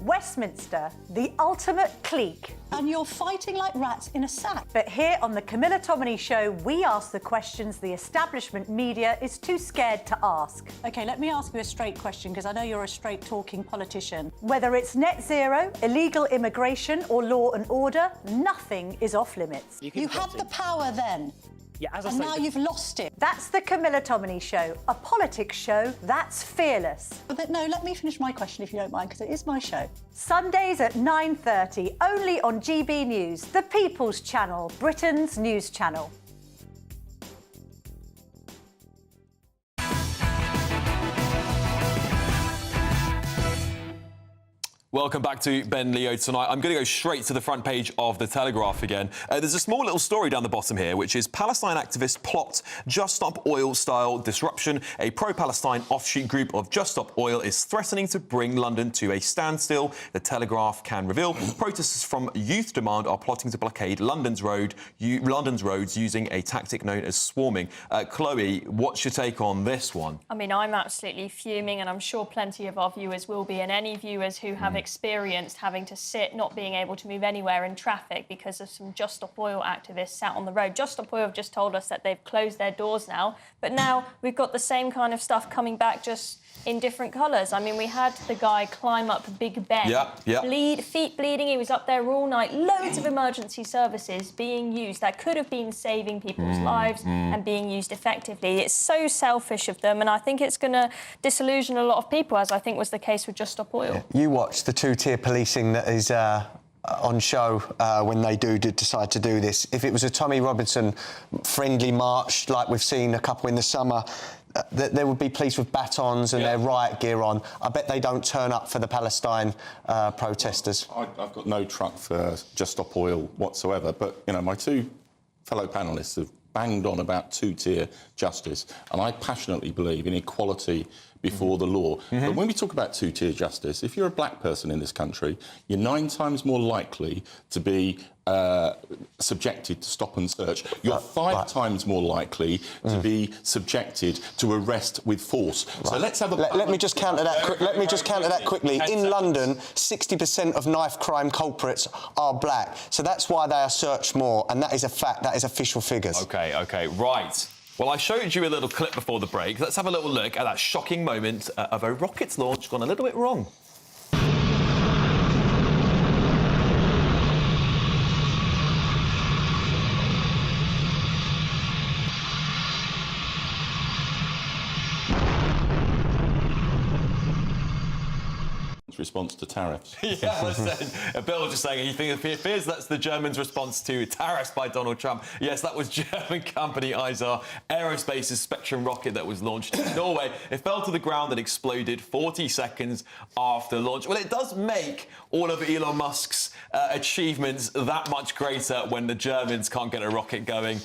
Westminster, the ultimate clique. And you're fighting like rats in a sack. But here on the Camilla Tominey Show, we ask the questions the establishment media is too scared to ask. OK, let me ask you a straight question, because I know you're a straight-talking politician. Whether it's net zero, illegal immigration or law and order, nothing is off limits. You had the power then. Yeah, and now you've lost it. That's the Camilla Tominey Show, a politics show that's fearless. But no, let me finish my question if you don't mind, because it is my show. Sundays at 9:30, only on GB News, the People's Channel, Britain's news channel. Welcome back to Ben Leo tonight. I'm going to go straight to the front page of The Telegraph again. There's a small little story down the bottom here, which is Palestine activists plot Just Stop Oil-style disruption. A pro-Palestine offshoot group of Just Stop Oil is threatening to bring London to a standstill. The Telegraph can reveal protesters from Youth Demand are plotting to blockade London's roads using a tactic known as swarming. Chloe, what's your take on this one? I mean, I'm absolutely fuming, and I'm sure plenty of our viewers will be, and any viewers who have experienced having to sit, not being able to move anywhere in traffic because of some Just Stop Oil activists sat on the road. Just Stop Oil have just told us that they've closed their doors now, but now we've got the same kind of stuff coming back, just in different colours. I mean, we had the guy climb up Big Ben, feet bleeding. He was up there all night. Loads of emergency services being used that could have been saving people's lives and being used effectively. It's so selfish of them, and I think it's going to disillusion a lot of people, as I think was the case with Just Stop Oil. You watch the two-tier policing that is on show when they do decide to do this. If it was a Tommy Robinson friendly march like we've seen a couple in the summer, there would be police with batons and their riot gear on. I bet they don't turn up for the Palestine protesters. I've got no truck for Just Stop Oil whatsoever, but, you know, my two fellow panellists have banged on about two-tier justice, and I passionately believe in equality before the law. But when we talk about two-tier justice, if you're a black person in this country, you're 9 times more likely to be subjected to stop and search. You're 5 times more likely to be subjected to arrest with force. So let's have a... Let me just counter that. Let me just counter that quickly. In London, 60% of knife crime culprits are black, so that's why they are searched more, and that is a fact. That is official figures. OK, right. Well, I showed you a little clip before the break. Let's have a little look at that shocking moment of a rocket launch gone a little bit wrong. Response to tariffs. Bill was just saying he fears that's the Germans' response to tariffs by Donald Trump. Yes, that was German company Isar Aerospace's Spectrum rocket that was launched in Norway. It fell to the ground and exploded 40 seconds after launch. Well, it does make all of Elon Musk's achievements that much greater when the Germans can't get a rocket going,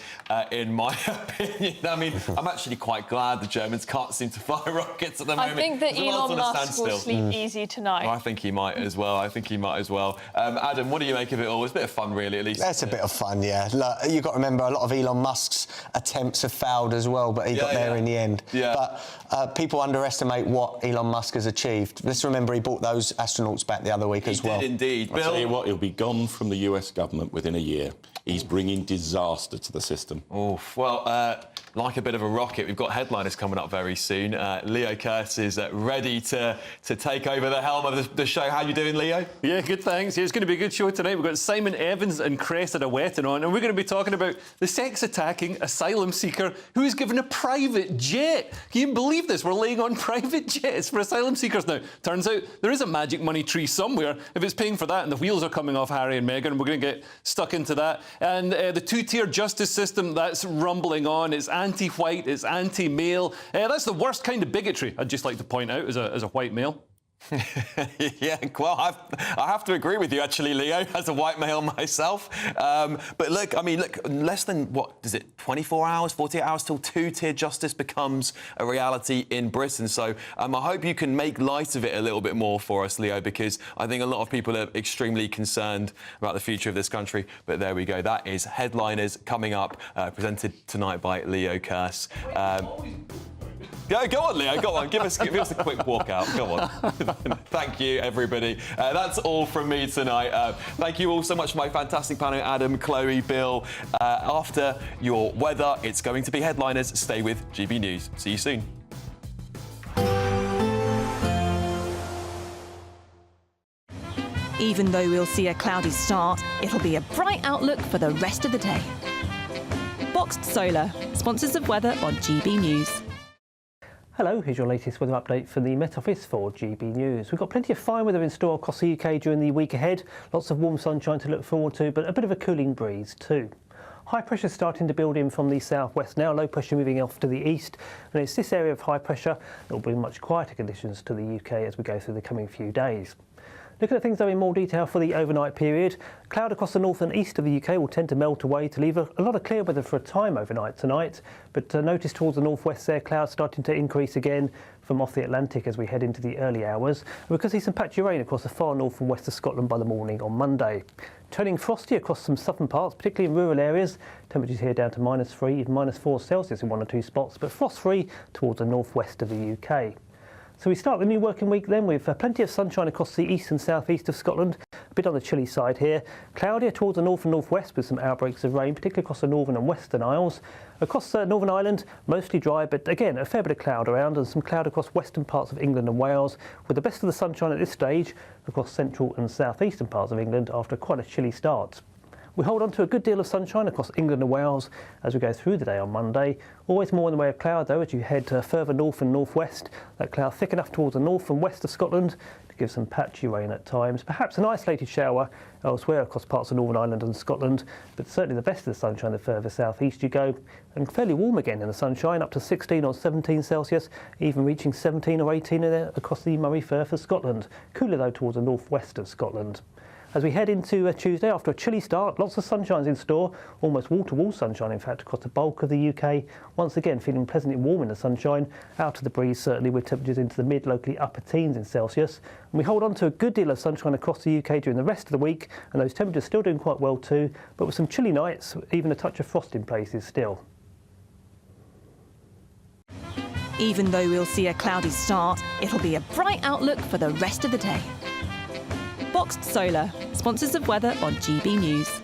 in my opinion. I mean, I'm actually quite glad the Germans can't seem to fly rockets at the moment. I think that Elon Musk will sleep easy tonight. I think he might as well. Adam, what do you make of it all? It's a bit of fun, really, at least. That's a bit of fun, yeah. Look, you've got to remember a lot of Elon Musk's attempts have failed as well, but he got there in the end. But people underestimate what Elon Musk has achieved. Let's remember he brought those astronauts back the other week as well. He did indeed. I'll tell you what, he'll be gone from the US government within a year. He's bringing disaster to the system. Well, like a bit of a rocket, we've got headliners coming up very soon. Leo Kearse is ready to take over the helm of the show. How you doing, Leo? Yeah, good, thanks. Yeah, it's going to be a good show tonight. We've got Simon Evans and Cressida Wetton on, and we're going to be talking about the sex-attacking asylum seeker who is given a private jet. Can you believe this? We're laying on private jets for asylum seekers now. Turns out there is a magic money tree somewhere if it's paying for that, and the wheels are coming off Harry and Meghan, and we're going to get stuck into that. And the two-tier justice system, that's rumbling on. It's anti-white, it's anti-male. That's the worst kind of bigotry, I'd just like to point out, as a white male. Yeah, well, I have to agree with you, actually, Leo, as a white male myself. But look, less than, 24 hours, 48 hours till two-tier justice becomes a reality in Britain. So I hope you can make light of it a little bit more for us, Leo, because I think a lot of people are extremely concerned about the future of this country. But there we go. That is Headliners coming up, presented tonight by Leo Kearse. Go on, Leo, go on. Give us a quick walkout. Go on. Thank you, everybody. That's all from me tonight. Thank you all so much for my fantastic panel, Adam, Chloe, Bill. After your weather, it's going to be Headliners. Stay with GB News. See you soon. Even though we'll see a cloudy start, it'll be a bright outlook for the rest of the day. Boxed Solar, sponsors of weather on GB News. Hello, here's your latest weather update from the Met Office for GB News. We've got plenty of fine weather in store across the UK during the week ahead. Lots of warm sunshine to look forward to, but a bit of a cooling breeze too. High pressure starting to build in from the southwest now, low pressure moving off to the east, and it's this area of high pressure that will bring much quieter conditions to the UK as we go through the coming few days. Looking at things though in more detail for the overnight period, cloud across the north and east of the UK will tend to melt away to leave a lot of clear weather for a time overnight tonight. But notice towards the northwest there, clouds starting to increase again from off the Atlantic as we head into the early hours. We could see some patchy rain across the far north and west of Scotland by the morning on Monday. Turning frosty across some southern parts, particularly in rural areas. Temperatures here down to -3, even -4 Celsius in 1 or 2 spots, but frost-free towards the northwest of the UK. So we start the new working week then with plenty of sunshine across the east and southeast of Scotland, a bit on the chilly side here. Cloudier towards the north and northwest with some outbreaks of rain, particularly across the northern and western Isles. Across Northern Ireland, mostly dry, but again, a fair bit of cloud around and some cloud across western parts of England and Wales, with the best of the sunshine at this stage across central and southeastern parts of England after quite a chilly start. We hold on to a good deal of sunshine across England and Wales as we go through the day on Monday. Always more in the way of cloud though as you head further north and northwest. That cloud thick enough towards the north and west of Scotland to give some patchy rain at times. Perhaps an isolated shower elsewhere across parts of Northern Ireland and Scotland, but certainly the best of the sunshine the further southeast you go. And fairly warm again in the sunshine, up to 16 or 17 Celsius, even reaching 17 or 18 there across the Moray Firth of Scotland. Cooler though towards the northwest of Scotland. As we head into Tuesday, after a chilly start, lots of sunshines in store, almost wall-to-wall sunshine in fact across the bulk of the UK. Once again feeling pleasantly warm in the sunshine, out of the breeze certainly with temperatures into the mid, locally upper teens in Celsius. And we hold on to a good deal of sunshine across the UK during the rest of the week, and those temperatures still doing quite well too, but with some chilly nights, even a touch of frost in places still. Even though we'll see a cloudy start, it'll be a bright outlook for the rest of the day. Boxed Solar, sponsors of weather on GB News.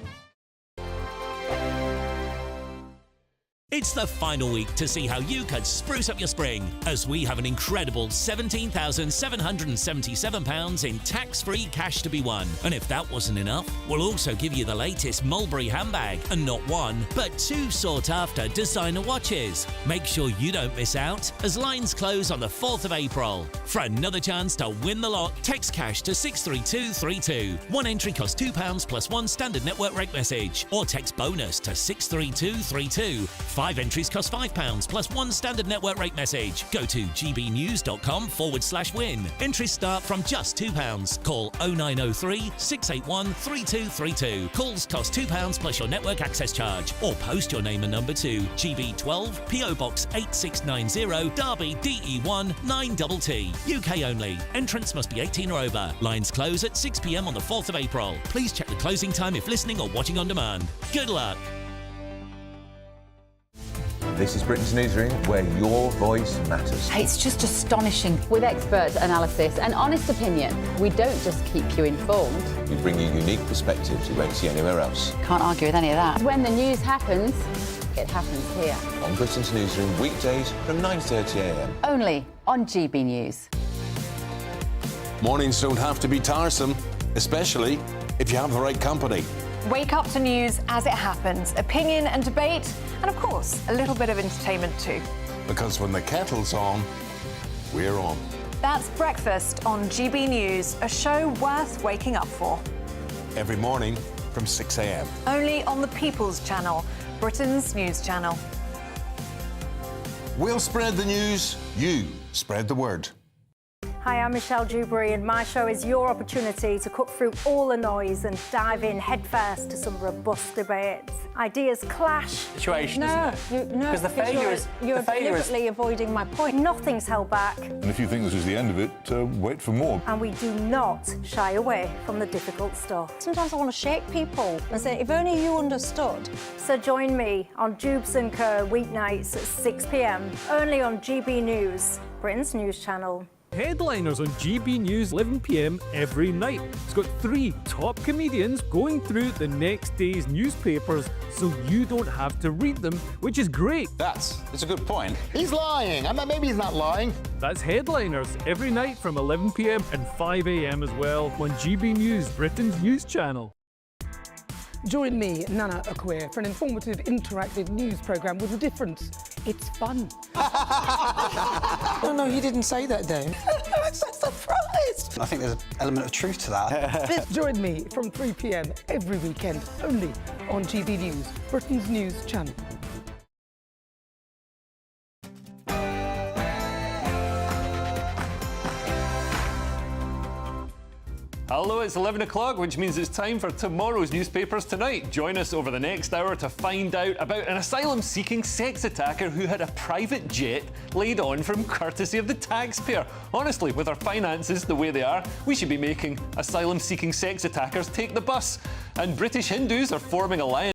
It's the final week to see how you could spruce up your spring, as we have an incredible £17,777 in tax-free cash to be won. And if that wasn't enough, we'll also give you the latest Mulberry handbag, and not one, but 2 sought-after designer watches. Make sure you don't miss out, as lines close on the 4th of April. For another chance to win the lot, text cash to 63232. One entry costs £2 plus 1 standard network rate message, or text bonus to 63232. 5 entries cost £5 plus 1 standard network rate message. Go to gbnews.com/win. Entries start from just £2. Call 0903 681 3232. Calls cost £2 plus your network access charge. Or post your name and number to GB12 PO Box 8690 Derby DE1 9TT. UK only. Entrants must be 18 or over. Lines close at 6 p.m. on the 4th of April. Please check the closing time if listening or watching on demand. Good luck. This is Britain's Newsroom, where your voice matters. It's just astonishing. With expert analysis and honest opinion, we don't just keep you informed. We bring you unique perspectives you won't see anywhere else. Can't argue with any of that. When the news happens, it happens here. On Britain's Newsroom, weekdays from 9:30 a.m. Only on GB News. Mornings don't have to be tiresome, especially if you have the right company. Wake up to news as it happens, opinion and debate, and of course, a little bit of entertainment too. Because when the kettle's on, we're on. That's Breakfast on GB News, a show worth waking up for. Every morning from 6 a.m. Only on the People's Channel, Britain's news channel. We'll spread the news, you spread the word. Hi, I'm Michelle Dewberry, and my show is your opportunity to cut through all the noise and dive in headfirst to some robust debates. Ideas clash. Situation, no, isn't it? Because the failure is... You're deliberately avoiding my point. Nothing's held back. And if you think this is the end of it, wait for more. And we do not shy away from the difficult stuff. Sometimes I want to shake people and say, if only you understood. So join me on Jubes and Kerr weeknights at 6 p.m, only on GB News, Britain's news channel. Headliners on GB News 11 p.m. every night. It's got 3 top comedians going through the next day's newspapers so you don't have to read them, which is great. That's a good point. He's lying. Maybe he's not lying. That's Headliners every night from 11 p.m. and 5 a.m. as well on GB News, Britain's news channel. Join me, Nana Akwe, for an informative, interactive news programme with a difference. It's fun. No, he didn't say that, Dave. I'm so surprised. I think there's an element of truth to that. Join me from 3 p.m. every weekend, only on GB News, Britain's news channel. Although it's 11 o'clock, which means it's time for tomorrow's newspapers tonight. Join us over the next hour to find out about an asylum-seeking sex attacker who had a private jet laid on from courtesy of the taxpayer. Honestly, with our finances the way they are, we should be making asylum-seeking sex attackers take the bus. And British Hindus are forming alliances